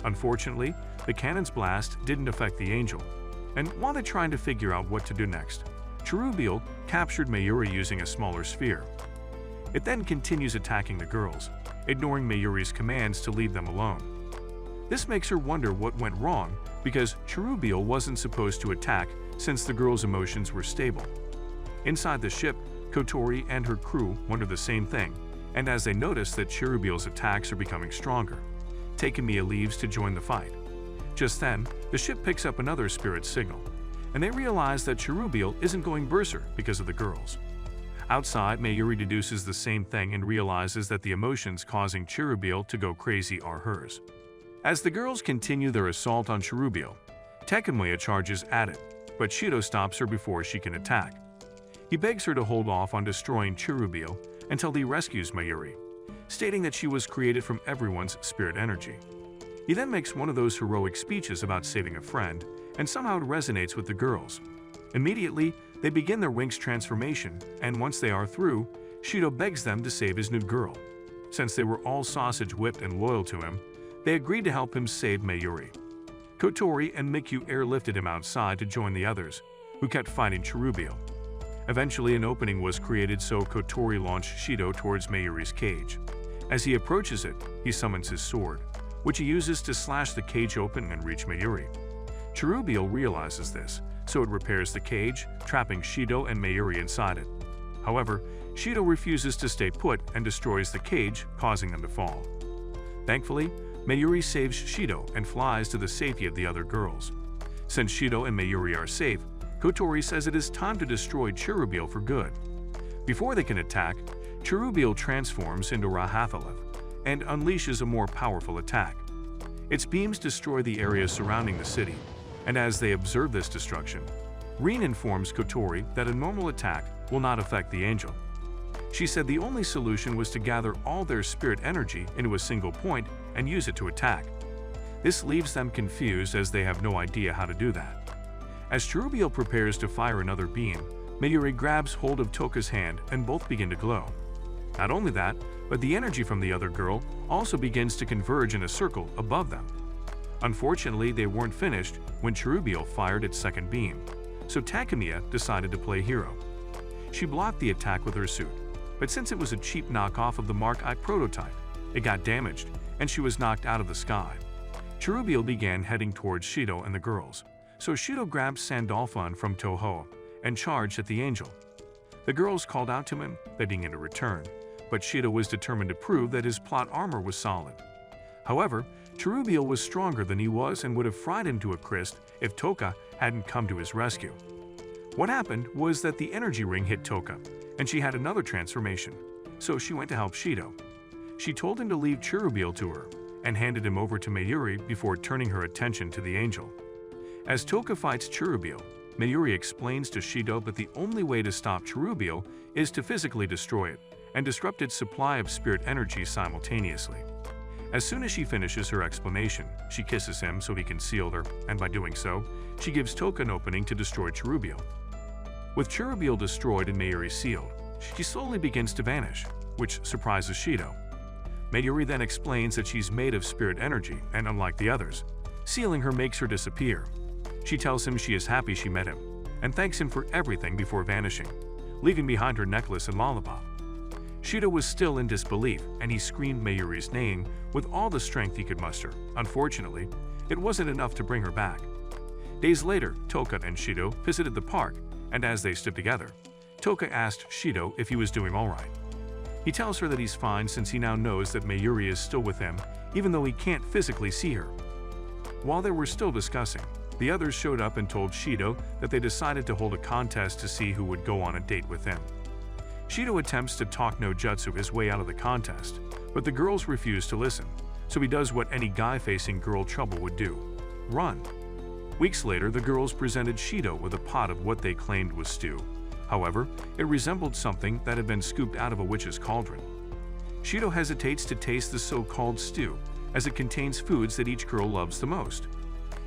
Unfortunately, the cannon's blast didn't affect the angel, and while they're trying to figure out what to do next, Cherubial captured Mayuri using a smaller sphere. It then continues attacking the girls, ignoring Mayuri's commands to leave them alone. This makes her wonder what went wrong because Cherubial wasn't supposed to attack since the girls' emotions were stable. Inside the ship, Kotori and her crew wonder the same thing, and as they notice that Cherubial's attacks are becoming stronger, Takemiya leaves to join the fight. Just then, the ship picks up another spirit signal, and they realize that Cherubial isn't going berserk because of the girls. Outside, Mayuri deduces the same thing and realizes that the emotions causing Cherubial to go crazy are hers. As the girls continue their assault on Cherubial, Takemiya charges at it, but Shido stops her before she can attack. He begs her to hold off on destroying Cherubial until he rescues Mayuri, stating that she was created from everyone's spirit energy. He then makes one of those heroic speeches about saving a friend, and somehow it resonates with the girls. Immediately, they begin their Winx transformation, and once they are through, Shido begs them to save his new girl. Since they were all sausage-whipped and loyal to him, they agreed to help him save Mayuri. Kotori and Miku airlifted him outside to join the others, who kept fighting Cherubial. Eventually, an opening was created so Kotori launched Shido towards Mayuri's cage. As he approaches it, he summons his sword, which he uses to slash the cage open and reach Mayuri. Cherubial realizes this, so it repairs the cage, trapping Shido and Mayuri inside it. However, Shido refuses to stay put and destroys the cage, causing them to fall. Thankfully, Mayuri saves Shido and flies to the safety of the other girls. Since Shido and Mayuri are safe, Kotori says it is time to destroy Cherubial for good. Before they can attack, Cherubial transforms into Rahathaleth and unleashes a more powerful attack. Its beams destroy the area surrounding the city, and as they observe this destruction, Rin informs Kotori that a normal attack will not affect the angel. She said the only solution was to gather all their spirit energy into a single point and use it to attack. This leaves them confused as they have no idea how to do that. As Cherubial prepares to fire another beam, Mayuri grabs hold of Toka's hand and both begin to glow. Not only that, but the energy from the other girl also begins to converge in a circle above them. Unfortunately, they weren't finished when Cherubial fired its second beam, so Takemiya decided to play hero. She blocked the attack with her suit, but since it was a cheap knockoff of the Mark I prototype, it got damaged and she was knocked out of the sky. Cherubial began heading towards Shido and the girls, so Shido grabbed Sandalphon from Toho and charged at the angel. The girls called out to him, begging him to return, but Shido was determined to prove that his plot armor was solid. However, Cherubial was stronger than he was and would have fried him to a crisp if Toka hadn't come to his rescue. What happened was that the energy ring hit Toka, and she had another transformation, so she went to help Shido. She told him to leave Cherubial to her, and handed him over to Mayuri before turning her attention to the angel. As Toka fights Cherubial, Mayuri explains to Shido that the only way to stop Cherubial is to physically destroy it and disrupt its supply of spirit energy simultaneously. As soon as she finishes her explanation, she kisses him so he can seal her, and by doing so, she gives Toka an opening to destroy Cherubiel. With Cherubiel destroyed and Mayuri sealed, she slowly begins to vanish, which surprises Shido. Mayuri then explains that she's made of spirit energy, and unlike the others, sealing her makes her disappear. She tells him she is happy she met him, and thanks him for everything before vanishing, leaving behind her necklace and lollipop. Shido was still in disbelief, and he screamed Mayuri's name with all the strength he could muster. Unfortunately, it wasn't enough to bring her back. Days later, Toka and Shido visited the park, and as they stood together, Toka asked Shido if he was doing alright. He tells her that he's fine since he now knows that Mayuri is still with him, even though he can't physically see her. While they were still discussing, the others showed up and told Shido that they decided to hold a contest to see who would go on a date with them. Shido attempts to talk no jutsu his way out of the contest, but the girls refuse to listen, so he does what any guy facing girl trouble would do: run. Weeks later, the girls presented Shido with a pot of what they claimed was stew. However, it resembled something that had been scooped out of a witch's cauldron. Shido hesitates to taste the so-called stew, as it contains foods that each girl loves the most.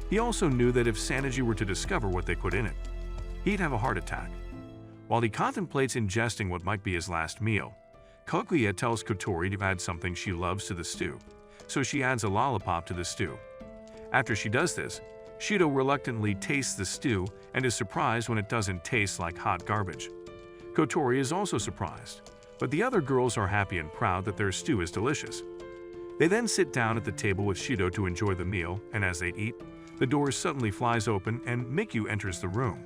He also knew that if Sanji were to discover what they put in it, he'd have a heart attack. While he contemplates ingesting what might be his last meal, Kaguya tells Kotori to add something she loves to the stew, so she adds a lollipop to the stew. After she does this, Shido reluctantly tastes the stew and is surprised when it doesn't taste like hot garbage. Kotori is also surprised, but the other girls are happy and proud that their stew is delicious. They then sit down at the table with Shido to enjoy the meal, and as they eat, the door suddenly flies open and Miku enters the room.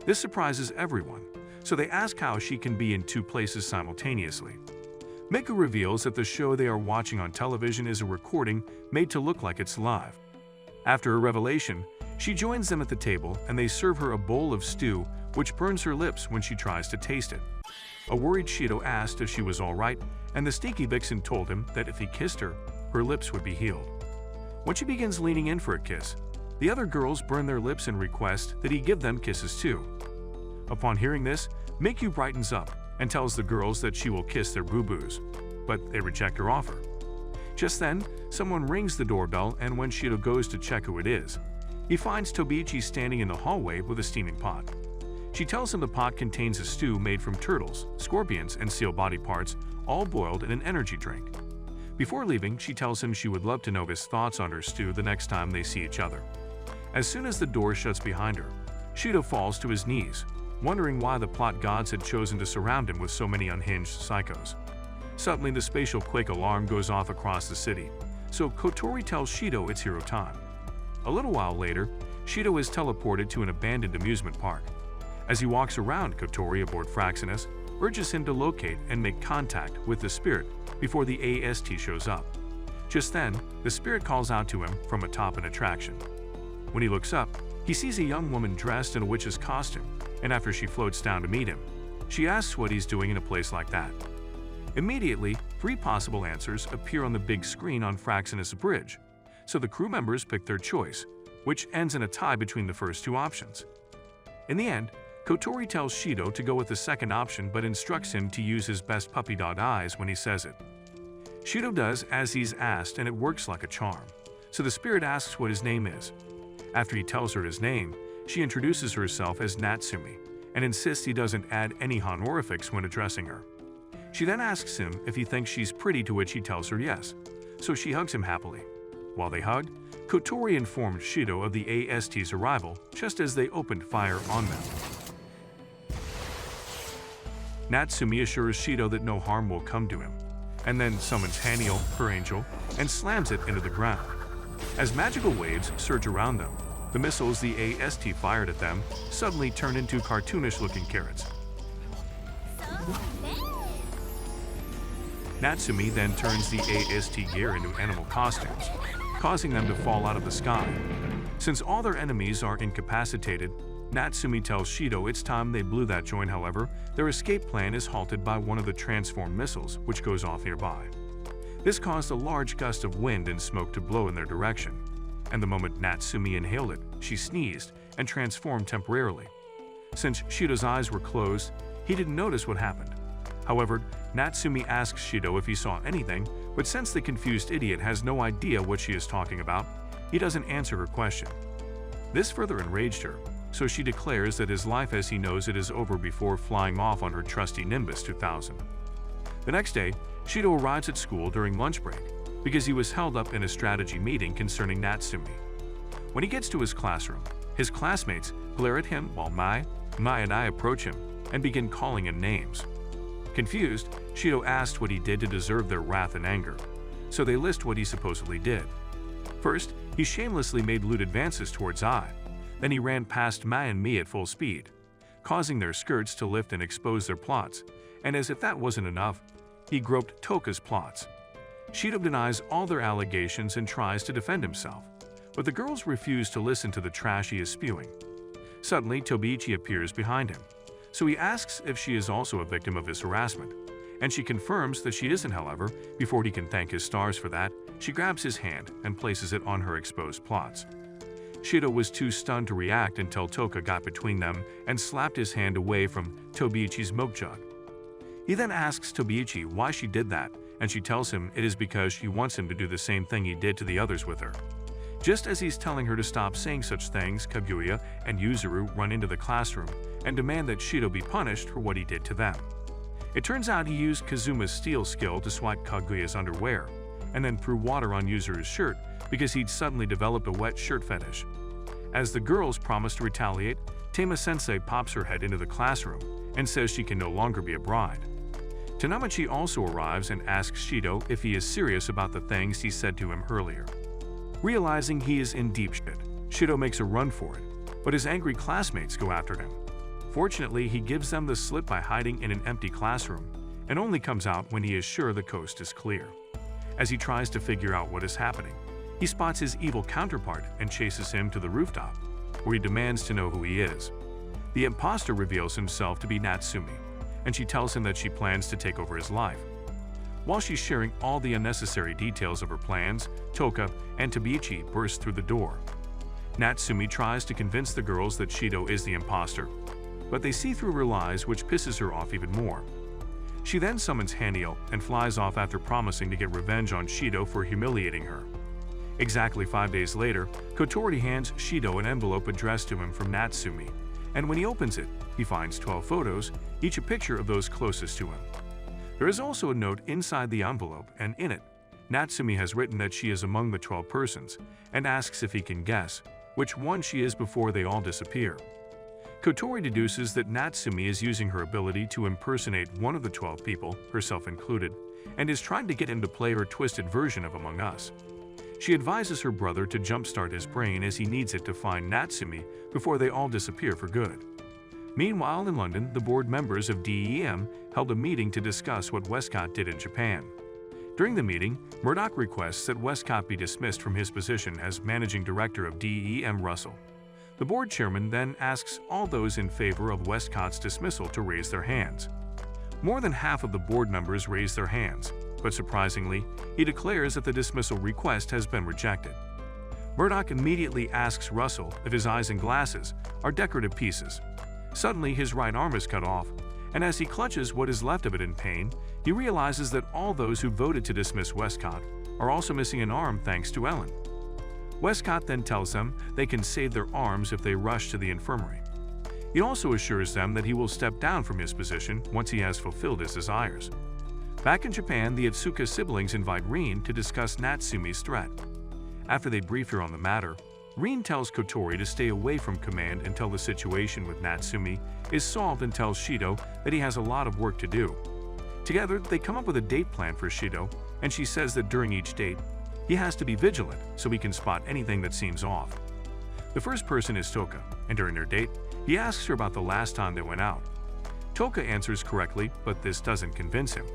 This surprises everyone, so they ask how she can be in two places simultaneously. Miku reveals that the show they are watching on television is a recording made to look like it's live. After her revelation, she joins them at the table and they serve her a bowl of stew, which burns her lips when she tries to taste it. A worried Shido asked if she was alright, and the stinky vixen told him that if he kissed her, her lips would be healed. When she begins leaning in for a kiss, the other girls burn their lips and request that he give them kisses too. Upon hearing this, Miku brightens up and tells the girls that she will kiss their boo-boos, but they reject her offer. Just then, someone rings the doorbell, and when Shido goes to check who it is, he finds Tobiichi standing in the hallway with a steaming pot. She tells him the pot contains a stew made from turtles, scorpions, and seal body parts, all boiled in an energy drink. Before leaving, she tells him she would love to know his thoughts on her stew the next time they see each other. As soon as the door shuts behind her, Shido falls to his knees, wondering why the plot gods had chosen to surround him with so many unhinged psychos. Suddenly, the spatial quake alarm goes off across the city, so Kotori tells Shido it's hero time. A little while later, Shido is teleported to an abandoned amusement park. As he walks around, Kotori aboard Fraxinus urges him to locate and make contact with the spirit before the AST shows up. Just then, the spirit calls out to him from atop an attraction. When he looks up, he sees a young woman dressed in a witch's costume, and after she floats down to meet him, she asks what he's doing in a place like that. Immediately, 3 possible answers appear on the big screen on Fraxinus Bridge, so the crew members pick their choice, which ends in a tie between the first 2 options. In the end, Kotori tells Shido to go with the second option but instructs him to use his best puppy dog eyes when he says it. Shido does as he's asked, and it works like a charm, so the spirit asks what his name is. After he tells her his name, she introduces herself as Natsumi and insists he doesn't add any honorifics when addressing her. She then asks him if he thinks she's pretty, to which he tells her yes, so she hugs him happily. While they hug, Kotori informed Shido of the AST's arrival just as they opened fire on them. Natsumi assures Shido that no harm will come to him, and then summons Haniel, her angel, and slams it into the ground. As magical waves surge around them, the missiles the AST fired at them suddenly turn into cartoonish-looking carrots. Natsumi then turns the AST gear into animal costumes, causing them to fall out of the sky. Since all their enemies are incapacitated, Natsumi tells Shido it's time they blew that joint. However, their escape plan is halted by one of the transformed missiles, which goes off nearby. This caused a large gust of wind and smoke to blow in their direction, and the moment Natsumi inhaled it, she sneezed and transformed temporarily. Since Shido's eyes were closed, he didn't notice what happened. However, Natsumi asks Shido if he saw anything, But since the confused idiot has no idea what she is talking about, he doesn't answer her question. This further enraged her, so she declares that his life as he knows it is over before flying off on her trusty Nimbus 2000. The next day, Shido arrives at school during lunch break because he was held up in a strategy meeting concerning Natsumi. When he gets to his classroom, his classmates glare at him while Mai and I approach him and begin calling him names. Confused, Shido asks what he did to deserve their wrath and anger, so they list what he supposedly did. First, he shamelessly made lewd advances towards Ai. Then he ran past Mai and me at full speed, causing their skirts to lift and expose their plots, and as if that wasn't enough, he groped Toka's plots. Shido denies all their allegations and tries to defend himself, but the girls refuse to listen to the trash he is spewing. Suddenly, Tobiichi appears behind him, so he asks if she is also a victim of his harassment, and she confirms that she isn't. However, before he can thank his stars for that, she grabs his hand and places it on her exposed plots. Shido was too stunned to react until Toka got between them and slapped his hand away from Tobiichi's milk jug. He then asks Tobiichi why she did that, and she tells him it is because she wants him to do the same thing he did to the others with her. Just as he's telling her to stop saying such things, Kaguya and Yuzuru run into the classroom and demand that Shido be punished for what he did to them. It turns out he used Kazuma's steal skill to swipe Kaguya's underwear, and then threw water on Yuzuru's shirt because he'd suddenly developed a wet shirt fetish. As the girls promise to retaliate, Tama-sensei pops her head into the classroom and says she can no longer be a bride. Tanamachi also arrives and asks Shido if he is serious about the things he said to him earlier. Realizing he is in deep shit, Shido makes a run for it, but his angry classmates go after him. Fortunately, he gives them the slip by hiding in an empty classroom, and only comes out when he is sure the coast is clear. As he tries to figure out what is happening, he spots his evil counterpart and chases him to the rooftop, where he demands to know who he is. The imposter reveals himself to be Natsumi, and she tells him that she plans to take over his life. While she's sharing all the unnecessary details of her plans, Toka and Tobiichi burst through the door. Natsumi tries to convince the girls that Shido is the imposter, but they see through her lies, which pisses her off even more. She then summons Hanio and flies off after promising to get revenge on Shido for humiliating her. Exactly 5 days later, Kotori hands Shido an envelope addressed to him from Natsumi, and when he opens it, he finds 12 photos, each a picture of those closest to him. There is also a note inside the envelope, and in it, Natsumi has written that she is among the 12 persons, and asks if he can guess which one she is before they all disappear. Kotori deduces that Natsumi is using her ability to impersonate one of the 12 people, herself included, and is trying to get him to play her twisted version of Among Us. She advises her brother to jumpstart his brain as he needs it to find Natsumi before they all disappear for good. Meanwhile, in London, the board members of DEM held a meeting to discuss what Westcott did in Japan. During the meeting, Murdoch requests that Westcott be dismissed from his position as managing director of DEM Russell. The board chairman then asks all those in favor of Westcott's dismissal to raise their hands. More than half of the board members raise their hands, but surprisingly, he declares that the dismissal request has been rejected. Murdoch immediately asks Russell if his eyes and glasses are decorative pieces. Suddenly, his right arm is cut off, and as he clutches what is left of it in pain, he realizes that all those who voted to dismiss Westcott are also missing an arm thanks to Ellen. Westcott then tells them they can save their arms if they rush to the infirmary. He also assures them that he will step down from his position once he has fulfilled his desires. Back in Japan, the Itsuka siblings invite Rin to discuss Natsumi's threat. After they brief her on the matter, Rin tells Kotori to stay away from command until the situation with Natsumi is solved and tells Shido that he has a lot of work to do. Together, they come up with a date plan for Shido, and she says that during each date, he has to be vigilant so he can spot anything that seems off. The first person is Toka, and during their date, he asks her about the last time they went out. Toka answers correctly, but this doesn't convince him.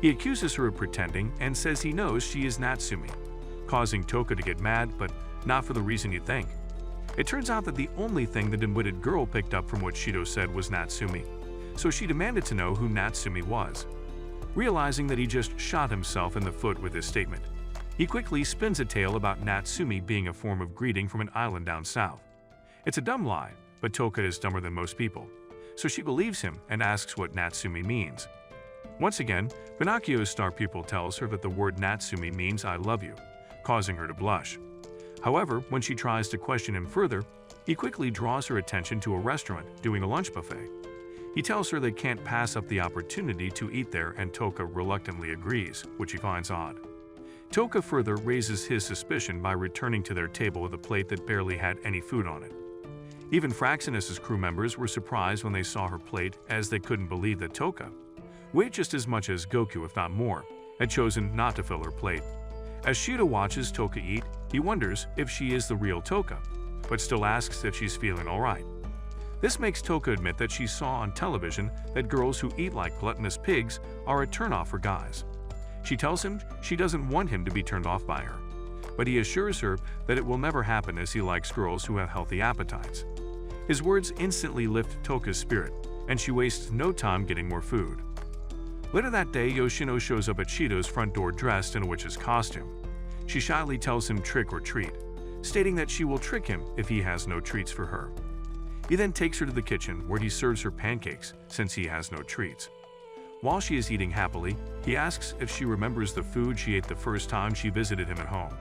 He accuses her of pretending and says he knows she is Natsumi, causing Toka to get mad, but not for the reason you'd think. It turns out that the only thing the dim-witted girl picked up from what Shido said was Natsumi, so she demanded to know who Natsumi was. Realizing that he just shot himself in the foot with his statement, he quickly spins a tale about Natsumi being a form of greeting from an island down south. It's a dumb lie, but Toka is dumber than most people, so she believes him and asks what Natsumi means. Once again, Pinocchio's star pupil tells her that the word Natsumi means I love you, causing her to blush. However, when she tries to question him further, he quickly draws her attention to a restaurant doing a lunch buffet. He tells her they can't pass up the opportunity to eat there, and Toka reluctantly agrees, which he finds odd. Toka further raises his suspicion by returning to their table with a plate that barely had any food on it. Even Fraxinus's crew members were surprised when they saw her plate, as they couldn't believe that Toka, weighed just as much as Goku if not more, had chosen not to fill her plate. As Shido watches Toka eat, he wonders if she is the real Toka, but still asks if she's feeling alright. This makes Toka admit that she saw on television that girls who eat like gluttonous pigs are a turnoff for guys. She tells him she doesn't want him to be turned off by her, but he assures her that it will never happen as he likes girls who have healthy appetites. His words instantly lift Toka's spirit, and she wastes no time getting more food. Later that day, Yoshino shows up at Shido's front door dressed in a witch's costume. She shyly tells him trick or treat, stating that she will trick him if he has no treats for her. He then takes her to the kitchen where he serves her pancakes since he has no treats. While she is eating happily, he asks if she remembers the food she ate the first time she visited him at home.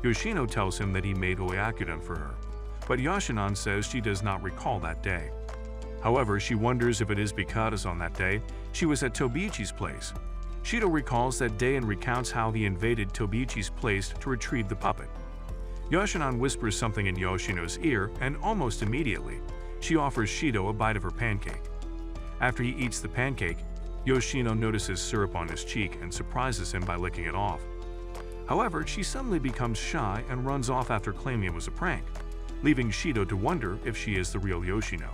Yoshino tells him that he made oyakudon for her, but Yoshino says she does not recall that day. However, she wonders if it is because on that day, she was at Tobiichi's place. Shido recalls that day and recounts how he invaded Tobiichi's place to retrieve the puppet. Yoshino whispers something in Yoshino's ear, and almost immediately, she offers Shido a bite of her pancake. After he eats the pancake, Yoshino notices syrup on his cheek and surprises him by licking it off. However, she suddenly becomes shy and runs off after claiming it was a prank, leaving Shido to wonder if she is the real Yoshino.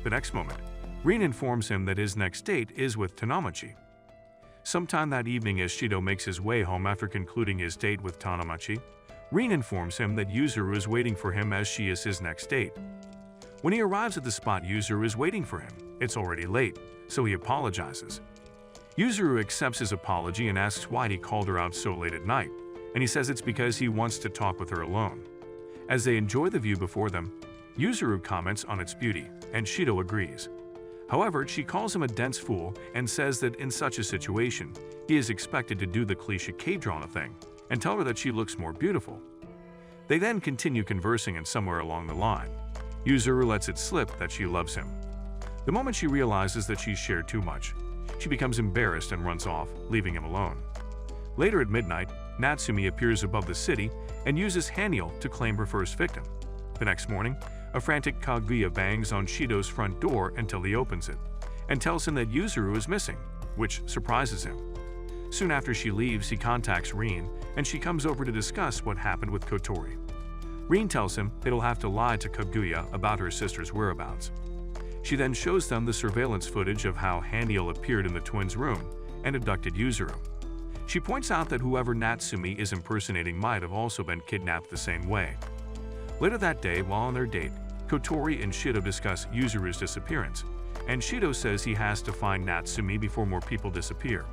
The next moment, Rin informs him that his next date is with Tanamachi. Sometime that evening, as Shido makes his way home after concluding his date with Tanamachi, Rin informs him that Yuzuru is waiting for him as she is his next date. When he arrives at the spot Yuzuru is waiting for him, it's already late, so he apologizes. Yuzuru accepts his apology and asks why he called her out so late at night, and he says it's because he wants to talk with her alone. As they enjoy the view before them, Yuzuru comments on its beauty, and Shido agrees. However, she calls him a dense fool and says that in such a situation, he is expected to do the cliché drama thing and tell her that she looks more beautiful. They then continue conversing, and somewhere along the line, Yuzuru lets it slip that she loves him. The moment she realizes that she's shared too much, she becomes embarrassed and runs off, leaving him alone. Later at midnight, Natsumi appears above the city and uses Haniel to claim her first victim. The next morning, a frantic Kaguya bangs on Shido's front door until he opens it, and tells him that Yuzuru is missing, which surprises him. Soon after she leaves, he contacts Rin, and she comes over to discuss what happened with Kotori. Rin tells him that he'll have to lie to Kaguya about her sister's whereabouts. She then shows them the surveillance footage of how Haniel appeared in the twins' room and abducted Yuzuru. She points out that whoever Natsumi is impersonating might have also been kidnapped the same way. Later that day, while on their date, Kotori and Shido discuss Yuzuru's disappearance, and Shido says he has to find Natsumi before more people disappear.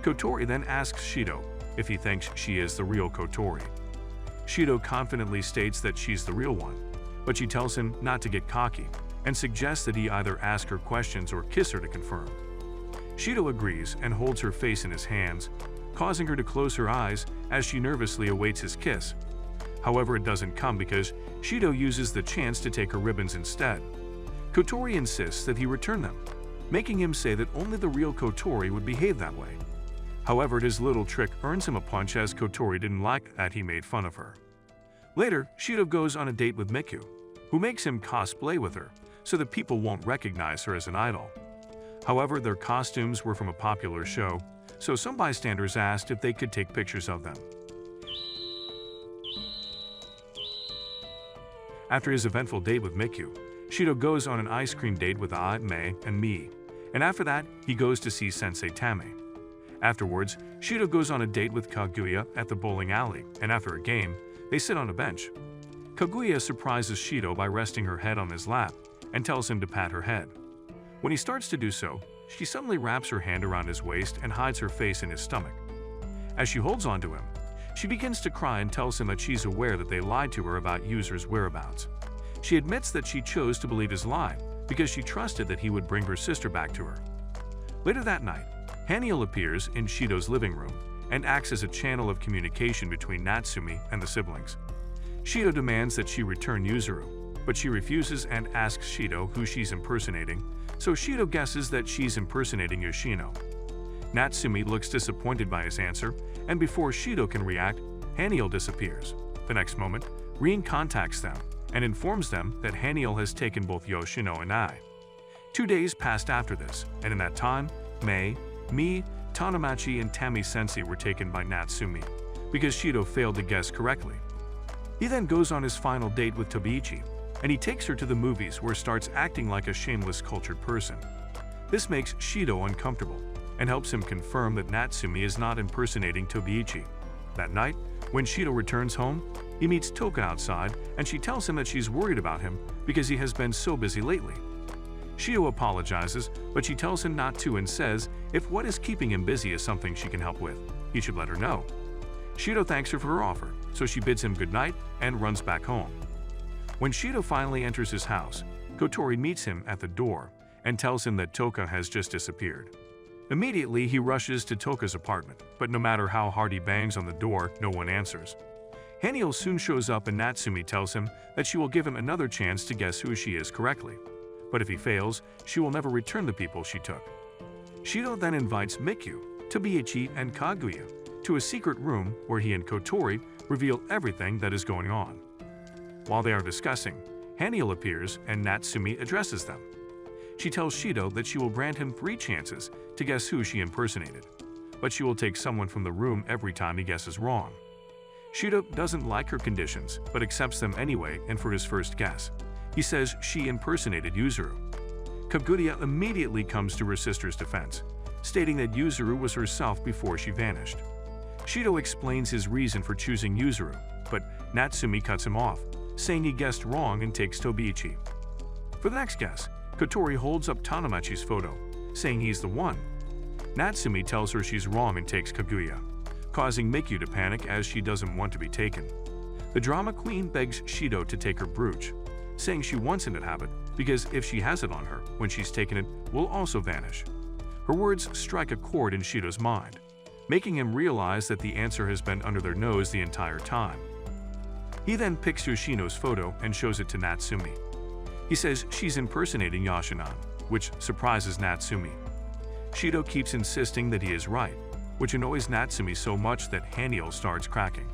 Kotori then asks Shido if he thinks she is the real Kotori. Shido confidently states that she's the real one, but she tells him not to get cocky and suggests that he either ask her questions or kiss her to confirm. Shido agrees and holds her face in his hands, causing her to close her eyes as she nervously awaits his kiss. However, it doesn't come because Shido uses the chance to take her ribbons instead. Kotori insists that he return them, making him say that only the real Kotori would behave that way. However, his little trick earns him a punch, as Kotori didn't like that he made fun of her. Later, Shido goes on a date with Miku, who makes him cosplay with her so that people won't recognize her as an idol. However, their costumes were from a popular show, so some bystanders asked if they could take pictures of them. After his eventful date with Miku, Shido goes on an ice cream date with Ai, Mei, and Mi, and after that, he goes to see Sensei Tame. Afterwards, Shido goes on a date with Kaguya at the bowling alley, and after a game, they sit on a bench. Kaguya surprises Shido by resting her head on his lap and tells him to pat her head. When he starts to do so, she suddenly wraps her hand around his waist and hides her face in his stomach. As she holds onto him, she begins to cry and tells him that she's aware that they lied to her about Yuzuru's whereabouts. She admits that she chose to believe his lie because she trusted that he would bring her sister back to her. Later that night, Haniel appears in Shido's living room and acts as a channel of communication between Natsumi and the siblings. Shido demands that she return Yuzuru, but she refuses and asks Shido who she's impersonating, so Shido guesses that she's impersonating Yoshino. Natsumi looks disappointed by his answer, and before Shido can react, Haniel disappears. The next moment, Rin contacts them and informs them that Haniel has taken both Yoshino and I. 2 days passed after this, and in that time, Mei, Mi, Tanamachi, and Tami-sensei were taken by Natsumi because Shido failed to guess correctly. He then goes on his final date with Tobiichi, and he takes her to the movies where starts acting like a shameless cultured person. This makes Shido uncomfortable and helps him confirm that Natsumi is not impersonating Tobiichi. That night, when Shido returns home, he meets Toka outside and she tells him that she's worried about him because he has been so busy lately. Shido apologizes, but she tells him not to and says if what is keeping him busy is something she can help with, he should let her know. Shido thanks her for her offer, so she bids him goodnight and runs back home. When Shido finally enters his house, Kotori meets him at the door and tells him that Toka has just disappeared. Immediately, he rushes to Toka's apartment, but no matter how hard he bangs on the door, no one answers. Haniel soon shows up and Natsumi tells him that she will give him another chance to guess who she is correctly. But if he fails, she will never return the people she took. Shido then invites Miku, Tobiichi, and Kaguya to a secret room where he and Kotori reveal everything that is going on. While they are discussing, Haniel appears and Natsumi addresses them. She tells Shido that she will grant him 3 chances to guess who she impersonated, but she will take someone from the room every time he guesses wrong. Shido doesn't like her conditions, but accepts them anyway, and for his first guess, he says she impersonated Yuzuru. Kaguya immediately comes to her sister's defense, stating that Yuzuru was herself before she vanished. Shido explains his reason for choosing Yuzuru, but Natsumi cuts him off, saying he guessed wrong and takes Tobiichi. For the next guess, Kotori holds up Tanamachi's photo, saying he's the one. Natsumi tells her she's wrong and takes Kaguya, causing Miku to panic as she doesn't want to be taken. The drama queen begs Shido to take her brooch, saying she wants it to have it because if she has it on her when she's taken it, will also vanish. Her words strike a chord in Shido's mind, making him realize that the answer has been under their nose the entire time. He then picks Yoshino's photo and shows it to Natsumi. He says she's impersonating Yoshino, which surprises Natsumi. Shido keeps insisting that he is right, which annoys Natsumi so much that Haniel starts cracking.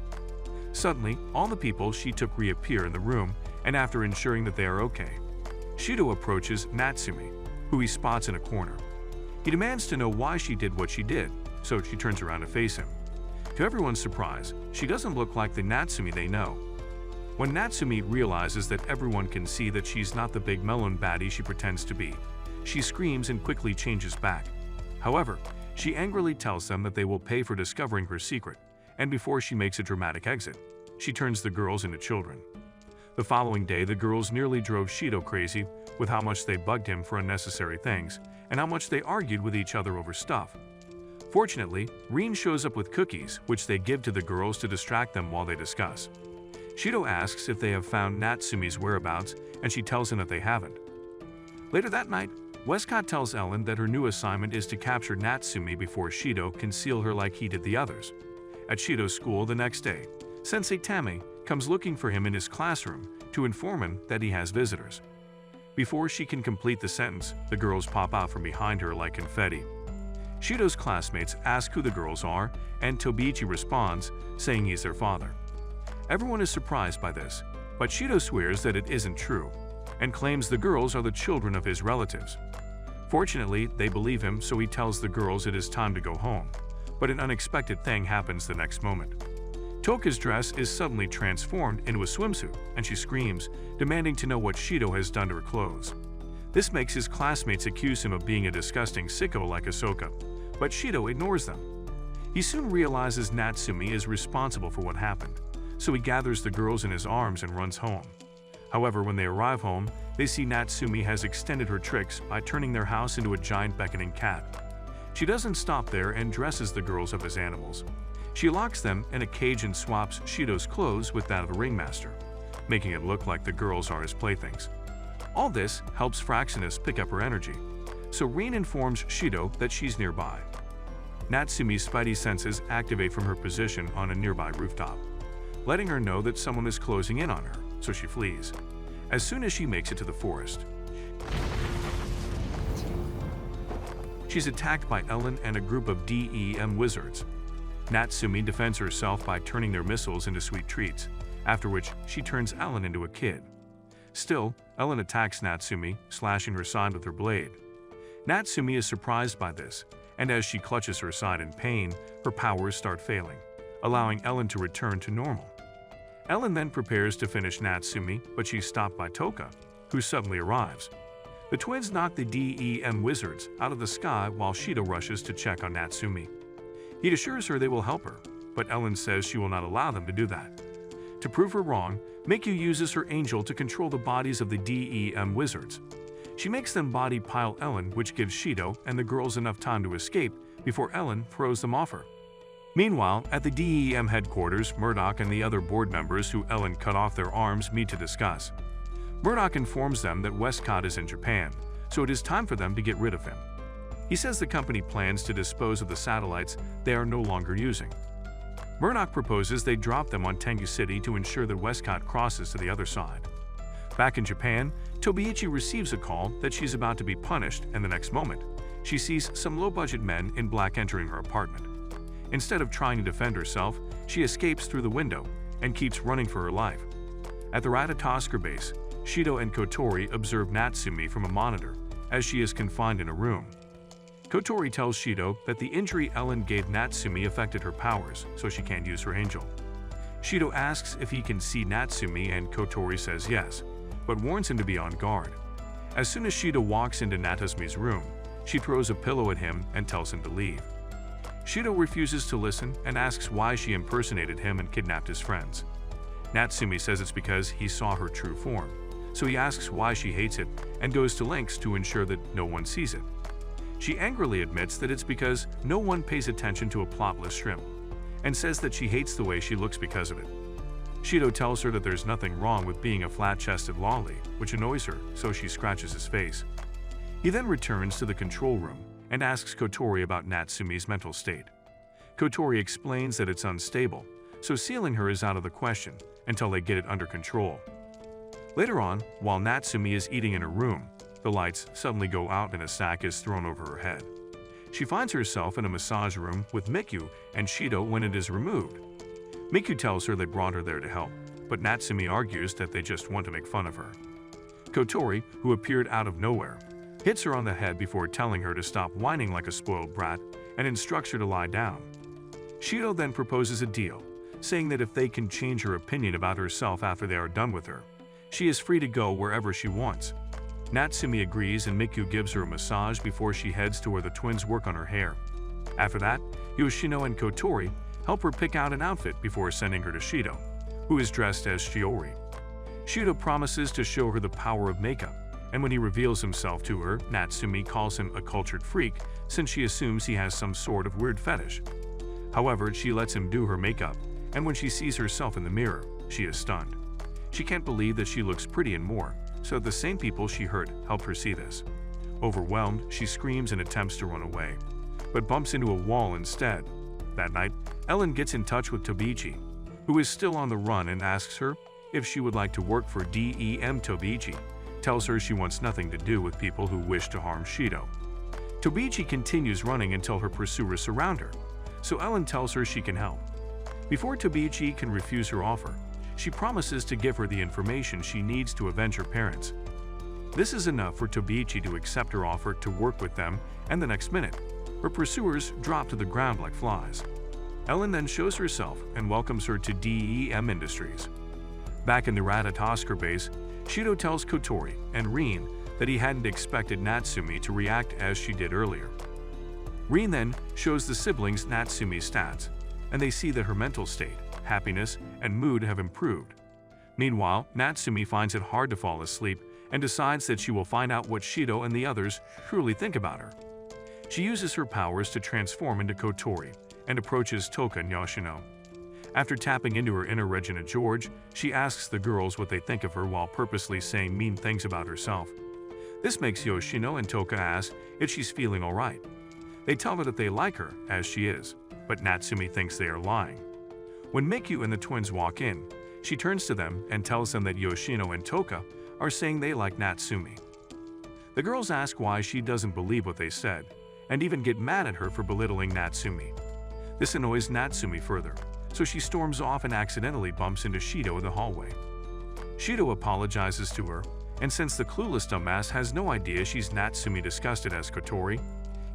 Suddenly, all the people she took reappear in the room, and after ensuring that they are okay, Shido approaches Natsumi, who he spots in a corner. He demands to know why she did what she did, so she turns around to face him. To everyone's surprise, she doesn't look like the Natsumi they know. When Natsumi realizes that everyone can see that she's not the big melon baddie she pretends to be, she screams and quickly changes back. However, she angrily tells them that they will pay for discovering her secret, and before she makes a dramatic exit, she turns the girls into children. The following day, the girls nearly drove Shido crazy with how much they bugged him for unnecessary things and how much they argued with each other over stuff. Fortunately, Rin shows up with cookies, which they give to the girls to distract them while they discuss. Shido asks if they have found Natsumi's whereabouts, and she tells him that they haven't. Later that night, Westcott tells Ellen that her new assignment is to capture Natsumi before Shido can seal her like he did the others. At Shido's school the next day, Sensei Tame comes looking for him in his classroom to inform him that he has visitors. Before she can complete the sentence, the girls pop out from behind her like confetti. Shido's classmates ask who the girls are, and Tobiichi responds, saying he's their father. Everyone is surprised by this, but Shido swears that it isn't true, and claims the girls are the children of his relatives. Fortunately, they believe him, so he tells the girls it is time to go home, but an unexpected thing happens the next moment. Toka's dress is suddenly transformed into a swimsuit, and she screams, demanding to know what Shido has done to her clothes. This makes his classmates accuse him of being a disgusting sicko like Ahsoka, but Shido ignores them. He soon realizes Natsumi is responsible for what happened, so he gathers the girls in his arms and runs home. However, when they arrive home, they see Natsumi has extended her tricks by turning their house into a giant beckoning cat. She doesn't stop there and dresses the girls up as animals. She locks them in a cage and swaps Shido's clothes with that of a ringmaster, making it look like the girls are his playthings. All this helps Fraxinus pick up her energy, so Rin informs Shido that she's nearby. Natsumi's spidey senses activate from her position on a nearby rooftop, letting her know that someone is closing in on her, so she flees. As soon as she makes it to the forest, she's attacked by Ellen and a group of DEM wizards. Natsumi defends herself by turning their missiles into sweet treats, after which she turns Ellen into a kid. Still, Ellen attacks Natsumi, slashing her side with her blade. Natsumi is surprised by this, and as she clutches her side in pain, her powers start failing, allowing Ellen to return to normal. Ellen then prepares to finish Natsumi, but she's stopped by Toka, who suddenly arrives. The twins knock the DEM wizards out of the sky while Shido rushes to check on Natsumi. He assures her they will help her, but Ellen says she will not allow them to do that. To prove her wrong, Miku uses her angel to control the bodies of the DEM wizards. She makes them body pile Ellen, which gives Shido and the girls enough time to escape before Ellen throws them off her. Meanwhile, at the DEM headquarters, Murdoch and the other board members who Ellen cut off their arms meet to discuss. Murdoch informs them that Westcott is in Japan, so it is time for them to get rid of him. He says the company plans to dispose of the satellites they are no longer using. Murdoch proposes they drop them on Tengu City to ensure that Westcott crosses to the other side. Back in Japan, Tobiichi receives a call that she's about to be punished, and the next moment, she sees some low-budget men in black entering her apartment. Instead of trying to defend herself, she escapes through the window and keeps running for her life. At the Ratatosker base, Shido and Kotori observe Natsumi from a monitor as she is confined in a room. Kotori tells Shido that the injury Ellen gave Natsumi affected her powers, so she can't use her angel. Shido asks if he can see Natsumi and Kotori says yes, but warns him to be on guard. As soon as Shido walks into Natsumi's room, she throws a pillow at him and tells him to leave. Shido refuses to listen and asks why she impersonated him and kidnapped his friends. Natsumi says it's because he saw her true form, so he asks why she hates it and goes to lengths to ensure that no one sees it. She angrily admits that it's because no one pays attention to a plotless shrimp, and says that she hates the way she looks because of it. Shido tells her that there's nothing wrong with being a flat-chested lolly, which annoys her, so she scratches his face. He then returns to the control room and asks Kotori about Natsumi's mental state. Kotori explains that it's unstable, so sealing her is out of the question until they get it under control. Later on, while Natsumi is eating in her room, the lights suddenly go out and a sack is thrown over her head. She finds herself in a massage room with Miku and Shido when it is removed. Miku tells her they brought her there to help, but Natsumi argues that they just want to make fun of her. Kotori, who appeared out of nowhere, hits her on the head before telling her to stop whining like a spoiled brat and instructs her to lie down. Shido then proposes a deal, saying that if they can change her opinion about herself after they are done with her, she is free to go wherever she wants. Natsumi agrees and Miku gives her a massage before she heads to where the twins work on her hair. After that, Yoshino and Kotori help her pick out an outfit before sending her to Shido, who is dressed as Shiori. Shido promises to show her the power of makeup, and when he reveals himself to her, Natsumi calls him a cultured freak since she assumes he has some sort of weird fetish. However, she lets him do her makeup, and when she sees herself in the mirror, she is stunned. She can't believe that she looks pretty and more, so the same people she hurt help her see this. Overwhelmed, she screams and attempts to run away, but bumps into a wall instead. That night, Ellen gets in touch with Tobiichi, who is still on the run and asks her if she would like to work for DEM. Tobiichi tells her she wants nothing to do with people who wish to harm Shido. Tobiichi continues running until her pursuers surround her, so Ellen tells her she can help. Before Tobiichi can refuse her offer, she promises to give her the information she needs to avenge her parents. This is enough for Tobiichi to accept her offer to work with them, and the next minute, her pursuers drop to the ground like flies. Ellen then shows herself and welcomes her to DEM Industries. Back in the Ratatosker base, Shido tells Kotori and Rin that he hadn't expected Natsumi to react as she did earlier. Rin then shows the siblings Natsumi's stats, and they see that her mental state, happiness, and mood have improved. Meanwhile, Natsumi finds it hard to fall asleep and decides that she will find out what Shido and the others truly think about her. She uses her powers to transform into Kotori and approaches Toka and Yoshino. After tapping into her inner Regina George, she asks the girls what they think of her while purposely saying mean things about herself. This makes Yoshino and Toka ask if she's feeling alright. They tell her that they like her as she is, but Natsumi thinks they are lying. When Miku and the twins walk in, she turns to them and tells them that Yoshino and Toka are saying they like Natsumi. The girls ask why she doesn't believe what they said, and even get mad at her for belittling Natsumi. This annoys Natsumi further, so she storms off and accidentally bumps into Shido in the hallway. Shido apologizes to her, and since the clueless dumbass has no idea she's Natsumi disguised as Kotori,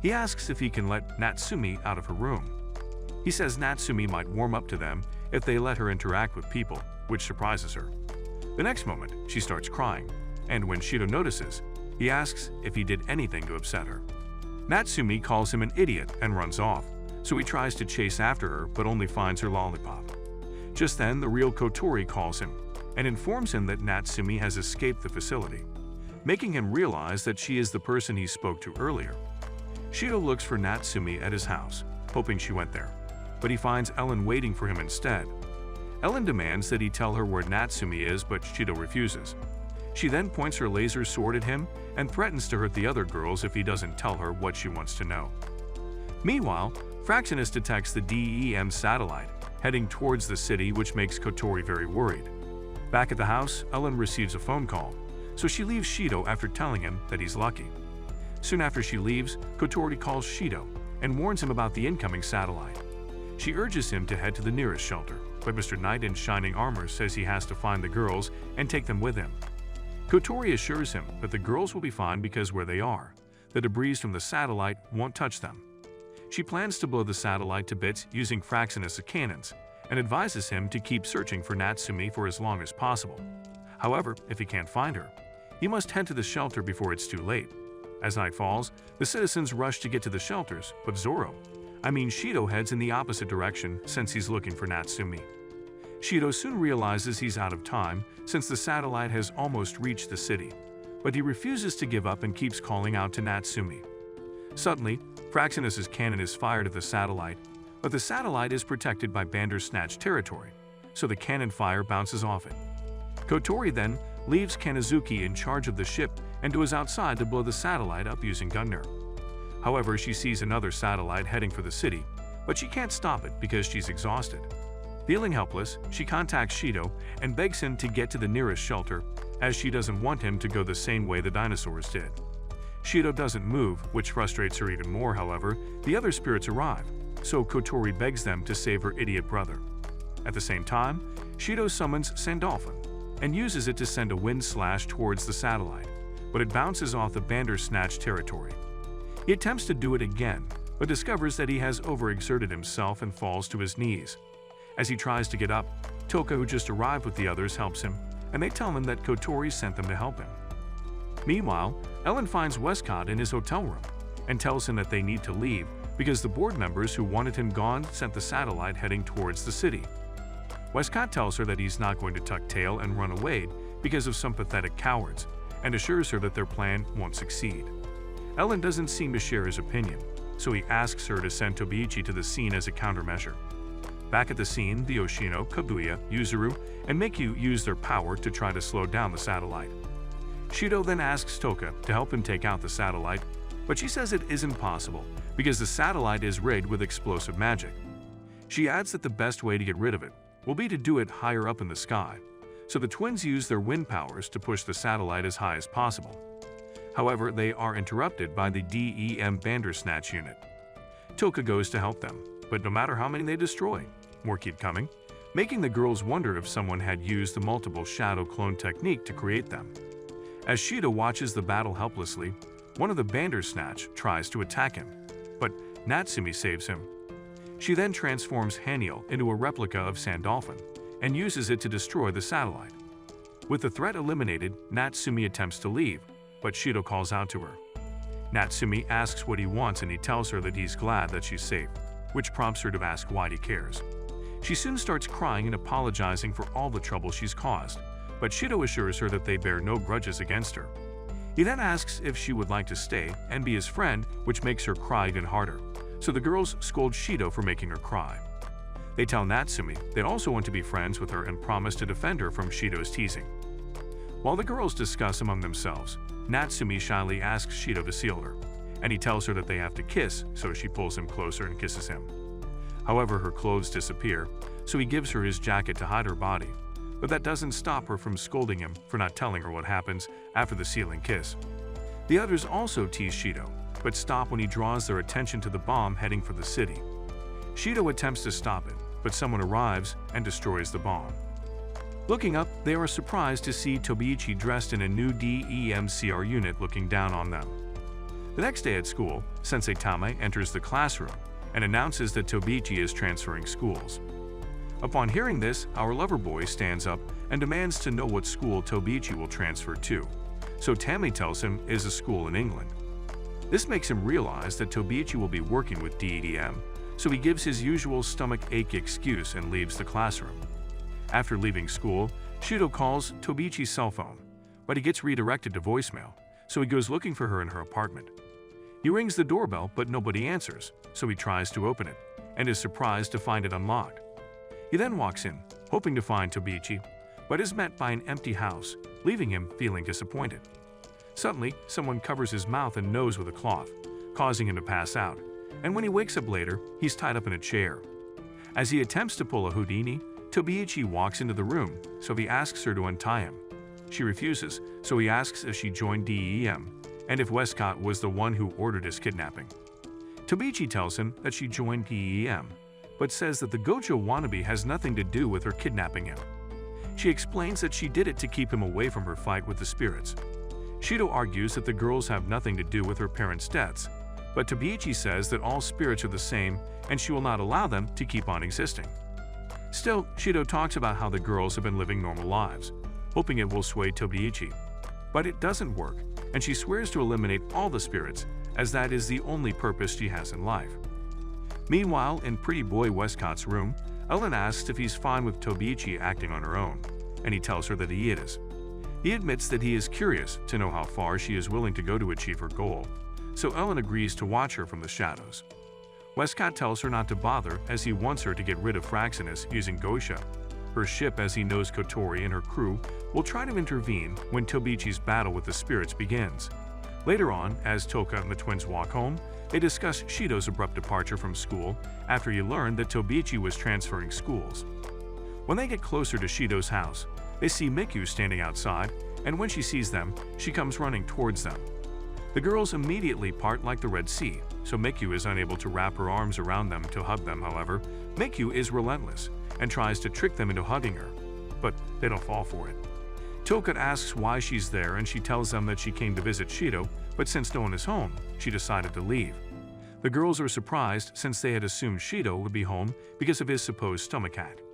he asks if he can let Natsumi out of her room. He says Natsumi might warm up to them if they let her interact with people, which surprises her. The next moment, she starts crying, and when Shido notices, he asks if he did anything to upset her. Natsumi calls him an idiot and runs off, so he tries to chase after her but only finds her lollipop. Just then, the real Kotori calls him and informs him that Natsumi has escaped the facility, making him realize that she is the person he spoke to earlier. Shido looks for Natsumi at his house, hoping she went there, but he finds Ellen waiting for him instead. Ellen demands that he tell her where Natsumi is, but Shido refuses. She then points her laser sword at him and threatens to hurt the other girls if he doesn't tell her what she wants to know. Meanwhile, Fraxinus detects the DEM satellite heading towards the city, which makes Kotori very worried. Back at the house, Ellen receives a phone call, so she leaves Shido after telling him that he's lucky. Soon after she leaves, Kotori calls Shido and warns him about the incoming satellite. She urges him to head to the nearest shelter, but Mr. Knight in shining armor says he has to find the girls and take them with him. Kotori assures him that the girls will be fine because where they are, the debris from the satellite won't touch them. She plans to blow the satellite to bits using Fraxinus' cannons and advises him to keep searching for Natsumi for as long as possible. However, if he can't find her, he must head to the shelter before it's too late. As night falls, the citizens rush to get to the shelters, but Shido heads in the opposite direction since he's looking for Natsumi. Shido soon realizes he's out of time since the satellite has almost reached the city, but he refuses to give up and keeps calling out to Natsumi. Suddenly, Fraxinus' cannon is fired at the satellite, but the satellite is protected by Bandersnatch territory, so the cannon fire bounces off it. Kotori then leaves Kanazuki in charge of the ship and goes outside to blow the satellite up using gunner. However, she sees another satellite heading for the city, but she can't stop it because she's exhausted. Feeling helpless, she contacts Shido and begs him to get to the nearest shelter, as she doesn't want him to go the same way the dinosaurs did. Shido doesn't move, which frustrates her even more. However, the other spirits arrive, so Kotori begs them to save her idiot brother. At the same time, Shido summons Sandalphon and uses it to send a wind slash towards the satellite, but it bounces off the Bandersnatch territory. He attempts to do it again, but discovers that he has overexerted himself and falls to his knees. As he tries to get up, Toka, who just arrived with the others, helps him, and they tell him that Kotori sent them to help him. Meanwhile, Ellen finds Westcott in his hotel room and tells him that they need to leave because the board members who wanted him gone sent the satellite heading towards the city. Westcott tells her that he's not going to tuck tail and run away because of some pathetic cowards, and assures her that their plan won't succeed. Ellen doesn't seem to share his opinion, so he asks her to send Tobiichi to the scene as a countermeasure. Back at the scene, the Yoshino, Kaguya, Yuzuru, and Miku use their power to try to slow down the satellite. Shido then asks Toka to help him take out the satellite, but she says it isn't possible because the satellite is rigged with explosive magic. She adds that the best way to get rid of it will be to do it higher up in the sky, so the twins use their wind powers to push the satellite as high as possible. However, they are interrupted by the DEM Bandersnatch unit. Toka goes to help them, but no matter how many they destroy, more keep coming, making the girls wonder if someone had used the multiple shadow clone technique to create them. As Shido watches the battle helplessly, one of the Bandersnatch tries to attack him, but Natsumi saves him. She then transforms Haniel into a replica of Sandalphon and uses it to destroy the satellite. With the threat eliminated, Natsumi attempts to leave, but Shido calls out to her. Natsumi asks what he wants and he tells her that he's glad that she's safe, which prompts her to ask why he cares. She soon starts crying and apologizing for all the trouble she's caused, but Shido assures her that they bear no grudges against her. He then asks if she would like to stay and be his friend, which makes her cry even harder, so the girls scold Shido for making her cry. They tell Natsumi they also want to be friends with her and promise to defend her from Shido's teasing. While the girls discuss among themselves, Natsumi shyly asks Shido to seal her, and he tells her that they have to kiss, so she pulls him closer and kisses him. However, her clothes disappear, so he gives her his jacket to hide her body, but that doesn't stop her from scolding him for not telling her what happens after the sealing kiss. The others also tease Shido, but stop when he draws their attention to the bomb heading for the city. Shido attempts to stop it, but someone arrives and destroys the bomb. Looking up, they are surprised to see Tobiichi dressed in a new DEMCR unit looking down on them. The next day at school, Sensei Tame enters the classroom and announces that Tobiichi is transferring schools. Upon hearing this, our lover boy stands up and demands to know what school Tobiichi will transfer to, so Tame tells him is a school in England. This makes him realize that Tobiichi will be working with DEM, so he gives his usual stomach ache excuse and leaves the classroom. After leaving school, Shido calls Tobiichi's cell phone, but he gets redirected to voicemail, so he goes looking for her in her apartment. He rings the doorbell, but nobody answers, so he tries to open it, and is surprised to find it unlocked. He then walks in, hoping to find Tobiichi, but is met by an empty house, leaving him feeling disappointed. Suddenly, someone covers his mouth and nose with a cloth, causing him to pass out, and when he wakes up later, he's tied up in a chair. As he attempts to pull a Houdini, Tobiichi walks into the room, so he asks her to untie him. She refuses, so he asks if she joined DEM, and if Westcott was the one who ordered his kidnapping. Tobiichi tells him that she joined DEM, but says that the Gojo wannabe has nothing to do with her kidnapping him. She explains that she did it to keep him away from her fight with the spirits. Shido argues that the girls have nothing to do with her parents' deaths, but Tobiichi says that all spirits are the same and she will not allow them to keep on existing. Still, Shido talks about how the girls have been living normal lives, hoping it will sway Tobiichi. But it doesn't work, and she swears to eliminate all the spirits, as that is the only purpose she has in life. Meanwhile, in Pretty Boy Westcott's room, Ellen asks if he's fine with Tobiichi acting on her own, and he tells her that he is. He admits that he is curious to know how far she is willing to go to achieve her goal, so Ellen agrees to watch her from the shadows. Westcott tells her not to bother as he wants her to get rid of Fraxinus using Gosha, her ship, as he knows Kotori and her crew will try to intervene when Tobiichi's battle with the spirits begins. Later on, as Toka and the twins walk home, they discuss Shido's abrupt departure from school after he learned that Tobiichi was transferring schools. When they get closer to Shido's house, they see Miku standing outside, and when she sees them, she comes running towards them. The girls immediately part like the Red Sea, so Miku is unable to wrap her arms around them to hug them. However, Miku is relentless and tries to trick them into hugging her, but they don't fall for it. Toka asks why she's there, and she tells them that she came to visit Shido, but since no one is home, she decided to leave. The girls are surprised since they had assumed Shido would be home because of his supposed stomach ache.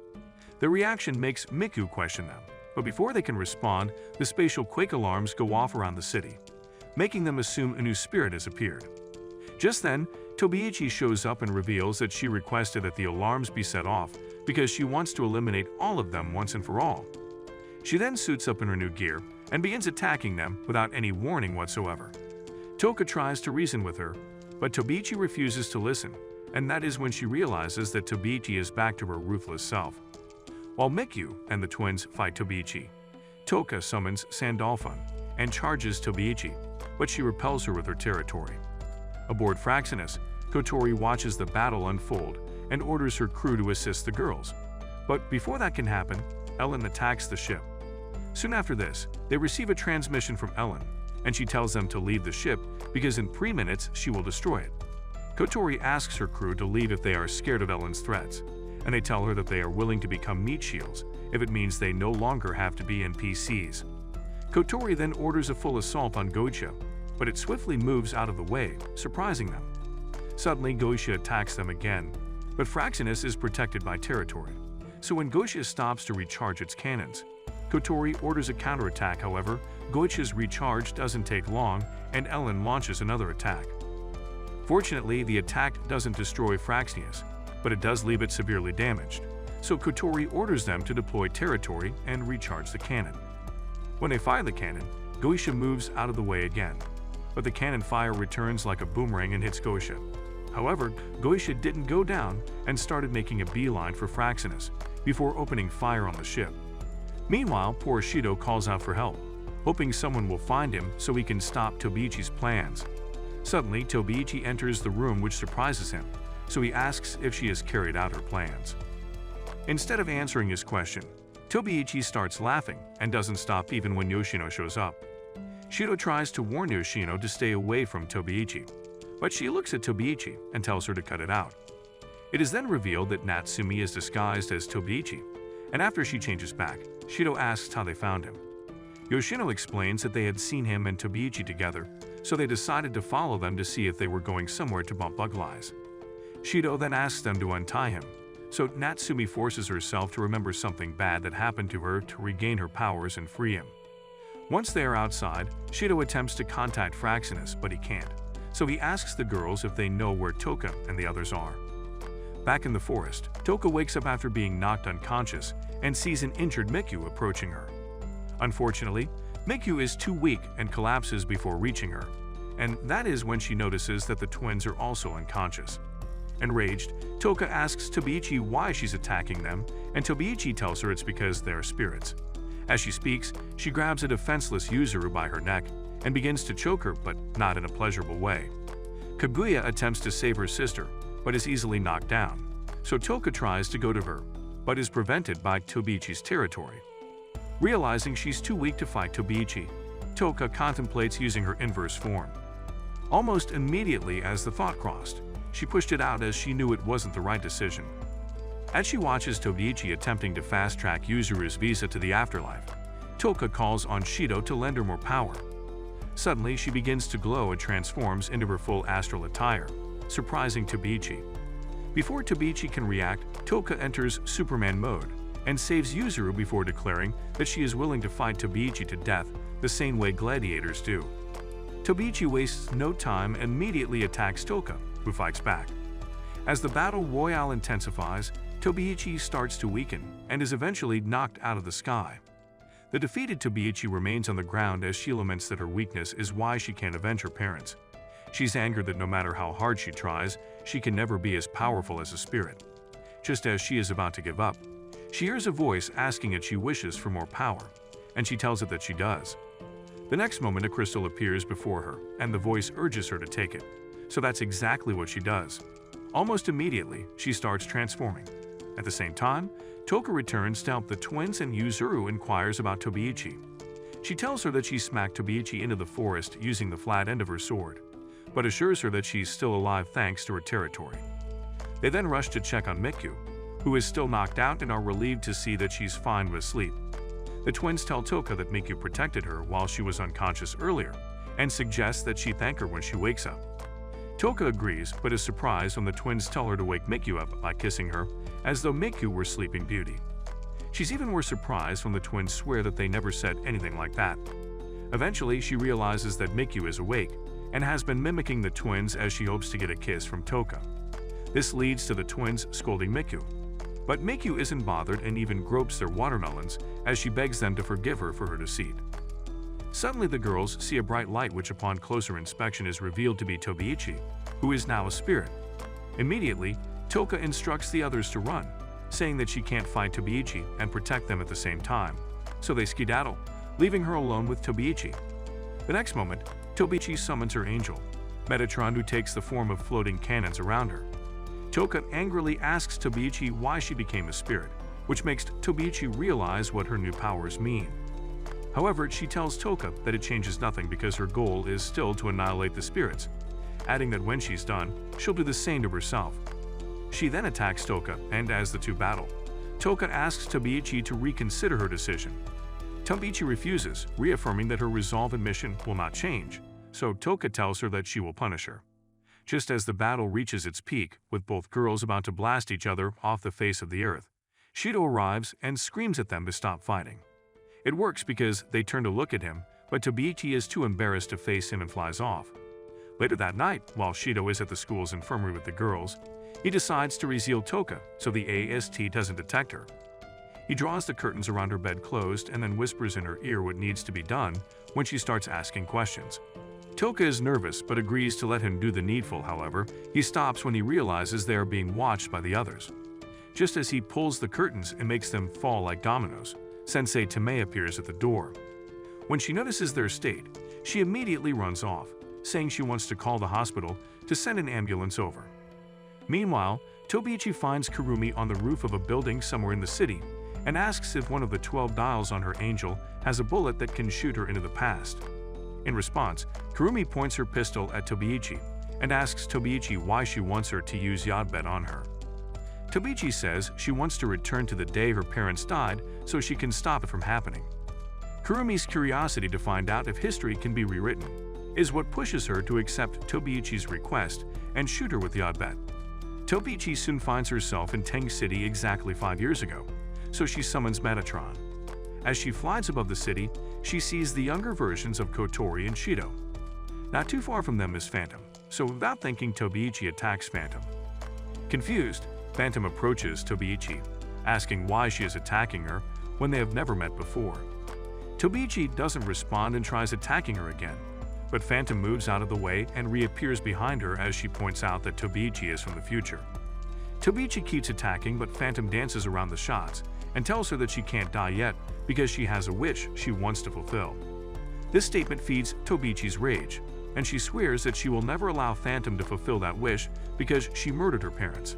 Their reaction makes Miku question them, but before they can respond, the spatial quake alarms go off around the city, making them assume a new spirit has appeared. Just then, Tobiichi shows up and reveals that she requested that the alarms be set off because she wants to eliminate all of them once and for all. She then suits up in her new gear and begins attacking them without any warning whatsoever. Toka tries to reason with her, but Tobiichi refuses to listen, and that is when she realizes that Tobiichi is back to her ruthless self. While Miku and the twins fight Tobiichi, Toka summons Sandalphon and charges Tobiichi, but she repels her with her territory. Aboard Fraxinus, Kotori watches the battle unfold and orders her crew to assist the girls. But before that can happen, Ellen attacks the ship. Soon after this, they receive a transmission from Ellen, and she tells them to leave the ship because in 3 minutes she will destroy it. Kotori asks her crew to leave if they are scared of Ellen's threats, and they tell her that they are willing to become meat shields if it means they no longer have to be NPCs. Kotori then orders a full assault on Gojo, but it swiftly moves out of the way, surprising them. Suddenly, Gojo attacks them again, but Fraxinus is protected by territory, so when Gojo stops to recharge its cannons, Kotori orders a counterattack. However, Gojo's recharge doesn't take long, and Ellen launches another attack. Fortunately, the attack doesn't destroy Fraxinus, but it does leave it severely damaged, so Kotori orders them to deploy territory and recharge the cannon. When they fire the cannon, Gojo moves out of the way again, but the cannon fire returns like a boomerang and hits Gojo. However, Gojo didn't go down and started making a beeline for Fraxinus before opening fire on the ship. Meanwhile, poor Shido calls out for help, hoping someone will find him so he can stop Tobiichi's plans. Suddenly, Tobiichi enters the room, which surprises him, so he asks if she has carried out her plans. Instead of answering his question, Tobiichi starts laughing and doesn't stop even when Yoshino shows up. Shido tries to warn Yoshino to stay away from Tobiichi, but she looks at Tobiichi and tells her to cut it out. It is then revealed that Natsumi is disguised as Tobiichi, and after she changes back, Shido asks how they found him. Yoshino explains that they had seen him and Tobiichi together, so they decided to follow them to see if they were going somewhere to bump bug lies. Shido then asks them to untie him, so Natsumi forces herself to remember something bad that happened to her to regain her powers and free him. Once they are outside, Shido attempts to contact Fraxinus, but he can't, so he asks the girls if they know where Toka and the others are. Back in the forest, Toka wakes up after being knocked unconscious and sees an injured Miku approaching her. Unfortunately, Miku is too weak and collapses before reaching her, and that is when she notices that the twins are also unconscious. Enraged, Toka asks Tobiichi why she's attacking them, and Tobiichi tells her it's because they are spirits. As she speaks, she grabs a defenseless Yuzuru by her neck and begins to choke her, but not in a pleasurable way. Kaguya attempts to save her sister, but is easily knocked down, so Toka tries to go to her, but is prevented by Tobiichi's territory. Realizing she's too weak to fight Tobiichi, Toka contemplates using her inverse form. Almost immediately as the thought crossed, she pushed it out as she knew it wasn't the right decision. As she watches Tobiichi attempting to fast-track Yuzuru's visa to the afterlife, Toka calls on Shido to lend her more power. Suddenly, she begins to glow and transforms into her full astral attire, surprising Tobiichi. Before Tobiichi can react, Toka enters Superman mode and saves Yuzuru before declaring that she is willing to fight Tobiichi to death the same way gladiators do. Tobiichi wastes no time and immediately attacks Toka, who fights back. As the battle royale intensifies, Tobiichi starts to weaken and is eventually knocked out of the sky. The defeated Tobiichi remains on the ground as she laments that her weakness is why she can't avenge her parents. She's angered that no matter how hard she tries, she can never be as powerful as a spirit. Just as she is about to give up, she hears a voice asking if she wishes for more power, and she tells it that she does. The next moment, a crystal appears before her, and the voice urges her to take it. So that's exactly what she does. Almost immediately, she starts transforming. At the same time, Toka returns to help the twins, and Yuzuru inquires about Tobiichi. She tells her that she smacked Tobiichi into the forest using the flat end of her sword, but assures her that she's still alive thanks to her territory. They then rush to check on Miku, who is still knocked out, and are relieved to see that she's fine with sleep. The twins tell Toka that Miku protected her while she was unconscious earlier, and suggests that she thank her when she wakes up. Toka agrees, but is surprised when the twins tell her to wake Miku up by kissing her, as though Miku were Sleeping Beauty. She's even more surprised when the twins swear that they never said anything like that. Eventually, she realizes that Miku is awake, and has been mimicking the twins as she hopes to get a kiss from Toka. This leads to the twins scolding Miku. But Miku isn't bothered and even gropes their watermelons as she begs them to forgive her for her deceit. Suddenly, the girls see a bright light, which upon closer inspection is revealed to be Tobiichi, who is now a spirit. Immediately, Toka instructs the others to run, saying that she can't fight Tobiichi and protect them at the same time, so they skedaddle, leaving her alone with Tobiichi. The next moment, Tobiichi summons her angel, Metatron, who takes the form of floating cannons around her. Toka angrily asks Tobiichi why she became a spirit, which makes Tobiichi realize what her new powers mean. However, she tells Toka that it changes nothing because her goal is still to annihilate the spirits, adding that when she's done, she'll do the same to herself. She then attacks Toka, and as the two battle, Toka asks Tobiichi to reconsider her decision. Tobiichi refuses, reaffirming that her resolve and mission will not change, so Toka tells her that she will punish her. Just as the battle reaches its peak, with both girls about to blast each other off the face of the earth, Shido arrives and screams at them to stop fighting. It works because they turn to look at him, but Tobiichi is too embarrassed to face him and flies off. Later that night, while Shido is at the school's infirmary with the girls, he decides to reveal Toka so the AST doesn't detect her. He draws the curtains around her bed closed and then whispers in her ear what needs to be done when she starts asking questions. Toka is nervous but agrees to let him do the needful. However, he stops when he realizes they are being watched by the others. Just as he pulls the curtains and makes them fall like dominoes, Sensei Tomei appears at the door. When she notices their state, she immediately runs off, saying she wants to call the hospital to send an ambulance over. Meanwhile, Tobiichi finds Kurumi on the roof of a building somewhere in the city and asks if one of the 12 dials on her angel has a bullet that can shoot her into the past. In response, Kurumi points her pistol at Tobiichi and asks Tobiichi why she wants her to use Yodbet on her. Tobiichi says she wants to return to the day her parents died so she can stop it from happening. Kurumi's curiosity to find out if history can be rewritten is what pushes her to accept Tobiichi's request and shoot her with Yodbet. Tobiichi soon finds herself in Teng City exactly 5 years ago, so she summons Metatron. As she flies above the city, she sees the younger versions of Kotori and Shido. Not too far from them is Phantom, so without thinking, Tobiichi attacks Phantom. Confused, Phantom approaches Tobiichi, asking why she is attacking her when they have never met before. Tobiichi doesn't respond and tries attacking her again, but Phantom moves out of the way and reappears behind her as she points out that Tobiichi is from the future. Tobiichi keeps attacking, but Phantom dances around the shots and tells her that she can't die yet because she has a wish she wants to fulfill. This statement feeds Tobiichi's rage, and she swears that she will never allow Phantom to fulfill that wish because she murdered her parents.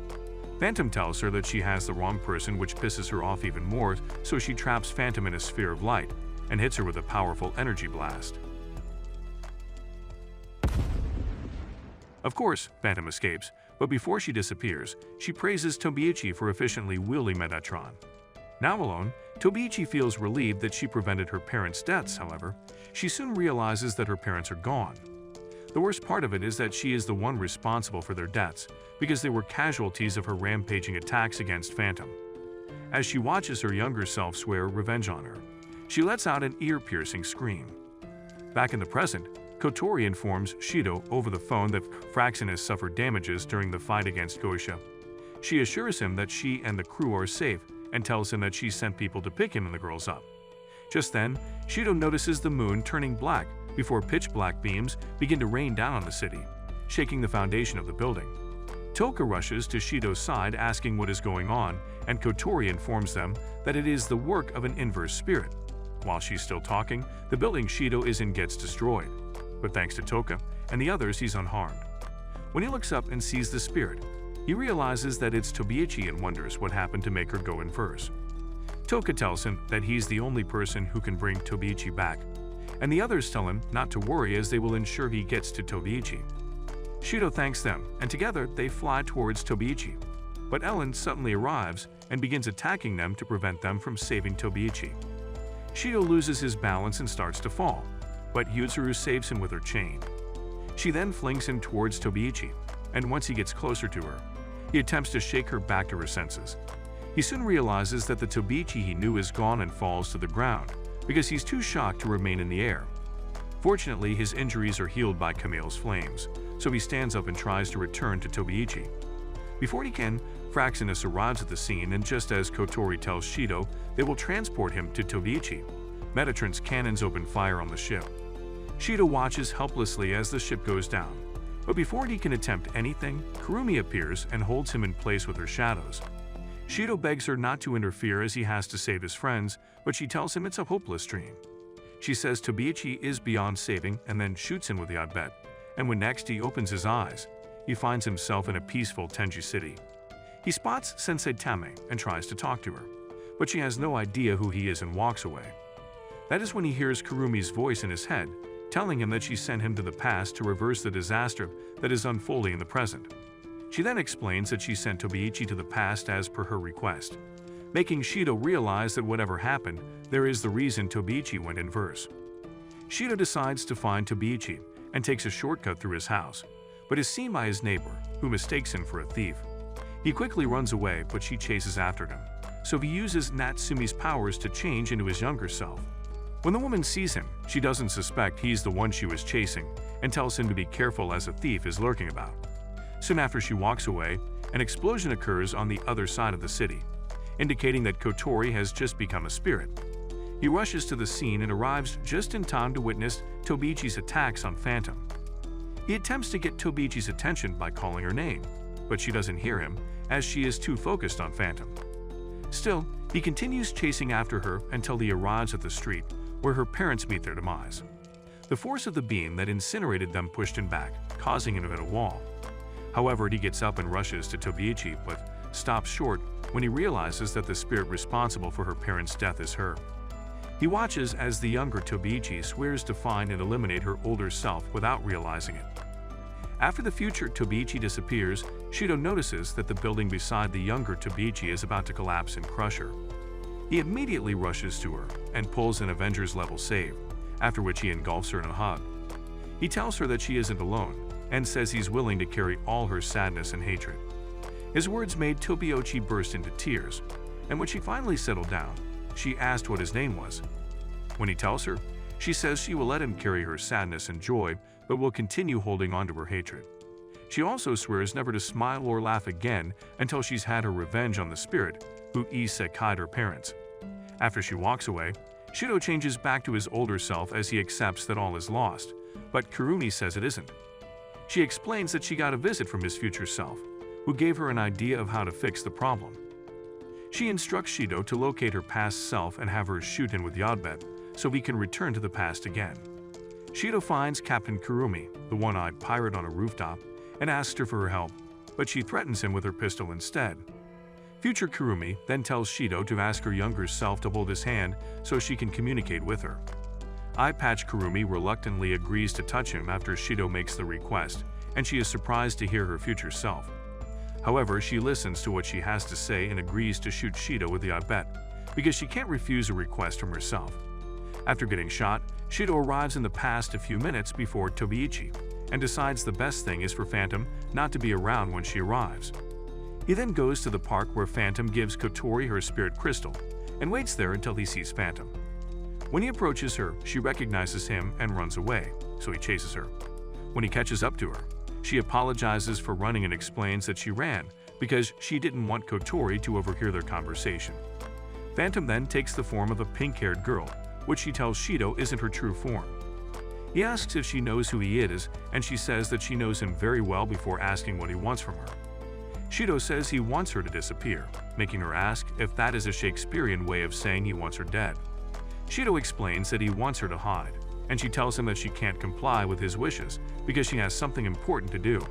Phantom tells her that she has the wrong person, which pisses her off even more, so she traps Phantom in a sphere of light and hits her with a powerful energy blast. Of course, Phantom escapes, but before she disappears, she praises Tobiichi for efficiently wielding Metatron. Now alone, Tobiichi feels relieved that she prevented her parents' deaths. However, she soon realizes that her parents are gone. The worst part of it is that she is the one responsible for their deaths because they were casualties of her rampaging attacks against Phantom. As she watches her younger self swear revenge on her, she lets out an ear-piercing scream. Back in the present, Kotori informs Shido over the phone that Fraxon has suffered damages during the fight against Gosha. She assures him that she and the crew are safe and tells him that she sent people to pick him and the girls up. Just then, Shido notices the moon turning black before pitch-black beams begin to rain down on the city, shaking the foundation of the building. Toka rushes to Shido's side asking what is going on, and Kotori informs them that it is the work of an inverse spirit. While she's still talking, the building Shido is in gets destroyed. But thanks to Toka and the others, he's unharmed. When he looks up and sees the spirit, he realizes that it's Tobiichi and wonders what happened to make her go in first. Toka tells him that he's the only person who can bring Tobiichi back, and the others tell him not to worry as they will ensure he gets to Tobiichi. Shido thanks them, and together they fly towards Tobiichi. But Ellen suddenly arrives and begins attacking them to prevent them from saving Tobiichi. Shido loses his balance and starts to fall, but Yuzuru saves him with her chain. She then flings him towards Tobiichi, and once he gets closer to her, he attempts to shake her back to her senses. He soon realizes that the Tobiichi he knew is gone and falls to the ground because he's too shocked to remain in the air. Fortunately, his injuries are healed by Camille's flames, so he stands up and tries to return to Tobiichi. Before he can, Fraxinus arrives at the scene, and just as Kotori tells Shido they will transport him to Tobiichi, Metatron's cannons open fire on the ship. Shido watches helplessly as the ship goes down, but before he can attempt anything, Kurumi appears and holds him in place with her shadows. Shido begs her not to interfere as he has to save his friends, but she tells him it's a hopeless dream. She says Tobiichi is beyond saving and then shoots him with the Yodbet, and when next he opens his eyes, he finds himself in a peaceful Tenji city. He spots Sensei Tame and tries to talk to her, but she has no idea who he is and walks away. That is when he hears Kurumi's voice in his head, telling him that she sent him to the past to reverse the disaster that is unfolding in the present. She then explains that she sent Tobiichi to the past as per her request, making Shido realize that whatever happened, there is the reason Tobiichi went inverse. Shido decides to find Tobiichi and takes a shortcut through his house, but is seen by his neighbor, who mistakes him for a thief. He quickly runs away, but she chases after him, so he uses Natsumi's powers to change into his younger self. When the woman sees him, she doesn't suspect he's the one she was chasing and tells him to be careful as a thief is lurking about. Soon after she walks away, an explosion occurs on the other side of the city, indicating that Kotori has just become a spirit. He rushes to the scene and arrives just in time to witness Tobiichi's attacks on Phantom. He attempts to get Tobiichi's attention by calling her name, but she doesn't hear him as she is too focused on Phantom. Still, he continues chasing after her until he arrives at the street where her parents meet their demise. The force of the beam that incinerated them pushed him back, causing him to hit a wall. However, he gets up and rushes to Tobiichi, but stops short when he realizes that the spirit responsible for her parents' death is her. He watches as the younger Tobiichi swears to find and eliminate her older self without realizing it. After the future Tobiichi disappears, Shido notices that the building beside the younger Tobiichi is about to collapse and crush her. He immediately rushes to her and pulls an Avengers-level save, after which he engulfs her in a hug. He tells her that she isn't alone, and says he's willing to carry all her sadness and hatred. His words made Tobiichi burst into tears, and when she finally settled down, she asked what his name was. When he tells her, she says she will let him carry her sadness and joy, but will continue holding on to her hatred. She also swears never to smile or laugh again until she's had her revenge on the spirit who isekai'd her parents. After she walks away, Shido changes back to his older self as he accepts that all is lost, but Kurumi says it isn't. She explains that she got a visit from his future self, who gave her an idea of how to fix the problem. She instructs Shido to locate her past self and have her shoot him with Yodbet, so he can return to the past again. Shido finds Captain Kurumi, the one-eyed pirate on a rooftop, and asks her for her help, but she threatens him with her pistol instead. Future Kurumi then tells Shido to ask her younger self to hold his hand so she can communicate with her. Eye Patch Kurumi reluctantly agrees to touch him after Shido makes the request, and she is surprised to hear her future self. However, she listens to what she has to say and agrees to shoot Shido with the Yodbet, because she can't refuse a request from herself. After getting shot, Shido arrives in the past a few minutes before Tobiichi, and decides the best thing is for Phantom not to be around when she arrives. He then goes to the park where Phantom gives Kotori her spirit crystal, and waits there until he sees Phantom. When he approaches her, she recognizes him and runs away, so he chases her. When he catches up to her, she apologizes for running and explains that she ran because she didn't want Kotori to overhear their conversation. Phantom then takes the form of a pink-haired girl, which she tells Shido isn't her true form. He asks if she knows who he is, and she says that she knows him very well before asking what he wants from her. Shido says he wants her to disappear, making her ask if that is a Shakespearean way of saying he wants her dead. Shido explains that he wants her to hide, and she tells him that she can't comply with his wishes because she has something important to do.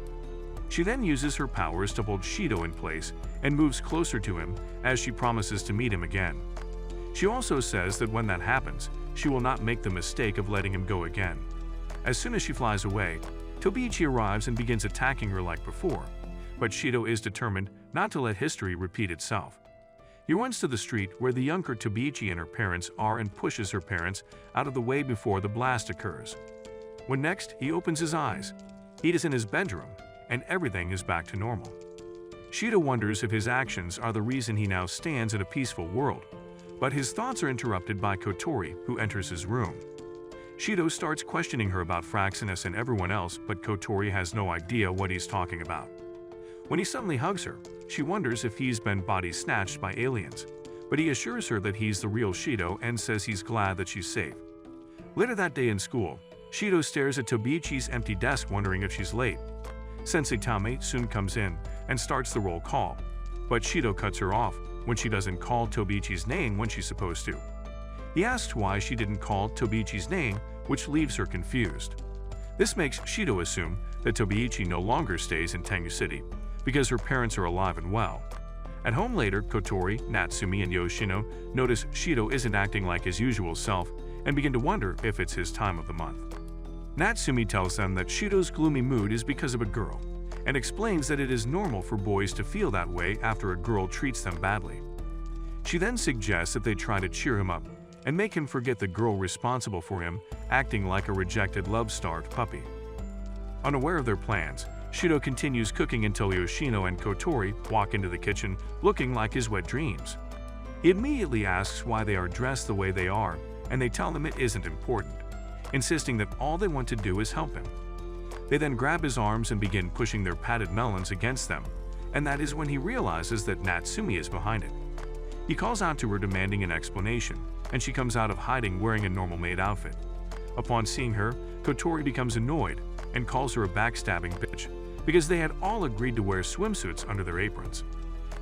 She then uses her powers to hold Shido in place and moves closer to him as she promises to meet him again. She also says that when that happens, she will not make the mistake of letting him go again. As soon as she flies away, Tobiichi arrives and begins attacking her like before, but Shido is determined not to let history repeat itself. He runs to the street where the younger Tobiichi and her parents are and pushes her parents out of the way before the blast occurs. When next he opens his eyes, he is in his bedroom, and everything is back to normal. Shido wonders if his actions are the reason he now stands in a peaceful world, but his thoughts are interrupted by Kotori, who enters his room. Shido starts questioning her about Fraxinus and everyone else, but Kotori has no idea what he's talking about. When he suddenly hugs her, she wonders if he's been body snatched by aliens, but he assures her that he's the real Shido and says he's glad that she's safe. Later that day in school, Shido stares at Tobiichi's empty desk wondering if she's late. Sensei Tame soon comes in and starts the roll call, but Shido cuts her off when she doesn't call Tobiichi's name when she's supposed to. He asks why she didn't call Tobiichi's name, which leaves her confused. This makes Shido assume that Tobiichi no longer stays in Tengu City, because her parents are alive and well. At home later, Kotori, Natsumi, and Yoshino notice Shido isn't acting like his usual self and begin to wonder if it's his time of the month. Natsumi tells them that Shido's gloomy mood is because of a girl, and explains that it is normal for boys to feel that way after a girl treats them badly. She then suggests that they try to cheer him up and make him forget the girl responsible for him acting like a rejected love-starved puppy. Unaware of their plans, Shido continues cooking until Yoshino and Kotori walk into the kitchen looking like his wet dreams. He immediately asks why they are dressed the way they are, and they tell him it isn't important, insisting that all they want to do is help him. They then grab his arms and begin pushing their padded melons against them, and that is when he realizes that Natsumi is behind it. He calls out to her demanding an explanation, and she comes out of hiding wearing a normal maid outfit. Upon seeing her, Kotori becomes annoyed and calls her a backstabbing bitch, because they had all agreed to wear swimsuits under their aprons.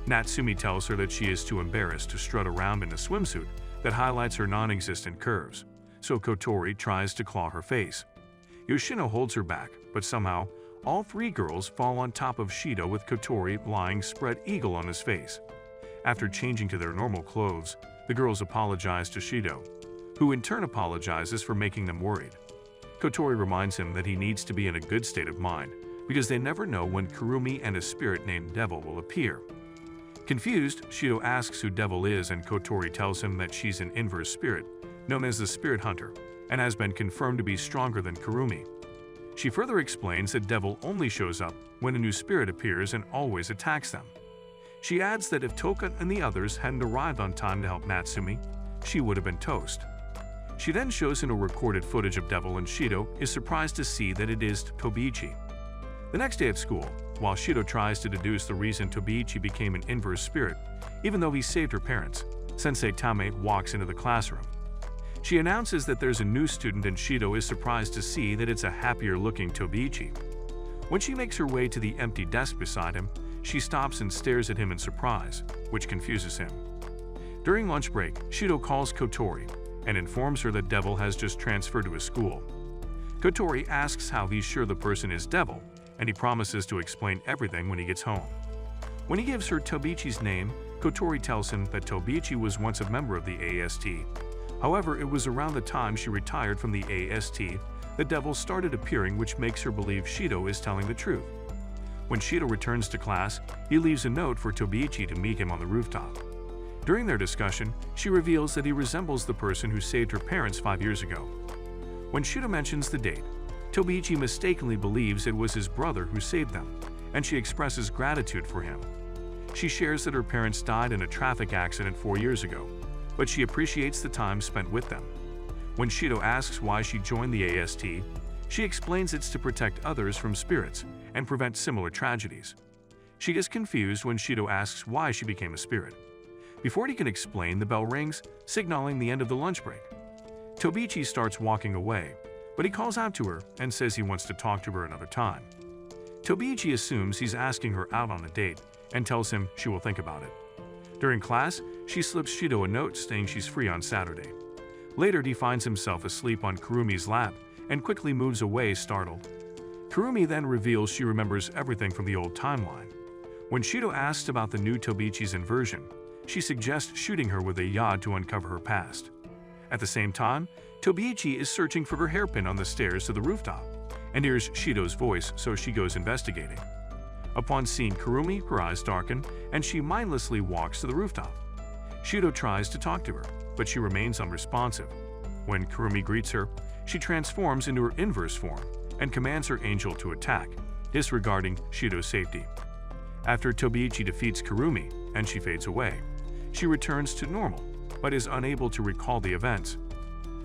Natsumi tells her that she is too embarrassed to strut around in a swimsuit that highlights her non-existent curves, so Kotori tries to claw her face. Yoshino holds her back, but somehow, all three girls fall on top of Shido with Kotori lying spread eagle on his face. After changing to their normal clothes, the girls apologize to Shido, who in turn apologizes for making them worried. Kotori reminds him that he needs to be in a good state of mind, because they never know when Kurumi and a spirit named Devil will appear. Confused, Shido asks who Devil is, and Kotori tells him that she's an inverse spirit, known as the Spirit Hunter, and has been confirmed to be stronger than Kurumi. She further explains that Devil only shows up when a new spirit appears and always attacks them. She adds that if Toka and the others hadn't arrived on time to help Natsumi, she would have been toast. She then shows him a recorded footage of Devil, and Shido is surprised to see that it is Tobiichi. The next day at school, while Shido tries to deduce the reason Tobiichi became an inverse spirit, even though he saved her parents, Sensei Tame walks into the classroom. She announces that there's a new student, and Shido is surprised to see that it's a happier-looking Tobiichi. When she makes her way to the empty desk beside him, she stops and stares at him in surprise, which confuses him. During lunch break, Shido calls Kotori and informs her that Devil has just transferred to his school. Kotori asks how he's sure the person is Devil, and he promises to explain everything when he gets home. When he gives her Tobiichi's name, Kotori tells him that Tobiichi was once a member of the AST. However, it was around the time she retired from the AST that Devil started appearing, which makes her believe Shido is telling the truth. When Shido returns to class, he leaves a note for Tobiichi to meet him on the rooftop. During their discussion, she reveals that he resembles the person who saved her parents 5 years ago. When Shido mentions the date, Tobiichi mistakenly believes it was his brother who saved them, and she expresses gratitude for him. She shares that her parents died in a traffic accident 4 years ago, but she appreciates the time spent with them. When Shido asks why she joined the AST, she explains it's to protect others from spirits and prevent similar tragedies. She gets confused when Shido asks why she became a spirit. Before he can explain, the bell rings, signaling the end of the lunch break. Tobiichi starts walking away, but he calls out to her and says he wants to talk to her another time. Tobiichi assumes he's asking her out on a date and tells him she will think about it. During class, she slips Shido a note saying she's free on Saturday. Later, he finds himself asleep on Kurumi's lap and quickly moves away, startled. Kurumi then reveals she remembers everything from the old timeline. When Shido asks about the new Tobiichi's inversion, she suggests shooting her with a yad to uncover her past. At the same time, Tobiichi is searching for her hairpin on the stairs to the rooftop and hears Shido's voice, so she goes investigating. Upon seeing Kurumi, her eyes darken, and she mindlessly walks to the rooftop. Shido tries to talk to her, but she remains unresponsive. When Kurumi greets her, she transforms into her inverse form and commands her angel to attack, disregarding Shido's safety. After Tobiichi defeats Kurumi and she fades away, she returns to normal, but is unable to recall the events.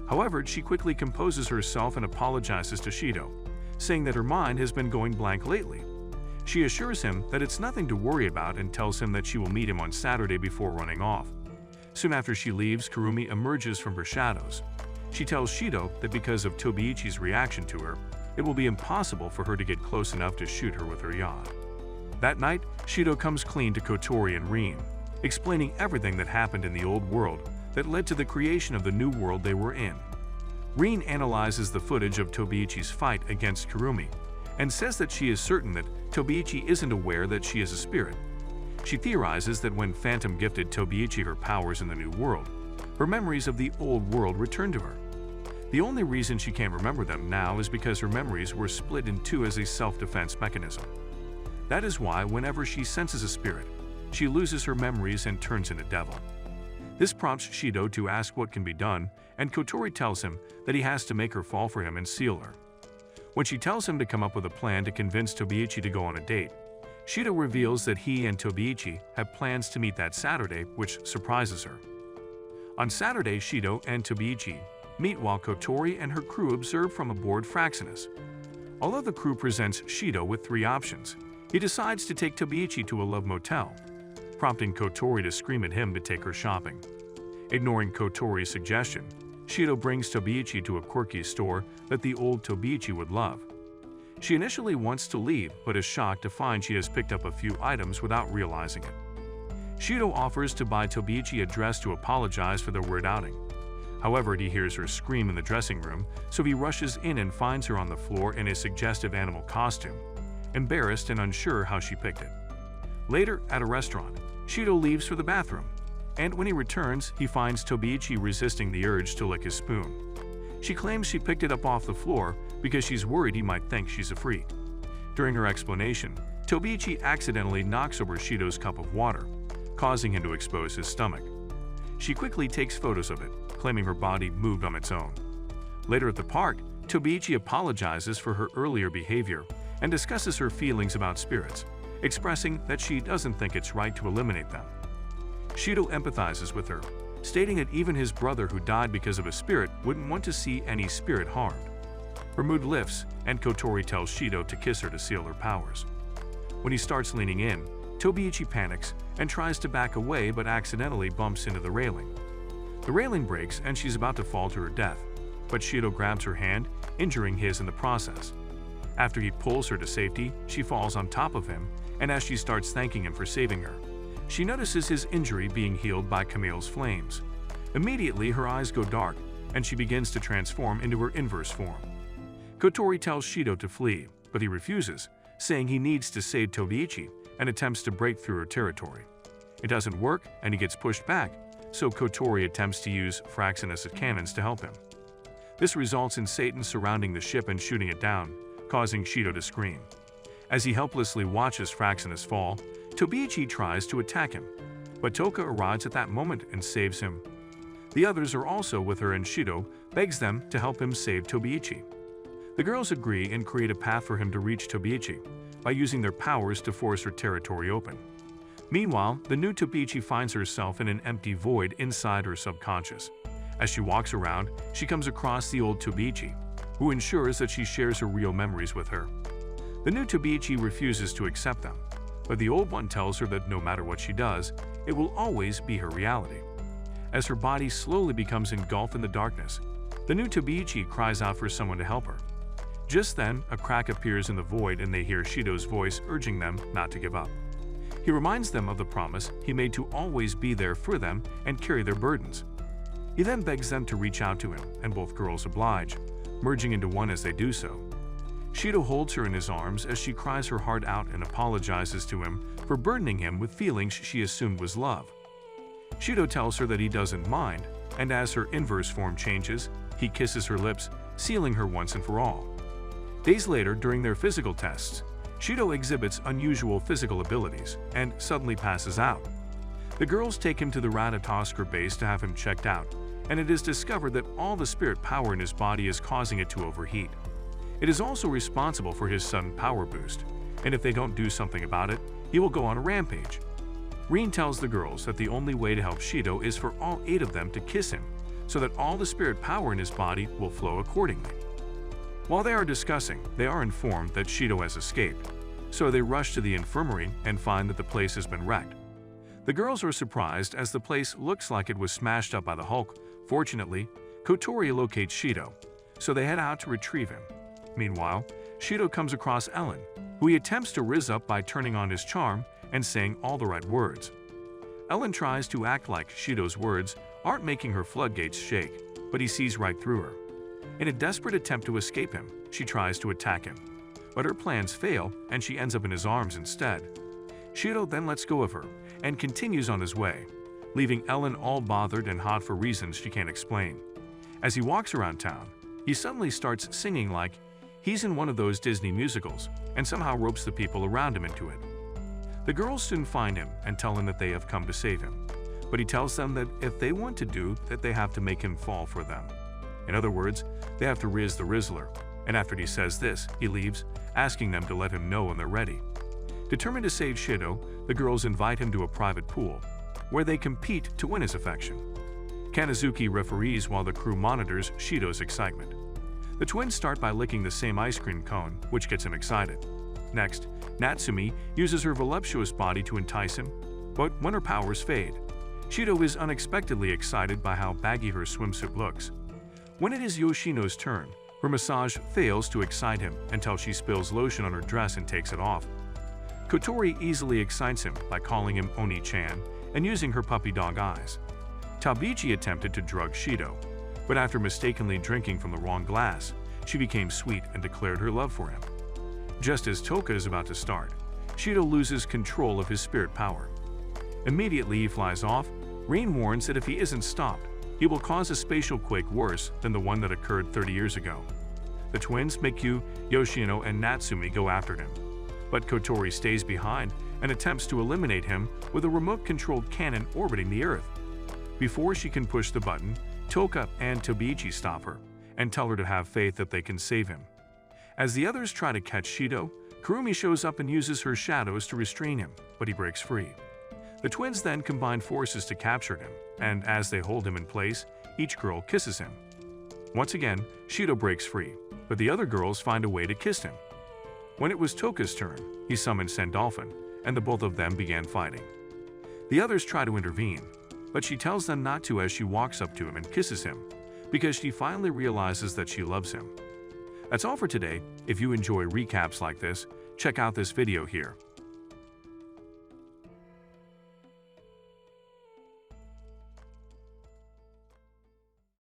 However, she quickly composes herself and apologizes to Shido, saying that her mind has been going blank lately. She assures him that it's nothing to worry about and tells him that she will meet him on Saturday before running off. Soon after she leaves, Kurumi emerges from her shadows. She tells Shido that because of Tobiichi's reaction to her, it will be impossible for her to get close enough to shoot her with her yad. That night, Shido comes clean to Kotori and Rin, explaining everything that happened in the old world that led to the creation of the new world they were in. Rin analyzes the footage of Tobiichi's fight against Kurumi and says that she is certain that Tobiichi isn't aware that she is a spirit. She theorizes that when Phantom gifted Tobiichi her powers in the new world, her memories of the old world returned to her. The only reason she can't remember them now is because her memories were split in two as a self-defense mechanism. That is why whenever she senses a spirit, she loses her memories and turns into Devil. This prompts Shido to ask what can be done, and Kotori tells him that he has to make her fall for him and seal her. When she tells him to come up with a plan to convince Tobiichi to go on a date, Shido reveals that he and Tobiichi have plans to meet that Saturday, which surprises her. On Saturday, Shido and Tobiichi meet while Kotori and her crew observe from aboard Fraxinus. Although the crew presents Shido with 3 options, he decides to take Tobiichi to a love motel, prompting Kotori to scream at him to take her shopping. Ignoring Kotori's suggestion, Shido brings Tobiichi to a quirky store that the old Tobiichi would love. She initially wants to leave, but is shocked to find she has picked up a few items without realizing it. Shido offers to buy Tobiichi a dress to apologize for their weird outing. However, he hears her scream in the dressing room, so he rushes in and finds her on the floor in a suggestive animal costume, embarrassed and unsure how she picked it. Later, at a restaurant, Shido leaves for the bathroom, and when he returns, he finds Tobiichi resisting the urge to lick his spoon. She claims she picked it up off the floor because she's worried he might think she's a freak. During her explanation, Tobiichi accidentally knocks over Shido's cup of water, causing him to expose his stomach. She quickly takes photos of it, claiming her body moved on its own. Later at the park, Tobiichi apologizes for her earlier behavior and discusses her feelings about spirits, expressing that she doesn't think it's right to eliminate them. Shido empathizes with her, stating that even his brother who died because of a spirit wouldn't want to see any spirit harmed. Her mood lifts, and Kotori tells Shido to kiss her to seal her powers. When he starts leaning in, Tobiichi panics and tries to back away but accidentally bumps into the railing. The railing breaks and she's about to fall to her death, but Shido grabs her hand, injuring his in the process. After he pulls her to safety, she falls on top of him, and as she starts thanking him for saving her, she notices his injury being healed by Camille's flames. Immediately, her eyes go dark, and she begins to transform into her inverse form. Kotori tells Shido to flee, but he refuses, saying he needs to save Tobiichi and attempts to break through her territory. It doesn't work, and he gets pushed back, so Kotori attempts to use Fraxinus' cannons to help him. This results in Satan surrounding the ship and shooting it down, causing Shido to scream. As he helplessly watches Fraxinus fall, Tobiichi tries to attack him, but Toka arrives at that moment and saves him. The others are also with her, and Shido begs them to help him save Tobiichi. The girls agree and create a path for him to reach Tobiichi by using their powers to force her territory open. Meanwhile, the new Tobiichi finds herself in an empty void inside her subconscious. As she walks around, she comes across the old Tobiichi, who ensures that she shares her real memories with her. The new Tobiichi refuses to accept them, but the old one tells her that no matter what she does, it will always be her reality. As her body slowly becomes engulfed in the darkness, the new Tobiichi cries out for someone to help her. Just then, a crack appears in the void and they hear Shido's voice urging them not to give up. He reminds them of the promise he made to always be there for them and carry their burdens. He then begs them to reach out to him, and both girls oblige, merging into one as they do so. Shido holds her in his arms as she cries her heart out and apologizes to him for burdening him with feelings she assumed was love. Shido tells her that he doesn't mind, and as her inverse form changes, he kisses her lips, sealing her once and for all. Days later, during their physical tests, Shido exhibits unusual physical abilities and suddenly passes out. The girls take him to the Ratatosker base to have him checked out, and it is discovered that all the spirit power in his body is causing it to overheat. It is also responsible for his sudden power boost, and if they don't do something about it, he will go on a rampage. Rin tells the girls that the only way to help Shido is for all 8 of them to kiss him, so that all the spirit power in his body will flow accordingly. While they are discussing, they are informed that Shido has escaped, so they rush to the infirmary and find that the place has been wrecked. The girls are surprised as the place looks like it was smashed up by the Hulk. Fortunately, Kotori locates Shido, so they head out to retrieve him. Meanwhile, Shido comes across Ellen, who he attempts to rizz up by turning on his charm and saying all the right words. Ellen tries to act like Shido's words aren't making her floodgates shake, but he sees right through her. In a desperate attempt to escape him, she tries to attack him, but her plans fail and she ends up in his arms instead. Shido then lets go of her and continues on his way, leaving Ellen all bothered and hot for reasons she can't explain. As he walks around town, he suddenly starts singing like he's in one of those Disney musicals and somehow ropes the people around him into it. The girls soon find him and tell him that they have come to save him, but he tells them that if they want to do that, they have to make him fall for them. In other words, they have to Rizz the Rizzler, and after he says this, he leaves, asking them to let him know when they're ready. Determined to save Shido, the girls invite him to a private pool, where they compete to win his affection. Kanazuki referees while the crew monitors Shido's excitement. The twins start by licking the same ice cream cone, which gets him excited. Next, Natsumi uses her voluptuous body to entice him, but when her powers fade, Shido is unexpectedly excited by how baggy her swimsuit looks. When it is Yoshino's turn, her massage fails to excite him until she spills lotion on her dress and takes it off. Kotori easily excites him by calling him Oni-chan and using her puppy dog eyes. Tobiichi attempted to drug Shido, But after mistakenly drinking from the wrong glass, she became sweet and declared her love for him. Just as Toka is about to start, Shido loses control of his spirit power. Immediately he flies off. Rain warns that if he isn't stopped, he will cause a spatial quake worse than the one that occurred 30 years ago. The twins, Miku, Yoshino, and Natsumi go after him. But Kotori stays behind and attempts to eliminate him with a remote-controlled cannon orbiting the Earth. Before she can push the button, Toka and Tobiichi stop her and tell her to have faith that they can save him. As the others try to catch Shido, Kurumi shows up and uses her shadows to restrain him, but he breaks free. The twins then combine forces to capture him, and as they hold him in place, each girl kisses him. Once again, Shido breaks free, but the other girls find a way to kiss him. When it was Toka's turn, he summoned Sandolphin, and the both of them began fighting. The others try to intervene, but she tells them not to as she walks up to him and kisses him, because she finally realizes that she loves him. That's all for today. If you enjoy recaps like this, check out this video here.